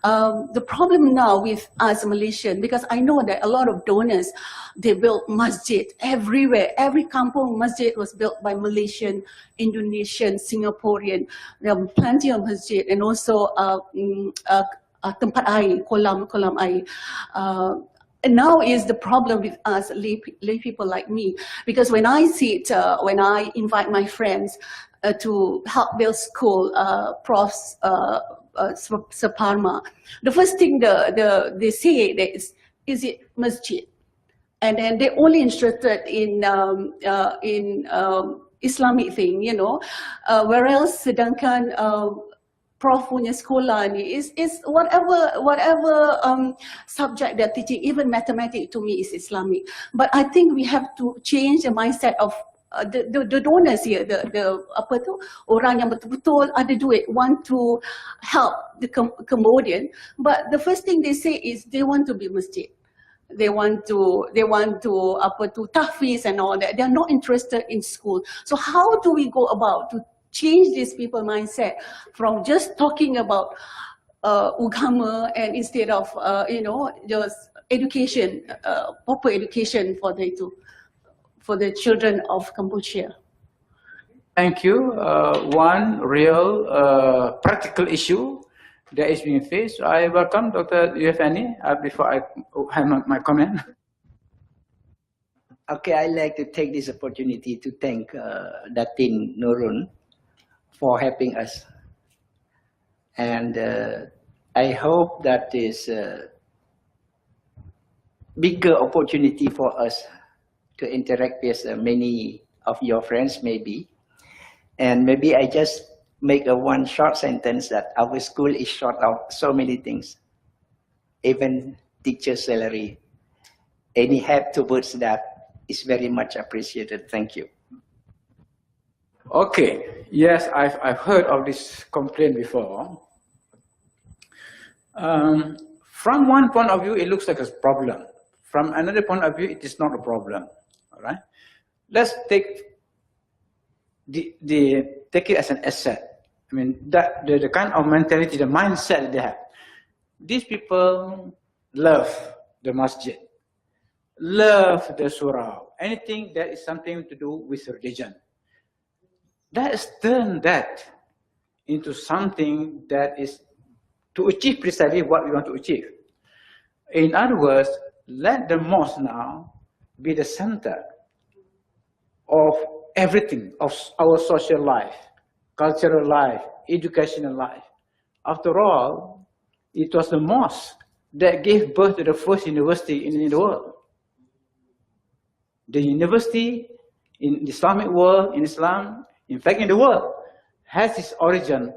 the problem now with us Malaysian, because I know that a lot of donors, they built masjid everywhere. Every kampung masjid was built by Malaysian, Indonesian, Singaporean. There are plenty of masjid, and also tempat air, kolam air. And now is the problem with us lay people like me, because when I see it, when I invite my friends to help build school, profs, Separma, the first thing they say is it masjid, and then they're only interested in Islamic thing, you know, whereas sedangkan Prof punya sekolah ni is whatever subject they're teaching, even mathematics to me is Islamic. But I think we have to change the mindset of the donors here, the apa tu, orang yang betul-betul ada duit want to help the Cambodian. But the first thing they say is they want to be masjid. They want to apa tu tahfiz and all that. They are not interested in school. So how do we go about to change these people mindset from just talking about agama, and instead of you know, just education, proper education for the children of Kampuchea? Thank you. One real practical issue that is being faced. I welcome Dr. Do you have any before I have my comment? Okay, I'd like to take this opportunity to thank Datin Nurun for helping us. And I hope that is a bigger opportunity for us to interact with many of your friends maybe. And maybe I just make a one short sentence that our school is short of so many things, even teacher salary. Any help towards that is very much appreciated. Thank you. Okay, yes, I've heard of this complaint before. From one point of view, it looks like a problem. From another point of view, it is not a problem. All right, let's take take it as an asset. I mean, that the kind of mentality, the mindset they have. These people love the masjid, love the surah, anything that is something to do with religion. Let's turn that into something that is to achieve precisely what we want to achieve. In other words, let the mosque now be the center of everything, of our social life, cultural life, educational life. After all, it was the mosque that gave birth to the first university in the world. The university in the Islamic world, in Islam, in fact, in the world, has its origin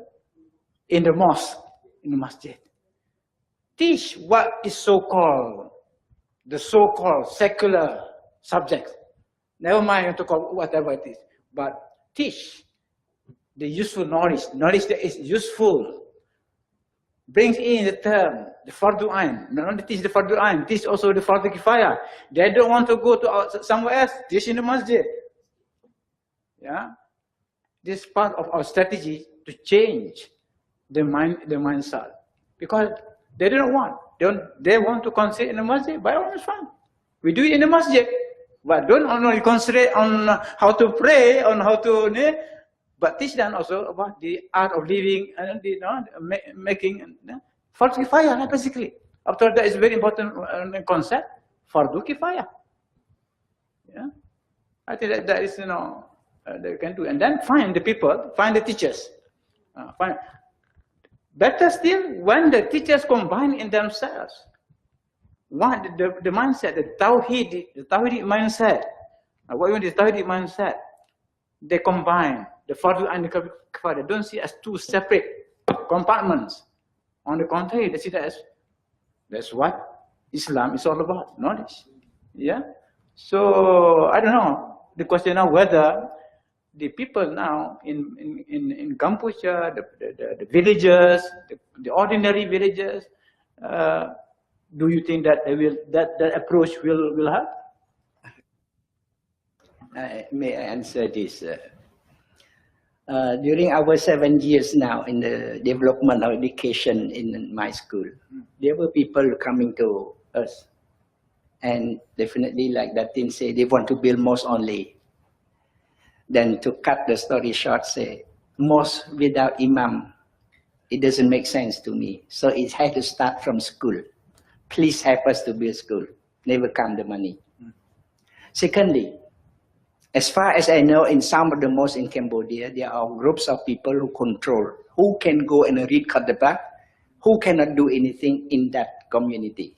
in the mosque, in the masjid. Teach what is so-called, the so-called secular subjects. Never mind to call whatever it is, but teach the useful knowledge, knowledge that is useful. Brings in the term, the fardu ain. Not only teach the fardu ain, teach also the fardu kifayah. They don't want to go to somewhere else, teach in the masjid. Yeah. This is part of our strategy to change the mindset, because they don't want. They want to concentrate in the masjid. By all means, fine. We do it in the masjid, but don't only concentrate on how to pray, on how to, but teach them also about the art of living and making fardu kifayah, basically. After all, that is very important concept, fardu kifayah. Yeah, I think that is they can do, and then find the people, find the teachers. Better still, when the teachers combine in themselves, the mindset, the tawhid mindset. What you want is tawhid mindset. They combine the fardu and the kifayah. They don't see as two separate compartments. On the contrary, they see that as that's what Islam is all about, knowledge. Yeah. So I don't know. The question now whether the people now in Kampuchea, the villagers, the ordinary villagers, Do you think that they will, that approach will help? May I answer this? During our 7 years now in the development of education in my school, there were people coming to us, and definitely, like Datin said, they want to build mosque only. Then to cut the story short, say mosque without imam, it doesn't make sense to me. So it had to start from school. Please help us to build school. Never come the money. Secondly, as far as I know, in some of the mosques in Cambodia, there are groups of people who control, who can go and read Khutbah, who cannot do anything in that community.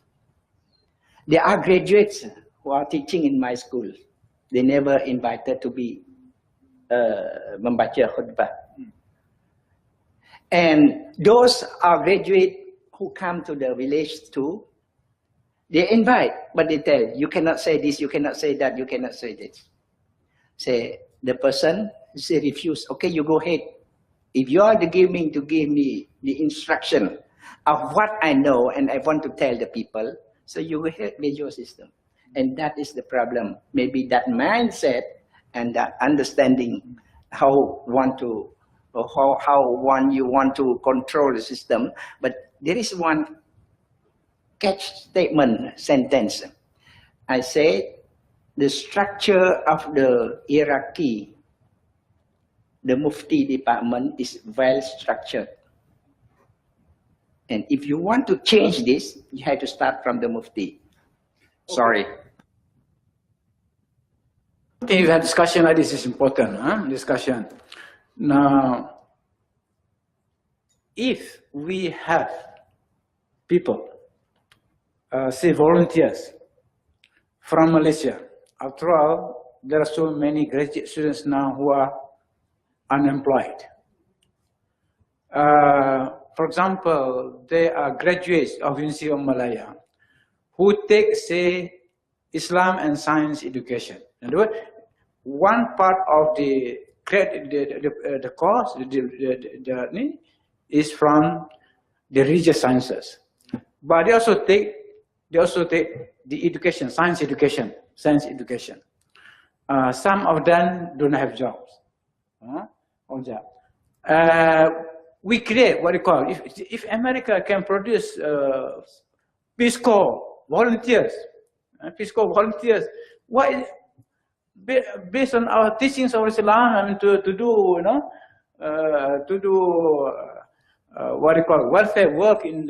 There are graduates who are teaching in my school. They never invited to be membaca khutbah. And those are graduates who come to the village too. They invite, but they tell, you cannot say this, you cannot say that, you cannot say this. Say, the person say refuse. Okay, you go ahead. If you are giving to give me the instruction of what I know and I want to tell the people, so you go ahead with your system. And that is the problem. Maybe that mindset and that understanding how you want to control the system. But there is one catch statement sentence. I say, the structure of the hierarchy, the Mufti department is well structured. And if you want to change this, you have to start from the Mufti. Sorry. I think that discussion like this is important, discussion. Now, if we have people, say volunteers from Malaysia, after all, there are so many graduate students now who are unemployed. For example, there are graduates of University of Malaya who take, say, Islam and science education. In other words, one part of the course is from the religious sciences, but they also take the education, science education. Some of them don't have jobs. We create what you call, if America can produce Peace Corps volunteers, why, based on our teachings of Islam, I mean, to do what you call welfare work in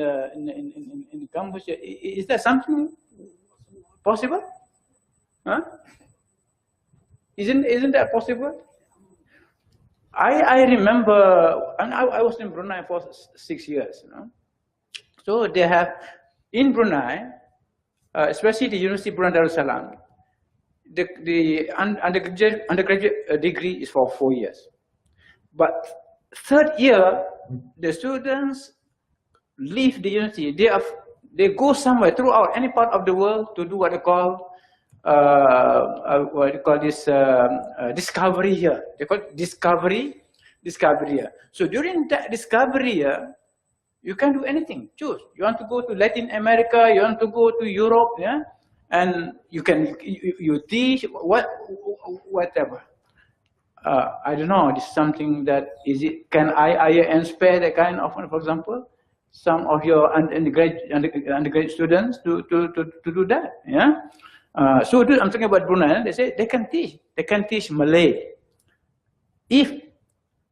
Kampuchea, is that something possible? Huh? Isn't that possible? I remember, and I was in Brunei for 6 years. So they have in Brunei, especially the University of Brunei Darussalam, the undergraduate degree is for 4 years. But third year, the students leave the university. They go somewhere throughout any part of the world to do what they call discovery year. They call it discovery year. So during that discovery year, you can do anything. Choose. You want to go to Latin America, you want to go to Europe, yeah, and you teach whatever. I don't know. This is something that can IIUM spare that kind of, for example, some of your undergraduate students to do that, yeah. So I'm talking about Brunei. They say they can teach Malay. If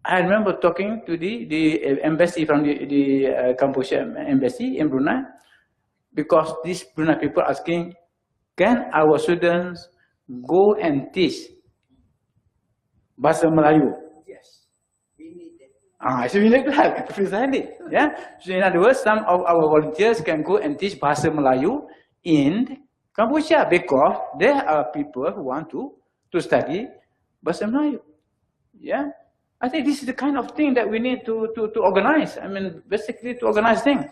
I remember talking to the embassy from the Kampuchea embassy in Brunei, because these Brunei people asking, can our students go and teach Bahasa Melayu? Yes, we need that. So we need to have precisely, yeah. So in other words, some of our volunteers can go and teach Bahasa Melayu in Kampuchea because there are people who want to study Bahasa Melayu. Yeah, I think this is the kind of thing that we need to organize. I mean, basically to organize things.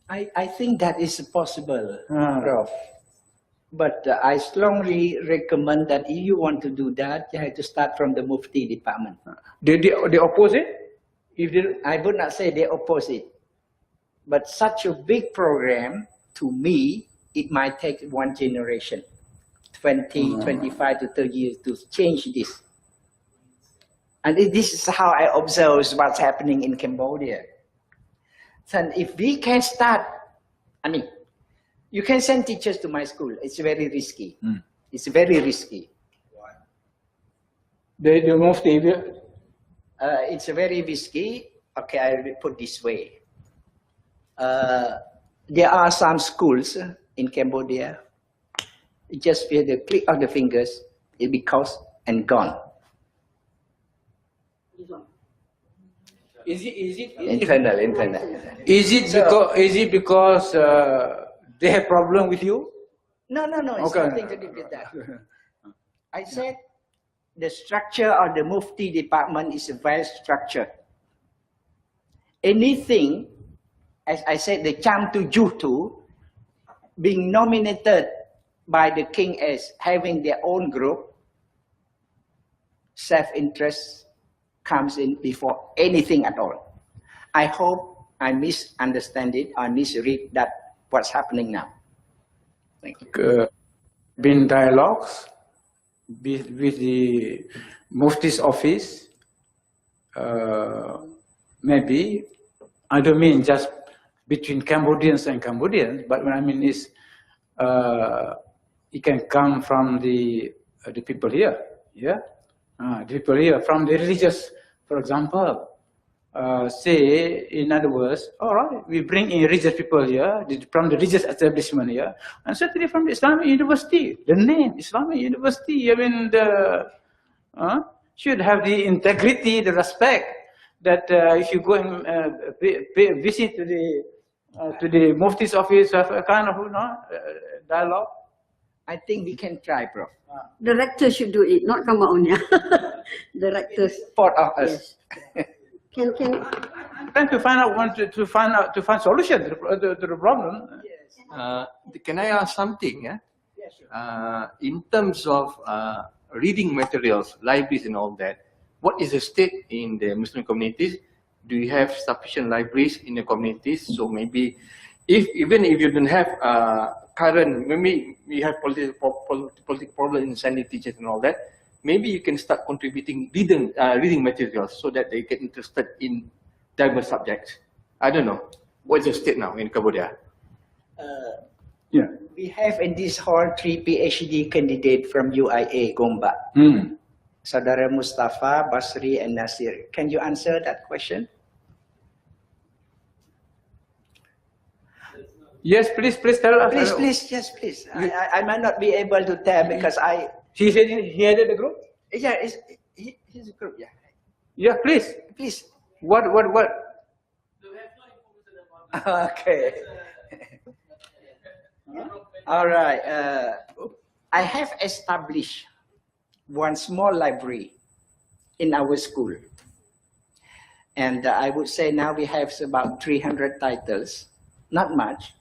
I think that is possible, Prof. But I strongly recommend that if you want to do that, you have to start from the Mufti department. They oppose it? I would not say they oppose it. But such a big program, to me, it might take one generation, 20, 25 to 30 years to change this. And this is how I observe what's happening in Cambodia. So if we can start, I mean, you can send teachers to my school. It's very risky. It's very risky. The Mufti, It's very risky. Okay, I will put this way. There are some schools in Cambodia. Just with the click of the fingers, it becomes and gone. is it Internal. Is it because they have problem with you? No, it's Okay. nothing to do with that. I said the structure of the Mufti department is well structured. Anything, as I said, the Chamtu Jutu being nominated by the king as having their own group, self-interest comes in before anything at all. I hope I misunderstand it or misread that what's happening now. Thank you. Been dialogues with the Mufti's office. Maybe, I don't mean just between Cambodians and Cambodians, but what I mean is it can come from the people here. Yeah, the people here from the religious, for example. Say, in other words, all right, we bring in religious people here, from the religious establishment here, and certainly from the Islamic University. The name, Islamic University, I mean, should have the integrity, the respect, that if you go and visit to the Mufti's office, have a kind of dialogue. I think we can try, Prof. The rector should do it, not Kamaunya. The rectors. Part of us. Yes. Can Trying to find out, to find solution to the problem. Can I ask something? Yeah? In terms of reading materials, libraries and all that, what is the state in the Muslim communities? Do you have sufficient libraries in the communities? So maybe, even if you don't have current, maybe we have political problem in sending teachers and all that, maybe you can start contributing reading materials so that they get interested in diverse subjects. I don't know. What's the state now in Cambodia? Yeah. We have in this hall 3 PhD candidates from UIA Gombak. Saudara Mustafa, Basri, and Nasir. Can you answer that question? Yes, please tell us. Please, yes, please. I might not be able to tell because I... He said he headed the group? Yeah, he's a group, yeah. Yeah, please. Please. What? Okay. All right. I have established one small library in our school. And I would say now we have about 300 titles. Not much.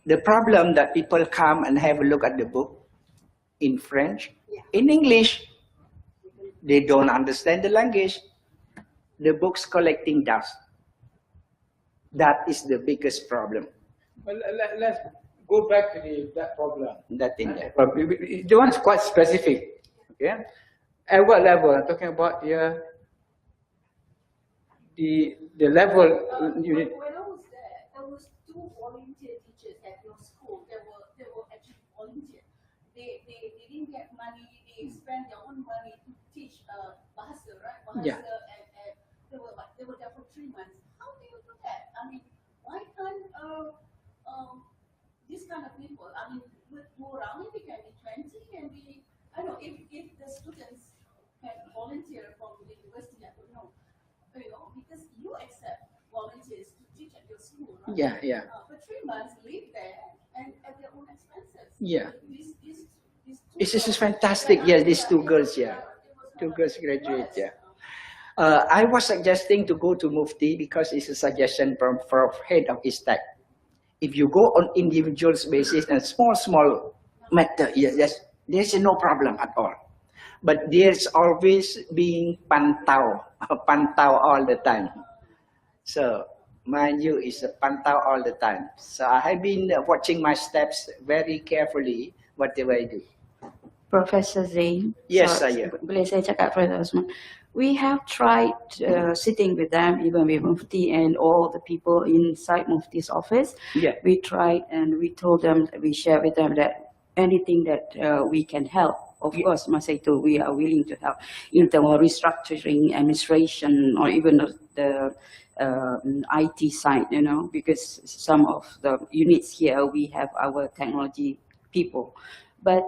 The problem that people come and have a look at the book in French, in English, they don't understand the language. The book's collecting dust. That is the biggest problem. Well, let's go back to that problem. That thing there. The one's quite specific. Okay. At what level? I'm talking about here. The level. When I was there was 2 volunteer teachers at your school. They were actually volunteer. They didn't get money. They spent their own money to teach Bahasa, right? Bahasa, Yeah. and they were there for 3 months. How do you do that? I mean, why can't this kind of people? I mean, with more around, maybe can be 20, can be. I don't know if the students can volunteer from the university. I don't know, because you accept volunteers to teach at your school, right? Yeah. For 3 months, live there and at their own expenses. Yeah. These This is fantastic. Yeah, these 2 girls, yeah. 2 girls graduate, yeah. I was suggesting to go to Mufti because it's a suggestion from head of IISTAC. If you go on individual basis and small matter, yes, there's no problem at all. But there's always being pantau all the time. So mind you, is a pantau all the time. So I have been watching my steps very carefully, whatever I do. Professor Zain. Yes, so, saya. Boleh saya cakap, Professor Osman? We have tried sitting with them, even with Mufti and all the people inside Mufti's office. Yeah. We tried and we told them, we shared with them that anything that we can help. Of course, masa itu we are willing to help in terms of restructuring, administration, or even the IT side, you know, because some of the units here, we have our technology people. But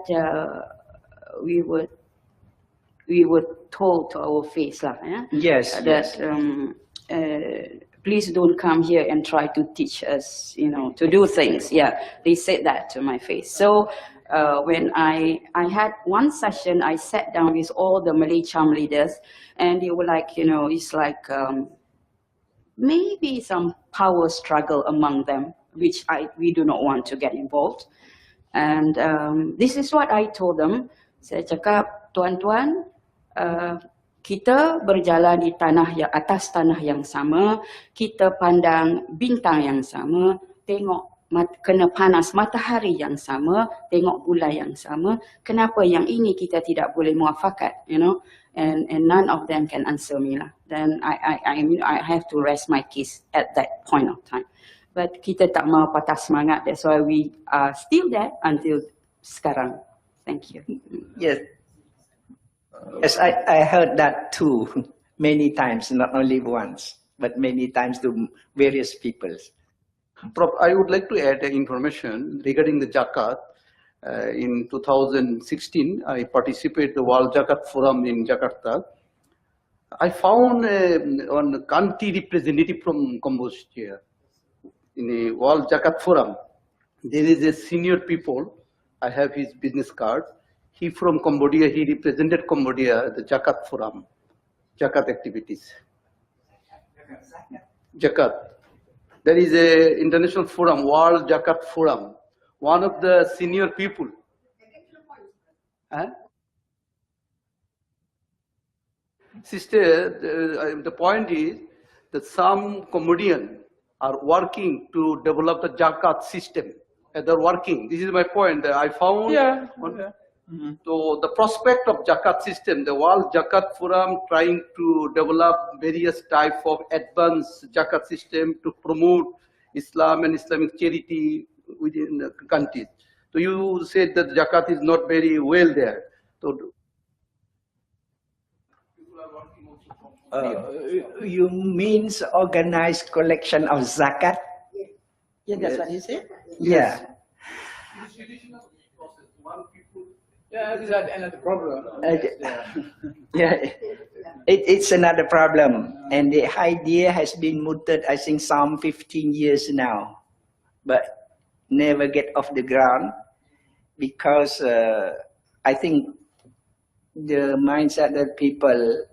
we were told to our face lah, Yes, that please don't come here and try to teach us, you know, to do things. Yeah, they said that to my face. So when I had one session, I sat down with all the Malay Cham leaders, and they were like, you know, it's like maybe some power struggle among them, which we do not want to get involved. And this is what I told them. Saya cakap, tuan-tuan, kita berjalan di atas tanah yang sama, kita pandang bintang yang sama, tengok kena panas matahari yang sama, tengok bulan yang sama. Kenapa yang ini kita tidak boleh muafakat, you know? And none of them can answer me lah. Then I have to rest my case at that point of time. But kita tak mau patah semangat. That's why we are still there until sekarang. Thank you. Yes. Yes, I heard that too many times, not only once, but many times to various people. Prof, I would like to add information regarding the Zakat. In 2016, I participated in the World Zakat Forum in Jakarta. I found one country representative from Kampuchea. In a World Zakat Forum, there is a senior people. I have his business card. He from Cambodia. He represented Cambodia at the Zakat Forum, Zakat activities. Zakat. There is a international forum, World Zakat Forum. One of the senior people. Sister, the point is that some Cambodian are working to develop the Zakat system. They're working. This is my point. I found. Yeah. So the prospect of Zakat system, the World Zakat Forum trying to develop various type of advanced Zakat system to promote Islam and Islamic charity within the countries. So you said that Zakat is not very well there. So You means organized collection of zakat? Yeah, that's what he said. Yeah. Yeah, this is another problem. Yeah, it's another problem, and the idea has been mooted, I think, some 15 years now, but never get off the ground because I think the mindset that people,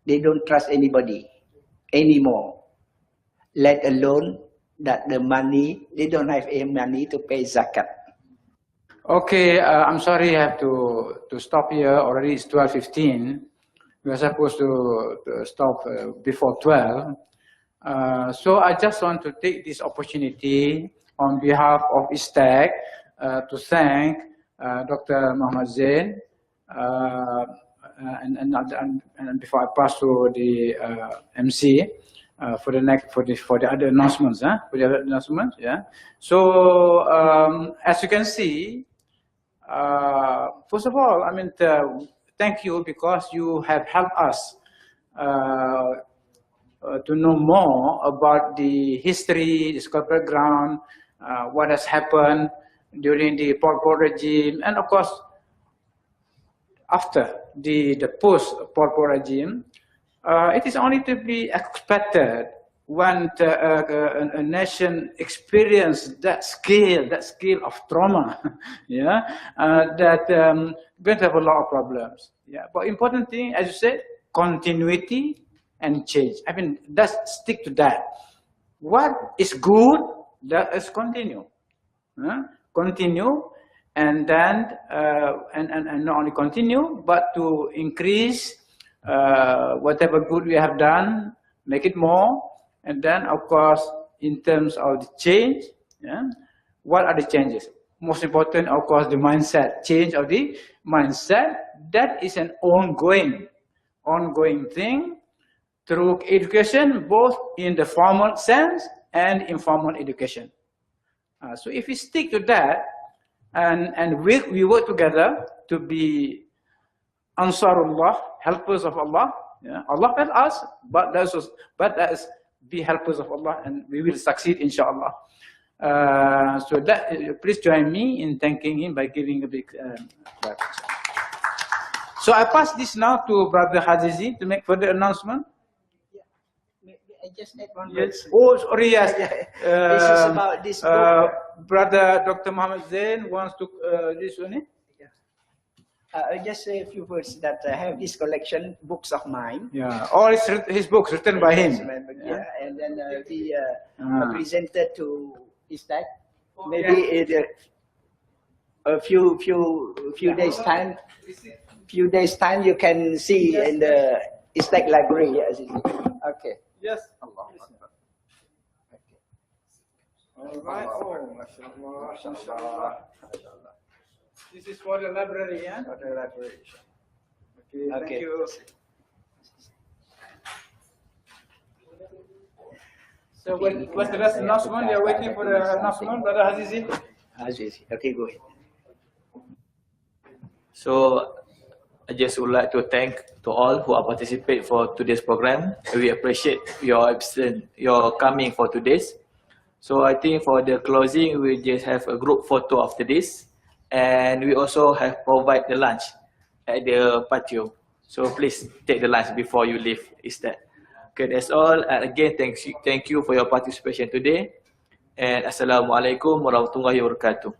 they don't trust anybody anymore, let alone that the money, they don't have any money to pay zakat. Okay, I'm sorry I have to stop here. Already it's 12:15. We are supposed to stop before 12. So I just want to take this opportunity on behalf of IIUM-ISTAC to thank Dr. Mohamad Zain. And before I pass to the MC for the other announcements, yeah. So as you can see, first of all, I mean, thank you because you have helped us to know more about the history, the cultural background, what has happened during the Pol Pot regime, and of course, after the post-Pol Pot regime. It is only to be expected when a nation experiences that scale of trauma, yeah, that going to have a lot of problems. Yeah, but important thing, as you said, continuity and change. I mean, let's stick to that. What is good, let us continue. Continue, and then and not only continue, but to increase whatever good we have done, make it more, And then, of course, in terms of the change, yeah, what are the changes? Most important, of course, the mindset, change of the mindset. That is an ongoing thing through education, both in the formal sense and informal education. So if we stick to that, and we work together to be Ansarullah, helpers of Allah. Yeah? Allah help us, but let us be helpers of Allah, and we will succeed, inshallah. So that, please join me in thanking him by giving a big clap. So I pass this now to Brother Hazizi to make further announcement. I just add one Yes. word. Oh, sorry, yes. This is about this book. Brother Dr. Muhammad Zain wants to this one. I'll just say a few words that I have this collection, books of mine. Yeah, all his books written by him. Yeah, and then we presented to IIUM-ISTAC. Maybe a few days time. Few days time you can see in the IIUM-ISTAC library. Yes. Okay. Yes. Allah. Okay. All right. Oh, mashallah, mashallah. This is for the library, yeah? For the library. Okay, thank you. So what's the last announcement? You're waiting for the announcement, Brother Hazizi? Aziz. Okay, go ahead. So I just would like to thank to all who are participate for today's program. We appreciate your coming for today's. So I think for the closing, we just have a group photo after this. And we also have provide the lunch at the patio. So please take the lunch before you leave. Is that okay? That's all. And again, thank you for your participation today. And Assalamualaikum warahmatullahi wabarakatuh.